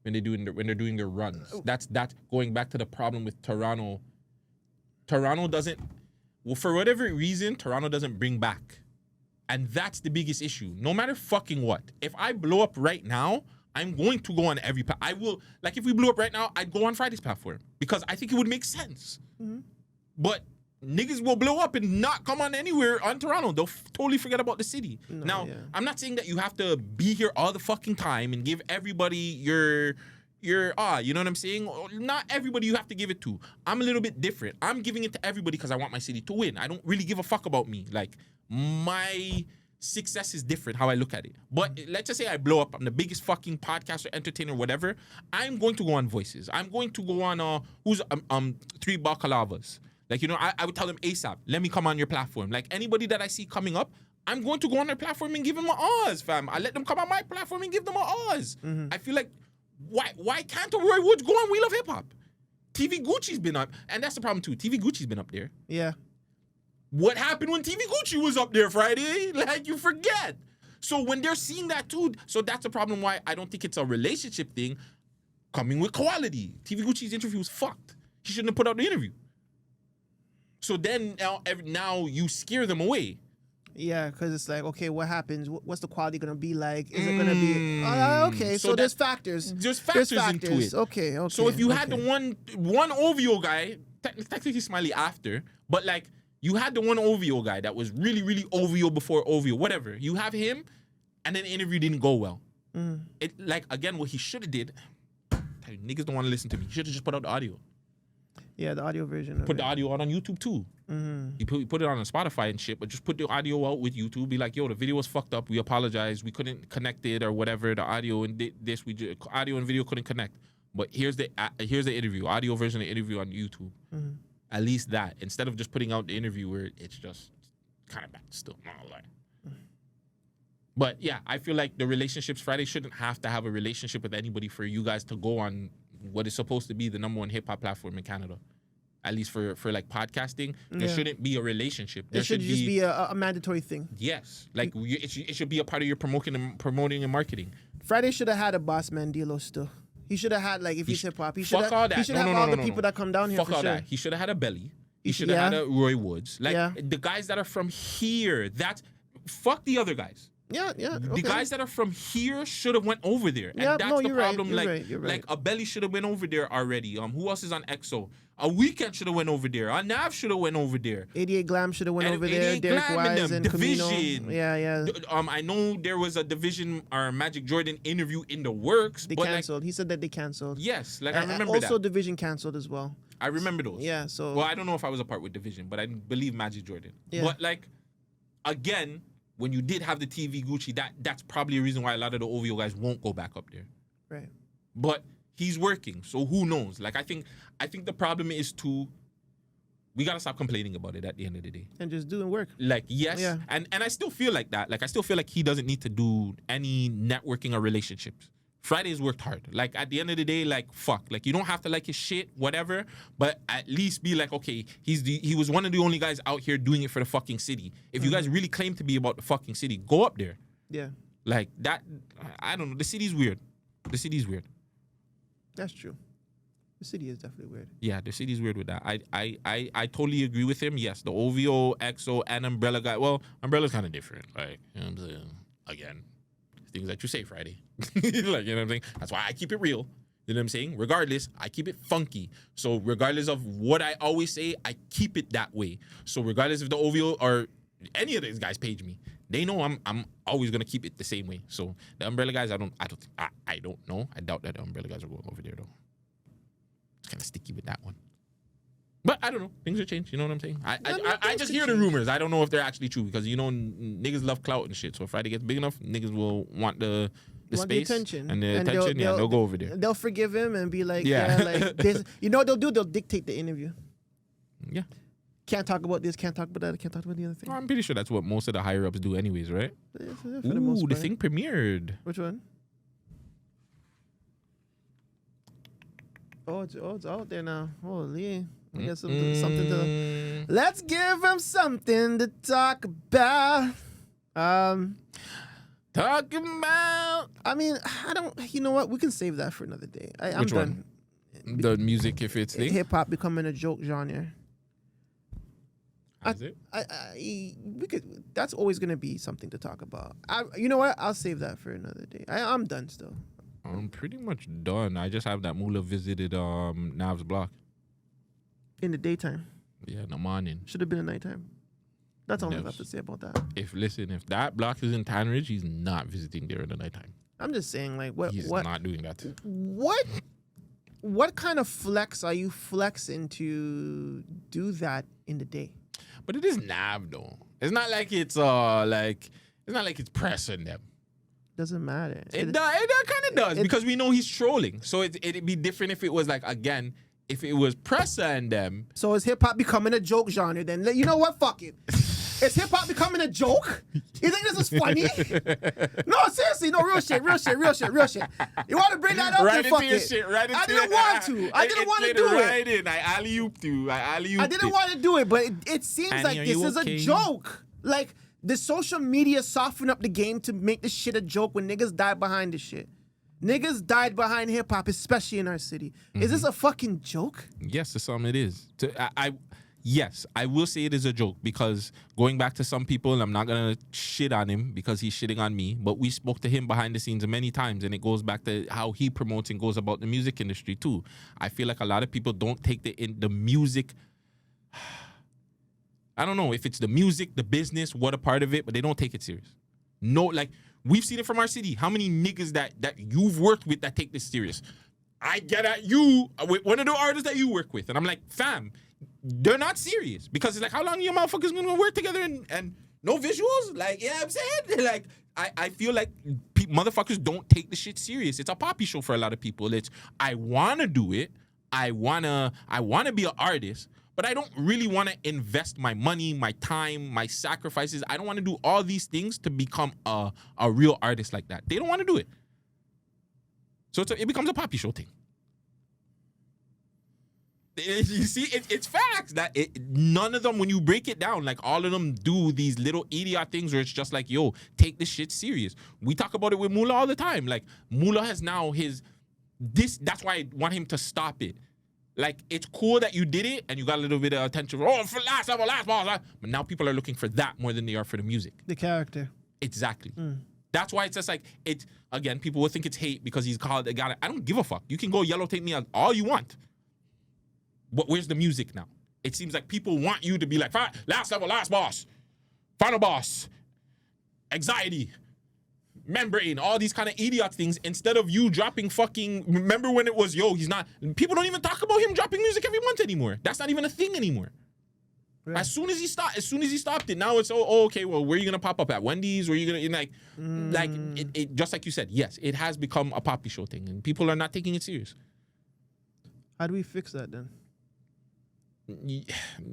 A: when they're doing their runs. That's going back to the problem with Toronto. Toronto doesn't, well, for whatever reason, Toronto doesn't bring back. And that's the biggest issue. No matter fucking what. If I blow up right now, I'm going to go on every I will, like if we blew up right now, I'd go on Friday's platform because I think it would make sense. But niggas will blow up and not come on anywhere on Toronto. They'll totally forget about the city. I'm not saying that you have to be here all the fucking time and give everybody your you know what I'm saying? Not everybody you have to give it to. I'm a little bit different. I'm giving it to everybody because I want my city to win. I don't really give a fuck about me. Like, my success is different how I look at it. But let's just say I blow up. I'm the biggest fucking podcaster, entertainer, whatever. I'm going to go on Voices. I'm going to go on who's 3 Bakalavas. Like, you know, I would tell them ASAP, let me come on your platform. Like, anybody that I see coming up, I'm going to go on their platform and give them an Oz, fam. I let them come on my platform and give them an Oz. I feel like, why can't a Roy Woods go on We Love Hip Hop? TV Gucci's been up, and that's the problem too. TV Gucci's been up there.
B: Yeah.
A: What happened when TV Gucci was up there Friday? Like, you forget. So when they're seeing that too, so that's the problem why I don't think it's a relationship thing coming with quality. TV Gucci's interview was fucked. He shouldn't have put out the interview. So then now you scare them away.
B: Yeah, because it's like, okay, what happens? What's the quality going to be like? Is it going to be... okay, so there's factors.
A: There's factors into it.
B: Okay.
A: So if you had the one OVO guy, technically Smiley after, but like, you had the one OVO guy that was really, really OVO before OVO, whatever. You have him, and then the interview didn't go well. It, like, again, what he should have did, niggas don't want to listen to me. He should have just put out the audio.
B: Yeah, the audio version.
A: Put the audio out on YouTube too. You put it on Spotify and shit, but just put the audio out with YouTube. Be like, yo, the video was fucked up. We apologize. We couldn't connect it or whatever. The audio and audio and video couldn't connect. But here's the interview, audio version of the interview on YouTube. At least that, instead of just putting out the interview where it's just kind of bad still, not a lie. But yeah, I feel like the relationships, Friday shouldn't have to have a relationship with anybody for you guys to go on what is supposed to be the #1 hip hop platform in Canada. At least for like podcasting, there shouldn't be a relationship. There
B: should just be a mandatory thing.
A: Yes, like it should be a part of your promoting and marketing.
B: Friday should have had a boss man deal still. He should have had, like, if he's hip hop, he should have all the people that come down here.
A: Fuck all that. He should have had a Belly. He should have had a Roy Woods. Like, the guys that are from here, fuck the other guys.
B: Yeah.
A: The guys that are from here should have went over there. And that's the problem. You're right. Like, a Belly should have went over there already. Who else is on EXO? A Weekend should have went over there. A Nav should have went over there.
B: 88 Glam should have went over there. Derek Wise and
A: Division.
B: Camino. Yeah.
A: I know there was a Division or Magic Jordan interview in the works.
B: They canceled. He said that they canceled.
A: Yes, like I remember
B: also,
A: that.
B: Division canceled as well.
A: I remember those.
B: Yeah, so...
A: Well, I don't know if I was a part with Division, but I believe Magic Jordan.
B: Yeah.
A: But, like, again, when you did have the TV Gucci, that's probably a reason why a lot of the OVO guys won't go back up there.
B: Right.
A: But he's working, so who knows? Like, I think the problem is we gotta stop complaining about it at the end of the day.
B: And just doing work.
A: Like, yes.
B: Yeah.
A: And I still feel like that. Like, I still feel like he doesn't need to do any networking or relationships. Friday's worked hard. Like, at the end of the day, like, fuck. Like, you don't have to like his shit, whatever, but at least be like, okay, he was one of the only guys out here doing it for the fucking city. If you guys really claim to be about the fucking city, go up there.
B: Yeah.
A: Like, that, I don't know. The city's weird.
B: That's true. The city is definitely weird.
A: Yeah, the city's weird with that. I totally agree with him. Yes, the OVO, EXO, and Umbrella guy. Well, Umbrella's kind of different. Like, you know what I'm saying? Again, things that you say Friday. Like, you know what I'm saying? That's why I keep it real. You know what I'm saying? Regardless, I keep it funky. So regardless of what I always say, I keep it that way. So regardless if the OVO or any of these guys page me, they know I'm always gonna keep it the same way. So the Umbrella guys, I don't know. I doubt that the Umbrella guys are going over there though. It's kind of sticky with that one. But I don't know. Things will change. You know what I'm saying? I just hear the rumors. I don't know if they're actually true because, you know, niggas love clout and shit. So if Friday gets big enough, niggas will want the space
B: the attention.
A: And the attention. They'll go over there.
B: They'll forgive him and be like, like this. You know what they'll do? They'll dictate the interview.
A: Yeah.
B: Can't talk about this, can't talk about that, can't talk about the other thing.
A: Well, I'm pretty sure that's what most of the higher ups do anyways, right?
B: For the most part.
A: The thing premiered.
B: Which one? Oh, it's out there now. Holy. I guess something to... Let's give him something to talk about.
A: Talking about
B: I mean, I don't. You know what? We can save that for another day. I'm
A: Which
B: done.
A: one? The music, if it's thing.
B: Hip hop becoming a joke genre.
A: Is it?
B: We could. That's always gonna be something to talk about. You know what? I'll save that for another day. I'm done still.
A: I'm pretty much done. I just have that Mula visited Nav's block.
B: In the daytime.
A: Yeah, in the morning.
B: Should have been at nighttime. That's all I
A: Yes.
B: have to say about that.
A: If that block is in Tanridge, he's not visiting there in the nighttime.
B: I'm just saying, like, what?
A: He's
B: what?
A: not doing that.
B: What kind of flex are you flexing to do that in the day?
A: But it is Nav though. It's not like it's pressing them.
B: Doesn't matter.
A: It kind of does because we know he's trolling. So it'd be different if it was like, again, if it was Pressa and them.
B: So is hip hop becoming a joke genre? Then you know what? Fuck it. Is hip hop becoming a joke? You think this is funny? No, seriously, no, real shit. You want to bring that up?
A: Right
B: then fuck
A: into your
B: it.
A: shit. Right into
B: I didn't want to. I didn't want to do
A: right
B: it.
A: in. I alley-ooped you.
B: I didn't want to do it, but it seems
A: Annie,
B: like
A: are
B: this
A: you
B: is
A: okay?
B: a joke. Like the social media softened up the game to make this shit a joke when niggas died behind this shit. Niggas died behind hip hop, especially in our city. Is this a fucking joke?
A: Yes, to some it is. Yes, I will say it is a joke because going back to some people, and I'm not going to shit on him because he's shitting on me, but we spoke to him behind the scenes many times, and it goes back to how he promotes and goes about the music industry too. I feel like a lot of people don't take the music. I don't know if it's the music, the business, what a part of it, but they don't take it serious. No, like we've seen it from our city. How many niggas that you've worked with that take this serious? I get at you with one of the artists that you work with, and I'm like, fam, they're not serious because it's like, how long are you motherfuckers gonna work together and no visuals? Like, yeah, I'm saying, like, I feel like motherfuckers don't take the shit serious. It's a poppy show for a lot of people. It's I wanna do it, I wanna be an artist, but I don't really want to invest my money, my time, my sacrifices. I don't want to do all these things to become a real artist like that. They don't want to do it. So it becomes a poppy show thing. You see, it's facts that none of them, when you break it down, like all of them do these little idiot things where it's just like, yo, take this shit serious. We talk about it with Mula all the time. Like Mula has now that's why I want him to stop it. Like, it's cool that you did it and you got a little bit of attention. Oh, for last ball. But now people are looking for that more than they are for the music.
B: The character.
A: Exactly. That's why it's just like, again, people will think it's hate because he's called a guy. I don't give a fuck. You can go yellow tape me all you want. But where's the music now? It seems like people want you to be like, last level, last boss, final boss, anxiety, membrane, all these kind of idiot things, instead of you dropping fucking, remember when it was, he's not, people don't even talk about him dropping music every month anymore. That's not even a thing anymore. Right. As soon as he stopped it, now it's, okay, well, where are you going to pop up at? Wendy's? Where are you going to, like, it just like you said, yes, it has become a poppy show thing, and people are not taking it serious.
B: How do we fix that then?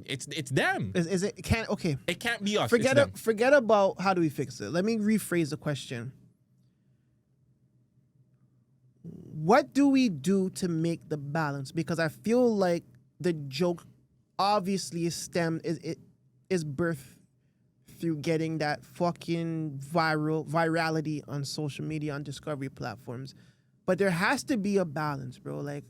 A: It's them.
B: Is it can't okay?
A: It can't be us.
B: Forget about how do we fix it. Let me rephrase the question. What do we do to make the balance? Because I feel like the joke obviously is birthed through getting that fucking virality on social media, on discovery platforms. But there has to be a balance, bro. Like,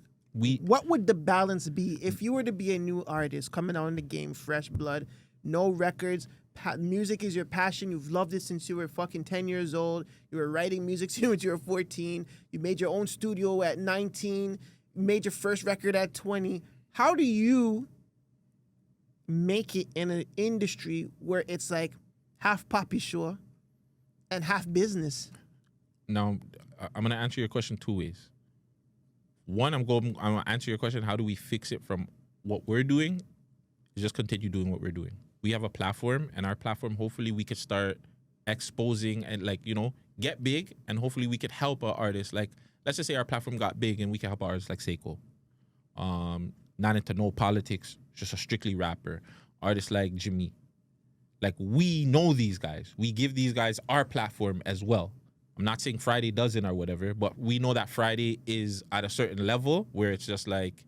B: what would the balance be if you were to be a new artist coming out in the game, fresh blood, no records, music is your passion, you've loved it since you were fucking 10 years old, you were writing music since you were 14, you made your own studio at 19, you made your first record at 20. How do you make it in an industry where it's like half poppy show and half business?
A: Now, I'm going to answer your question two ways. One, I'm going to answer your question, how do we fix it from what we're doing? Just continue doing what we're doing. We have a platform, and our platform, hopefully we could start exposing and, like, get big, and hopefully we could help our artists. Like, let's just say our platform got big and we can help artists like Seiko. Not into no politics, just a strictly rapper. Artists like Jimmy. Like, we know these guys. We give these guys our platform as well. I'm not saying Friday doesn't or whatever, but we know that Friday is at a certain level where it's just like,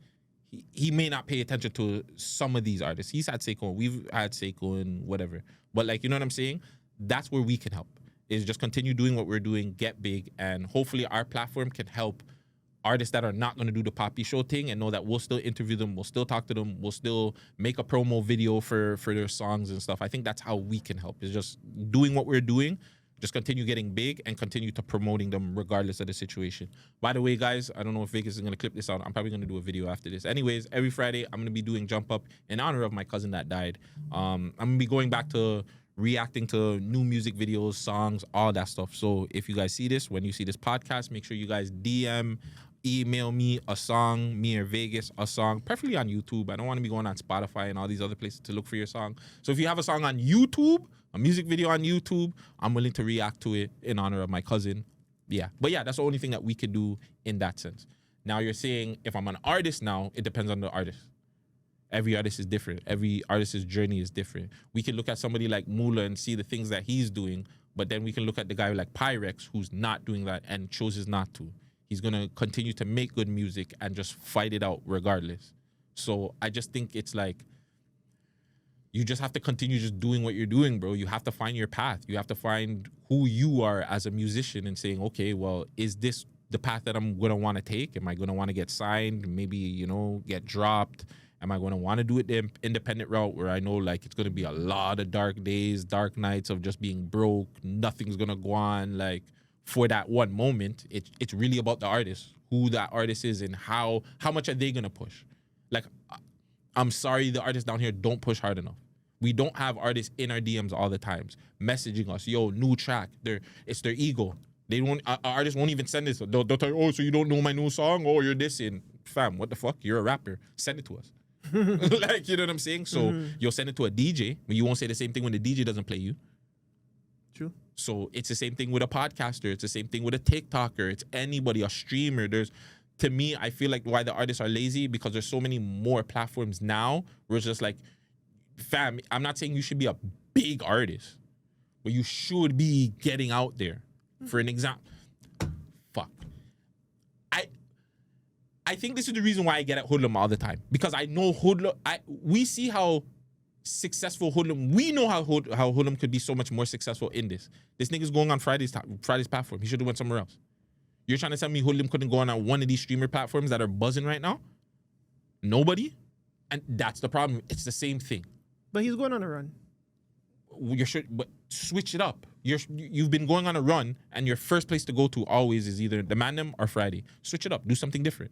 A: he may not pay attention to some of these artists. He's had Seiko, we've had Seiko and whatever. But, like, you know what I'm saying? That's where we can help. is just continue doing what we're doing, get big, and hopefully our platform can help artists that are not going to do the Poppy Show thing and know that we'll still interview them, we'll still talk to them, we'll still make a promo video for their songs and stuff. I think that's how we can help, is just doing what we're doing, just continue getting big and continue to promoting them regardless of the situation. By the way, guys, I don't know if Vegas is going to clip this out. I'm probably going to do a video after this. Anyways, every Friday, I'm going to be doing Jump Up in honor of my cousin that died. I'm going to be going back to reacting to new music videos, songs, all that stuff. So if you guys see this, when you see this podcast, make sure you guys DM, email me a song, me or Vegas a song, preferably on YouTube. I don't want to be going on Spotify and all these other places to look for your song. So if you have a song on YouTube, a music video on YouTube, I'm willing to react to it in honor of my cousin. Yeah. But yeah, that's the only thing that we could do in that sense. Now you're saying if I'm an artist now, it depends on the artist. Every artist is different. Every artist's journey is different. We can look at somebody like Mula and see the things that he's doing, but then we can look at the guy like Pyrex who's not doing that and chooses not to. He's going to continue to make good music and just fight it out regardless. So I just think it's like, you just have to continue just doing what you're doing, bro. You have to find your path. You have to find who you are as a musician and saying, okay, well, is this the path that I'm going to want to take? Am I going to want to get signed? Maybe, you know, get dropped? Am I going to want to do it the independent route where I know like it's going to be a lot of dark days, dark nights of just being broke, nothing's going to go on, like, for that one moment? It's really about the artist, who that artist is and how much are they going to push? Like, I'm sorry, the artists down here don't push hard enough. We don't have artists in our DMs all the times messaging us, yo, new track. It's their ego. They won't. Artists won't even send this. They'll tell you, oh, so you don't know my new song? Oh, you're dissing. Fam, what the fuck? You're a rapper. Send it to us. Like, you know what I'm saying? So you'll send it to a DJ, but you won't say the same thing when the DJ doesn't play you.
B: True.
A: So it's the same thing with a podcaster. It's the same thing with a TikToker. It's anybody, a streamer. To me, I feel like why the artists are lazy, because there's so many more platforms now where it's just like, fam, I'm not saying you should be a big artist, but you should be getting out there. For an example, fuck. I think this is the reason why I get at Hoodlum all the time, because I know Hoodlum. We see how successful Hoodlum. We know how Hoodlum could be so much more successful in this. This nigga's going on Friday's platform. He should have went somewhere else. You're trying to tell me Hoodlum couldn't go on one of these streamer platforms that are buzzing right now? Nobody? And that's the problem. It's the same thing.
B: But he's going on a run.
A: But switch it up. You've been going on a run, and your first place to go to always is either the Mandem or Friday. Switch it up. Do something different.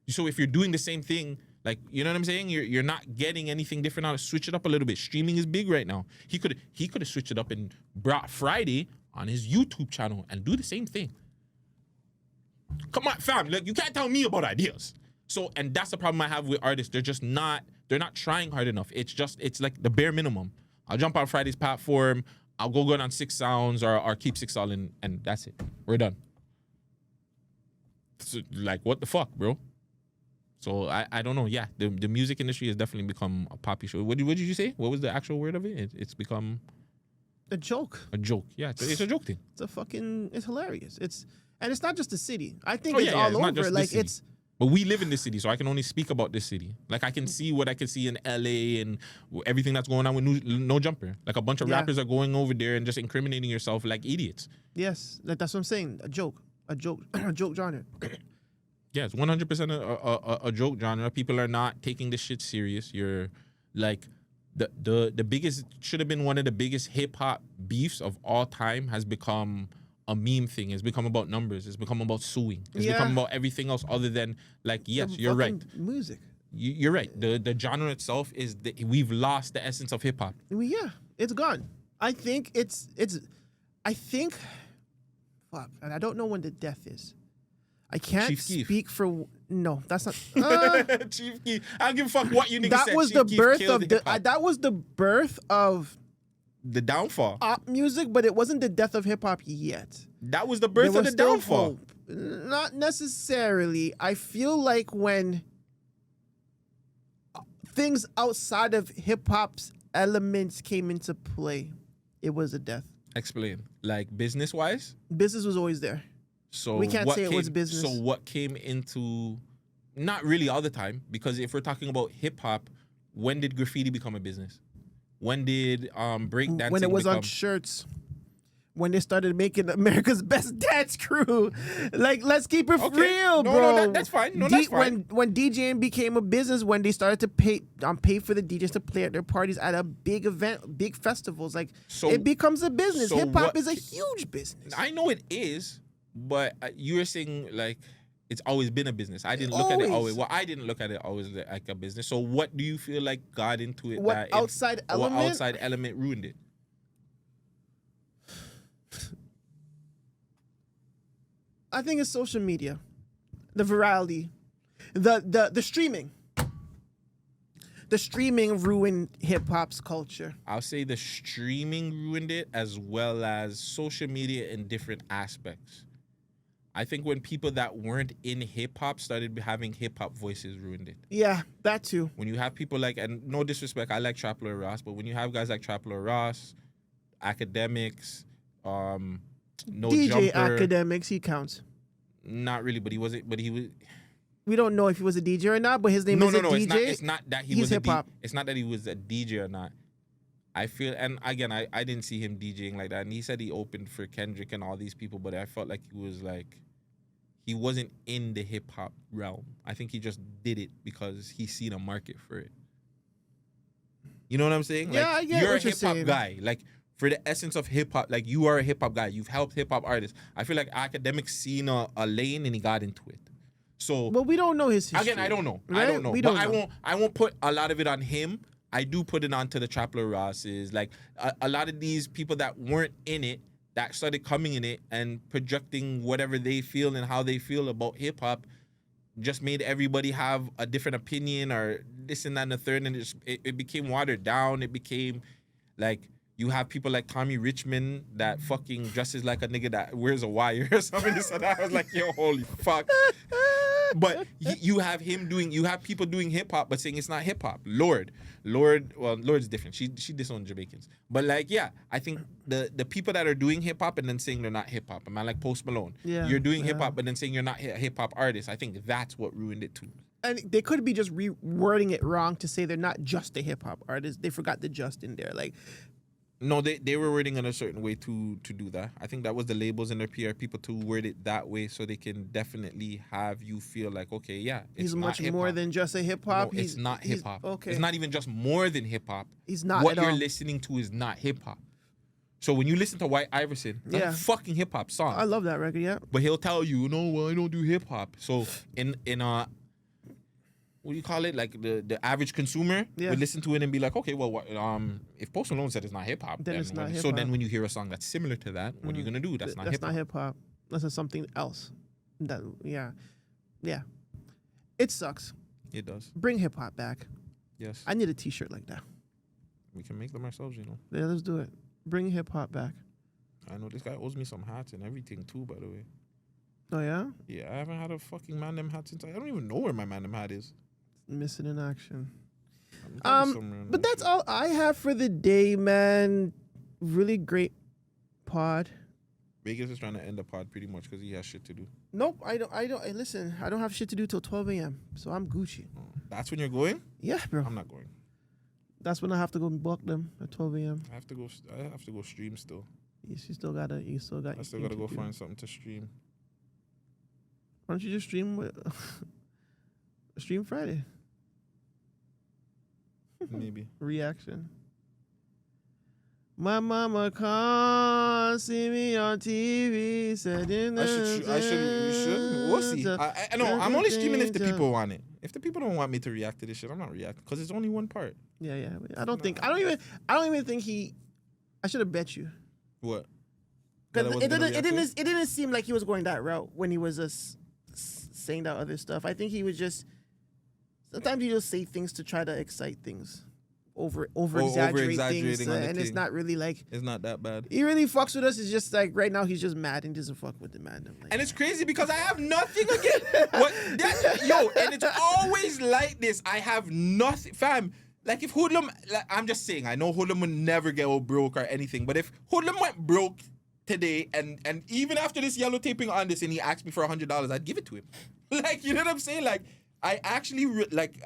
A: So if you're doing the same thing, like, you know what I'm saying? You're not getting anything different out. Switch it up a little bit. Streaming is big right now. He could have switched it up and brought Friday on his YouTube channel and do the same thing. Come on, fam. Like, you can't tell me about ideas. So, and that's the problem I have with artists. They're not trying hard enough. It's like the bare minimum. I'll jump on Friday's platform. I'll go on 6 Sounds or keep 6 All and that's it. We're done. So, like, what the fuck, bro? So I don't know. Yeah, the music industry has definitely become a poppy show. What did you say? What was the actual word of it? It's become
B: a joke.
A: A joke. Yeah, it's a joke thing.
B: It's hilarious. And it's not just the city. I think it's all over. Like, it's.
A: But we live in this city, so I can only speak about this city. Like, I can see what I can see in LA and everything that's going on with No Jumper. Like, a bunch of rappers are going over there and just incriminating yourself like idiots.
B: Yes, like, that's what I'm saying. A joke genre.
A: Yeah, it's 100% a joke genre. People are not taking this shit serious. You're like, the biggest, should have been one of the biggest hip hop beefs of all time has become a meme thing. It's become about numbers. It's become about suing. It's become about everything else other than, like, yes, you're right.
B: Music.
A: You're right. The genre itself we've lost the essence of hip hop.
B: Yeah, it's gone. I think fuck, and I don't know when the death is. I can't
A: Chief Keef.
B: speak for. No, that's not.
A: Chief Keef. I don't give a fuck what you niggas
B: that
A: said.
B: was
A: Chief
B: the
A: Keef
B: birth
A: killed
B: of the.
A: hip-hop.
B: That was the birth of
A: The downfall.
B: Pop music, but it wasn't the death of hip hop yet.
A: That was the birth of the
B: still
A: downfall.
B: hope. Not necessarily. I feel like when things outside of hip hop's elements came into play, it was a death.
A: Explain. Like, business wise?
B: Business was always there.
A: So
B: we can't say it was business.
A: So what came into, not really all the time, because if we're talking about hip hop, when did graffiti become a business? When did breakdancing
B: When it was
A: become,
B: on shirts. when they started making America's Best Dance Crew. Like, let's keep it
A: Okay.
B: real,
A: No,
B: bro.
A: that's fine. No, that's fine.
B: When DJing became a business, when they started to pay for the DJs to play at their parties at a big event, big festivals, like it becomes a business.
A: so
B: Hip hop
A: what-
B: is a huge business.
A: I know it is, but you were saying like it's always been a business. I didn't look at it always. Well, I didn't look at it always like a business. So what do you feel like got into it?
B: What outside element?
A: What outside element ruined it?
B: I think it's social media, the virality, the streaming. The streaming ruined hip hop's culture.
A: I'll say the streaming ruined it, as well as social media in different aspects. I think when people that weren't in hip hop started having hip hop voices, ruined it.
B: Yeah, that too.
A: When you have people like, and no disrespect, I like Trapler Ross, but when you have guys like Trapler Ross, academics, no
B: DJ
A: jumper,
B: Academics, he counts.
A: not really, but he wasn't. But he was.
B: We don't know if he was a DJ or not, but his name
A: No,
B: is
A: no,
B: a
A: no.
B: DJ.
A: It's not that he
B: He's
A: was a
B: hip-hop.
A: It's not that he was a DJ or not. I feel, and again, I didn't see him DJing like that. And he said he opened for Kendrick and all these people, but I felt like he wasn't in the hip hop realm. I think he just did it because he seen a market for it. You know what I'm saying?
B: Yeah, I get
A: you're
B: what
A: a
B: you're
A: hip hop
B: saying.
A: guy. Like, for the essence of hip hop, like, you are a hip hop guy. You've helped hip hop artists. I feel like Academics seen a lane and he got into it. So
B: But we don't know his history.
A: again, I don't know.
B: Right?
A: I don't know.
B: We
A: But
B: don't know.
A: I won't put a lot of it on him. I do put it onto the Trapler Rosses. Like, a lot of these people that weren't in it, that started coming in it and projecting whatever they feel and how they feel about hip hop, just made everybody have a different opinion or this and that and the third, and it became watered down. It became like, you have people like Tommy Richmond that fucking dresses like a nigga that wears a wire or something. So that I was like, yo, holy fuck. But you have people doing hip hop, but saying it's not hip hop. Lord's different. She disowns Jamaicans. But like, yeah, I think the people that are doing hip hop and then saying they're not hip hop, a man like Post Malone,
B: Yeah,
A: you're doing
B: yeah.
A: hip hop, but then saying you're not a hip hop artist. I think that's what ruined it too.
B: And they could be just rewording it wrong to say they're not just a hip hop artist. They forgot the just in there. Like,
A: No, they were wording in a certain way to do that. I think that was the labels and their PR people to word it that way so they can definitely have you feel like, okay, yeah, it's
B: he's
A: not
B: much
A: hip-hop.
B: more than just a hip hop.
A: No, it's not hip hop.
B: Okay.
A: It's not even just more than hip hop.
B: He's not
A: What
B: at
A: you're
B: all.
A: listening to is not hip hop. So when you listen to White Iverson, that's
B: Yeah.
A: a fucking hip hop song.
B: I love that record, yeah.
A: But he'll tell you, no, well, I don't do hip hop. So in what do you call it? Like the average consumer
B: Yeah.
A: would listen to it and be like, okay, well, if Post Malone said it's not hip hop,
B: Then it's not
A: So
B: hip-hop.
A: then when you hear a song that's similar to that, what are you gonna do? That's not hip hop.
B: hip hop. That's something else. Yeah. It sucks.
A: It does.
B: Bring hip hop back.
A: Yes.
B: I need a T-shirt like that.
A: We can make them ourselves, you know.
B: Yeah, let's do it. Bring hip hop back.
A: I know this guy owes me some hats and everything too, by the way.
B: Oh yeah,
A: Yeah, I haven't had a fucking Mandem hat since I don't even know where my Mandem hat is.
B: missing in action.
A: Probably somewhere in
B: But
A: there.
B: that's all I have for the day, man. Really great pod.
A: Vegas is trying to end the pod pretty much because he has shit to do.
B: Nope, I don't. Hey, listen, I don't have shit to do till 12 a.m. So I'm Gucci.
A: That's when you're going?
B: Yeah, bro.
A: I'm not going.
B: That's when I have to go block them at 12 a.m.
A: I have to go stream still.
B: You still got.
A: I still gotta go find something to stream.
B: Why don't you just stream with stream Friday?
A: Maybe.
B: Reaction. My mama can't see me on TV. Said in
A: We should. We'll see. I know. I'm only streaming if the people want it. If the people don't want me to react to this shit, I'm not reacting because it's only one part.
B: Yeah. I don't even think he. I should have bet you.
A: What? That I
B: Because
A: wasn't gonna react to
B: it didn't seem like he was going that route when he was saying that other stuff. I think he was just. Sometimes you just say things to try to excite things, over exaggerate things,
A: over-exaggerating on the
B: and it's
A: thing.
B: not really like
A: It's not that bad.
B: he really fucks with us. It's just like right now he's just mad and doesn't fuck with the man. Like,
A: And it's crazy because I have nothing against and it's always like this. I have nothing, fam. Like if Hoodlum, like, I'm just saying, I know Hoodlum would never get broke or anything, but if Hoodlum went broke today and even after this yellow taping on this and he asked me for $100, I'd give it to him. Like, you know what I'm saying? Like, I actually,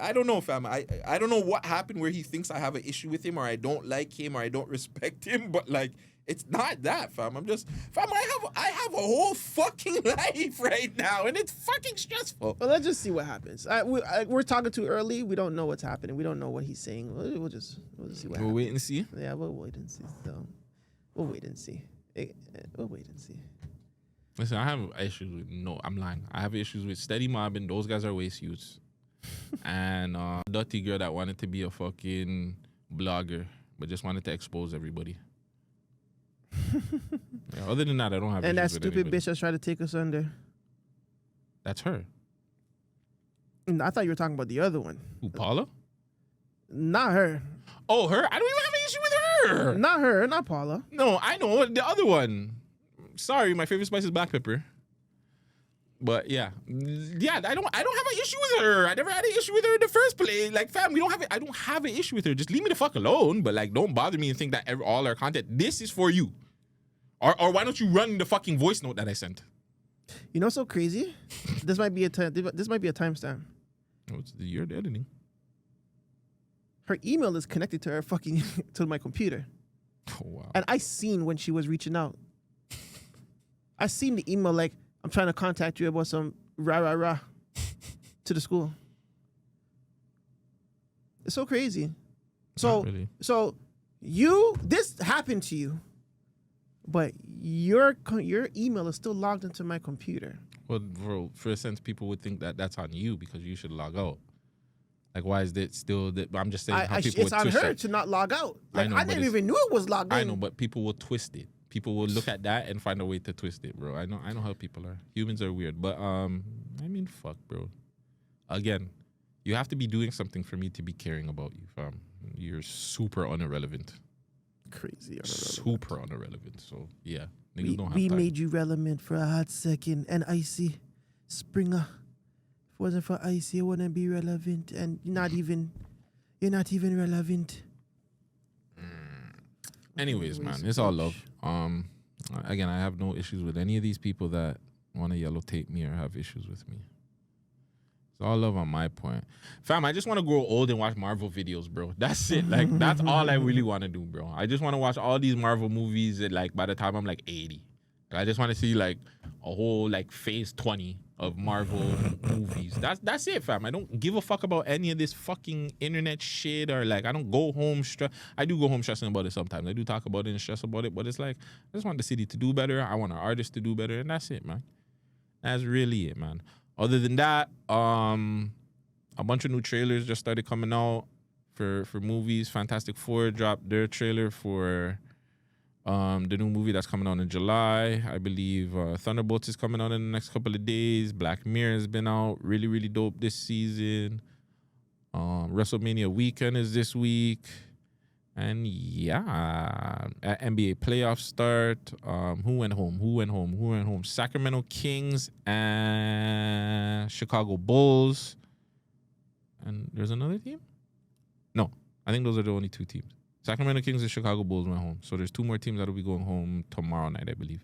A: I don't know, fam. I don't know what happened where he thinks I have an issue with him or I don't like him or I don't respect him, but like, It's not that, fam. I'm just, fam, I have a whole fucking life right now, and it's fucking stressful.
B: Well, let's just see what happens. We're talking too early. We don't know what's happening. We don't know what he's saying. We'll just see what happens.
A: We'll wait and see.
B: Yeah, we'll wait and see. So, we'll wait and see. We'll wait and see.
A: Listen, I have issues with, no, I'm lying. I have issues with Steady Mobbing. Those guys are waste youths. And dirty girl that wanted to be a fucking blogger, but just wanted to expose everybody. Yeah, other than that, I don't have.
B: And that
A: issues with
B: stupid
A: anybody.
B: bitch that's trying to take us under.
A: That's her.
B: I thought you were talking about the other one.
A: Who, Paula?
B: Not her.
A: Oh, her? I don't even have an issue with her.
B: Not her. Not Paula.
A: No, I know the other one. Sorry, my favorite spice is black pepper. But yeah, I don't have an issue with her. I never had an issue with her in the first place. Like, fam, I don't have an issue with her. Just leave me the fuck alone. But like, don't bother me and think that all our content, this is for you. Or why don't you run the fucking voice note that I sent?
B: You know what's so crazy? This might be a timestamp.
A: Oh, it's the year of the editing.
B: Her email is connected to her fucking to my computer.
A: Oh wow.
B: And I seen when she was reaching out. I seen the email like, I'm trying to contact you about some rah to the school. It's so crazy. So,
A: Not really.
B: so this happened to you, but your email is still logged into my computer.
A: Well, for a sense, people would think that that's on you because you should log out. Like, why is that still? I'm just saying how people
B: It's
A: would
B: on
A: twist
B: her
A: it.
B: to not log out. Like,
A: know,
B: I
A: but
B: didn't even knew it was logged in.
A: I know, but people will twist it. People will look at that and find a way to twist it, bro. I know how people are. Humans are weird, but I mean, fuck, bro. Again, you have to be doing something for me to be caring about you, fam. You're super unirrelevant.
B: Crazy.
A: Super unirelevant. So yeah, niggas don't have
B: We
A: time.
B: made you relevant for a hot second, and Icy Springer. If it wasn't for Icy, it wouldn't be relevant, and you're not even relevant.
A: Anyways, man, it's all love. Again, I have no issues with any of these people that want to yellow tape me or have issues with me. It's all love on my point. Fam, I just want to grow old and watch Marvel videos, bro. That's it. Like, that's all I really want to do, bro. I just want to watch all these Marvel movies that, like, by the time I'm like 80. I just want to see like a whole like phase 20 of Marvel movies. That's it, fam. I don't give a fuck about any of this fucking internet shit or like I don't go home I do go home stressing about it sometimes. I do talk about it and stress about it, but it's like I just want the city to do better. I want our artists to do better, and that's it, man. That's really it, man. Other than that, a bunch of new trailers just started coming out for movies. Fantastic Four dropped their trailer for the new movie that's coming out in July. I believe Thunderbolts is coming out in the next couple of days. Black Mirror has been out. Really, really dope this season. WrestleMania weekend is this week. And yeah, NBA playoffs start. Who went home? Sacramento Kings and Chicago Bulls. And there's another team? No, I think those are the only two teams. Sacramento Kings and Chicago Bulls went home. So there's two more teams that will be going home tomorrow night, I believe.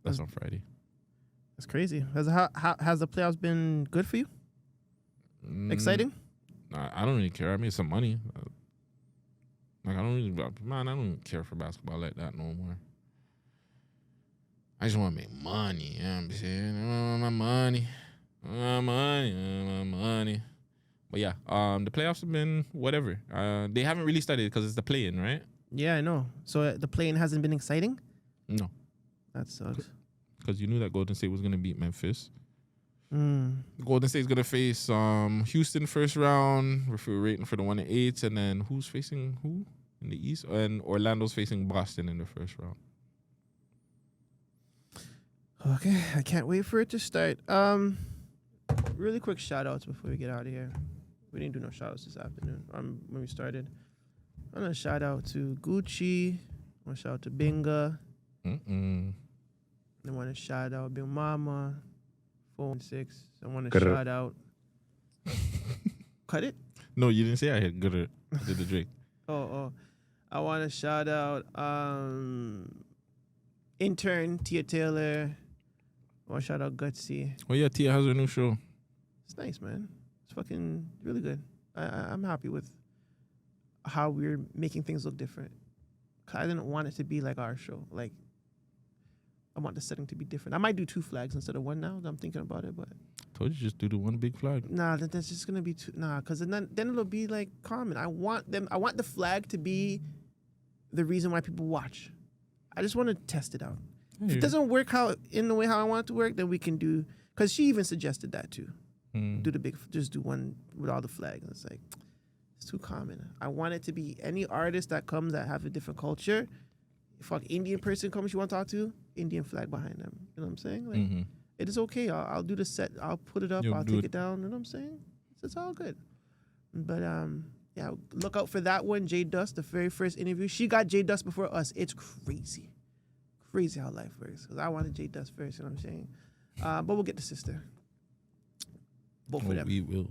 A: That's on Friday.
B: That's crazy. Has the playoffs been good for you? Exciting?
A: I don't really care. I made some money. Like I don't care for basketball like that no more. I just want to make money. You know what I'm saying? I want my money. But yeah, the playoffs have been whatever. They haven't really started because it's the play-in, right?
B: Yeah, I know. So the play-in hasn't been exciting?
A: No.
B: That sucks.
A: Because you knew that Golden State was going to beat Memphis. Golden State's going to face Houston first round. We're waiting for the 1-8. And then who's facing who in the East? And Orlando's facing Boston in the first round.
B: Okay, I can't wait for it to start. Really quick shout-outs before we get out of here. We didn't do no shout-outs this afternoon when we started. I want to shout-out to Gucci. I want to shout-out to Binga. I want to shout-out Bill Mama. 416. I want to shout-out... Cut it?
A: No, you didn't say I had good. I did the Drake.
B: Oh. I want to shout-out intern Tia Taylor. I want to shout-out Gutsy.
A: Oh, yeah, Tia has her new show.
B: It's nice, man. It's fucking really good. I'm happy with how we're making things look different. 'Cause I didn't want it to be like our show. Like, I want the setting to be different. I might do 2 flags instead of 1 now. I'm thinking about it, but
A: Told you just do the one big flag.
B: nah, that's just gonna be too. Nah, because then it'll be like common. I want the flag to be the reason why people watch. I just want to test it out. If it doesn't work in the way how I want it to work, then we can do. Because she even suggested that too. Do the big, just do one with all the flags. And it's like, it's too common. I want it to be any artist that comes that have a different culture. If an Indian person comes you want to talk to, Indian flag behind them. You know what I'm saying? Like, it is okay. I'll do the set. I'll put it up. I'll take it down. You know what I'm saying? It's all good. But yeah, look out for that one. J Dust, the very first interview. She got J Dust before us. It's crazy. Crazy how life works. Because I wanted J Dust first. You know what I'm saying? But we'll get the sister. Both of them.
A: We will.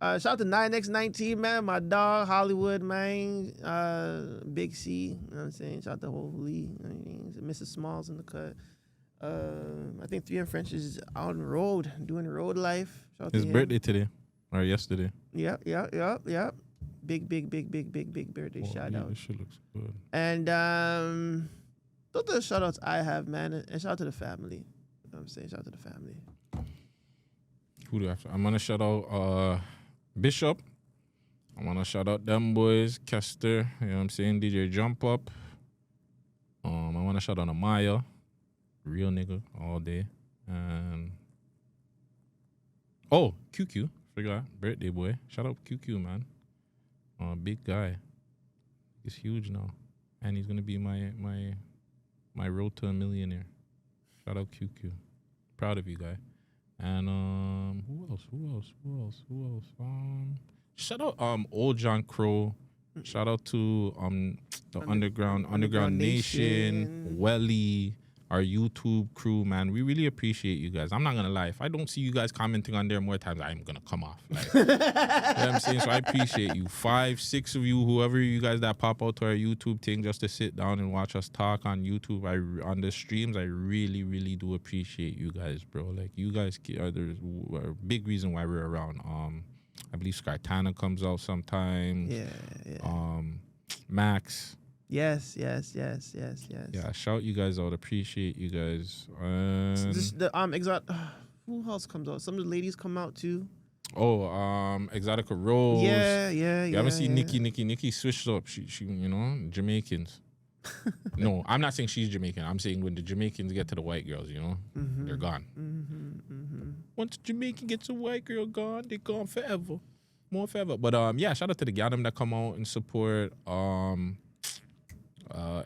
B: Shout out to 9x19, man. My dog, Hollywood, man. Big C. You know what I'm saying? Shout out to Holy. You know what I mean? Mrs. Smalls in the cut. I think 3 and French is on the road, doing road life. Shout out
A: His
B: to him.
A: birthday today. Or yesterday.
B: Yep. Big birthday shout out.
A: This shit looks good.
B: And those are the shout outs I have, man. And shout out to the family. You know what I'm saying? Shout out to the family.
A: Who do I have to? I'm going to shout out Bishop. I want to shout out them boys, Kester, you know what I'm saying? DJ Jump Up. I want to shout out Amaya. Real nigga all day. And QQ. Forgot. Birthday boy. Shout out QQ, man. Big guy. He's huge now. And he's gonna be my road to a millionaire. Shout out QQ. Proud of you, guy. And who else? Shout out Old John Crow. Shout out to the Underground Nation, Welly, our YouTube crew, man. We really appreciate you guys. I'm not gonna lie. If I don't see you guys commenting on there more times, I'm gonna come off. Like, you know what I'm saying? So I appreciate you. 5, 6 of you, whoever you guys that pop out to our YouTube thing just to sit down and watch us talk on YouTube, on the streams. I really, really do appreciate you guys, bro. Like, you guys are the big reason why we're around. I believe Skartana comes out sometimes.
B: Yeah.
A: Max.
B: Yes.
A: Yeah, shout you guys out. Appreciate you guys.
B: Who else comes out? Some of the ladies come out too.
A: Exotica Rose.
B: Yeah.
A: You haven't seen Nikki. Nikki switched up. She Jamaicans. No, I'm not saying she's Jamaican. I'm saying when the Jamaicans get to the white girls, they're gone. Once a Jamaican gets a white girl gone, they're gone forever. More forever. But yeah, shout out to the Ganem that come out and support.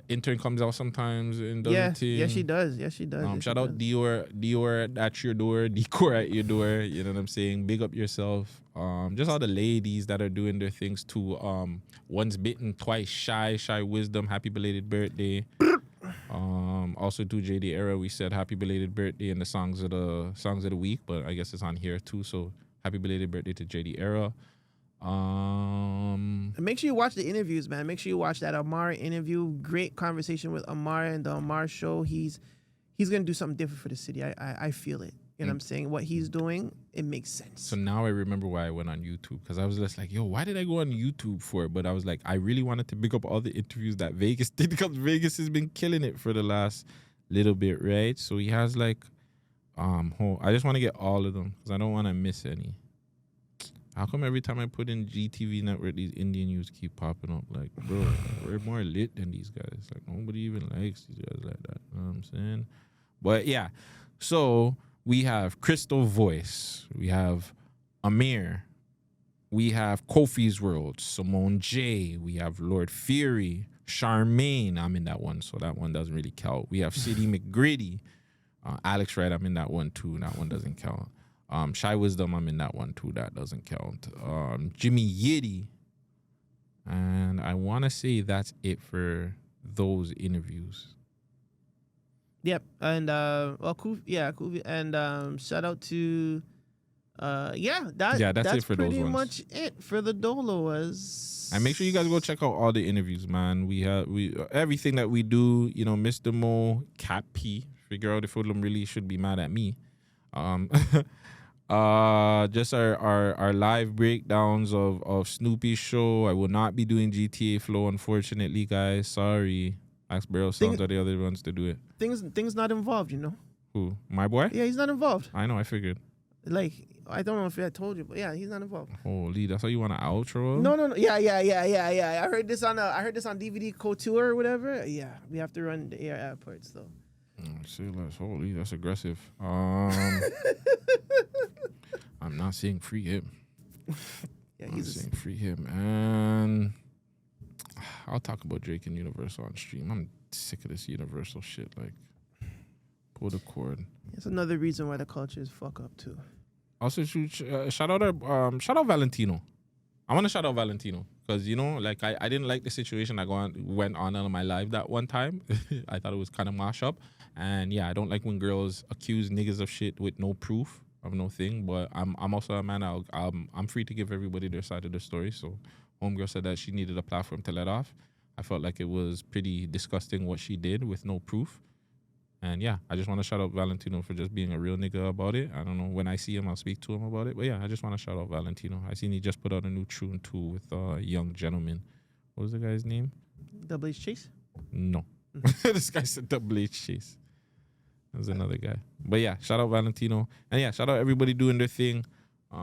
A: Intern comes out sometimes and does the thing.
B: Yeah, she does.
A: Shout out Dior at your door, Decor at your door. You know what I'm saying? Big up yourself. Just all the ladies that are doing their things too. Once bitten, twice shy wisdom. Happy belated birthday. Also to JD Era, we said happy belated birthday in the songs of the week, but I guess it's on here too. So happy belated birthday to JD Era.
B: And make sure you watch the interviews, man. Make sure you watch that Amar interview. Great conversation with Amar and the Amar show. He's gonna do something different for the city. I feel it. You know what I'm saying? What he's doing, it makes sense.
A: So now I remember why I went on YouTube, because I was just like, yo, why did I go on YouTube for it? But I was like, I really wanted to pick up all the interviews that Vegas did, because Vegas has been killing it for the last little bit, right? So he has like, I just want to get all of them because I don't want to miss any. How come every time I put in GTV Network, these Indian youths keep popping up? Like, bro, we're more lit than these guys. Like, nobody even likes these guys like that. You know what I'm saying? But yeah, so we have Crystal Voice. We have Amir. We have Kofi's World. Simone J. We have Lord Fury. Charmaine. I'm in that one, so that one doesn't really count. We have City McGritty. Alex Wright, I'm in that one too. That one doesn't count. Shy Wisdom, I'm in that one too. That doesn't count. Jimmy Yitty. And I want to say that's it for those interviews.
B: Yep. And cool. And shout out to that's
A: it for
B: pretty
A: those ones.
B: much it for the Doloas.
A: And make sure you guys go check out all the interviews, man. We everything that we do, Mr. Mo, Cat P, figure out if Hoodlum really should be mad at me. Just our live breakdowns of Snoopy's show. I will not be doing GTA Flow, unfortunately, guys. Sorry. Ask Barrel Sounds are the other ones to do it.
B: Things not involved, you know.
A: Who? My boy?
B: Yeah, he's not involved.
A: I know, I figured.
B: Like, I don't know if I told you, but yeah, he's not involved.
A: Holy, that's how you want to outro?
B: No. Yeah. I heard this on DVD Couture or whatever. Yeah, we have to run the airports though.
A: Say less. Holy, that's aggressive. I'm not saying free him.
B: Yeah,
A: I'm saying free him, and I'll talk about Drake and Universal on stream. I'm sick of this Universal shit. Like, pull the cord.
B: It's another reason why the culture is fuck up too.
A: Also, shout out Valentino. I want to shout out Valentino because, you know, like I didn't like the situation that went on in my life that one time. I thought it was kind of mash up, and yeah, I don't like when girls accuse niggas of shit with no proof of no thing. But I'm also a man. I'm free to give everybody their side of the story. So, homegirl said that she needed a platform to let off. I felt like it was pretty disgusting what she did with no proof. And yeah, I just want to shout out Valentino for just being a real nigga about it. I don't know, when I see him, I'll speak to him about it. But yeah, I just want to shout out Valentino. I seen he just put out a new tune too with Young Gentleman. What was the guy's name?
B: Double H Chase?
A: No. This guy said Double H Chase. That was another guy. But yeah, shout out Valentino. And yeah, shout out everybody doing their thing.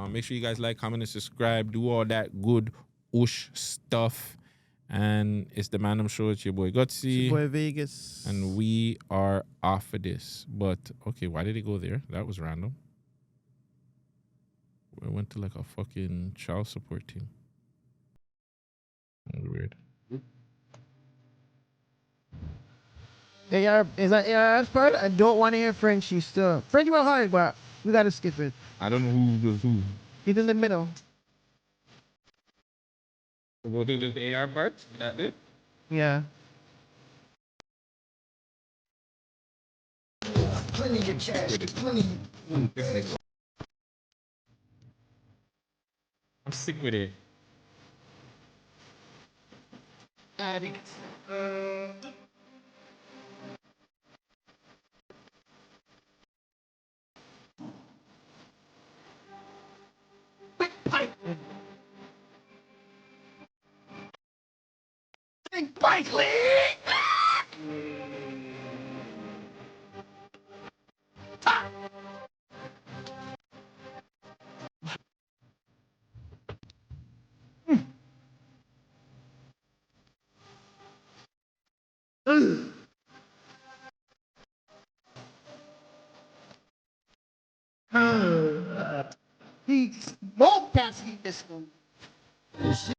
A: Make sure you guys like, comment, and subscribe. Do all that good oosh stuff. And it's the Mandem Show. It's your boy Gutsy.
B: Your boy Vegas.
A: And we are off of this. But, okay, why did it go there? That was random. I went to like a fucking child support thing. That was weird.
B: Is that AR's part? I don't want to hear Frenchie still. Frenchie went hard, but we got to skip it.
A: I don't know who does who.
B: He's in the middle.
A: We'll do the AR part? That it?
B: Yeah.
E: Plenty of cash, plenty.
A: I'm sick with it.
E: Addict. Big bike league! He's more passing this one.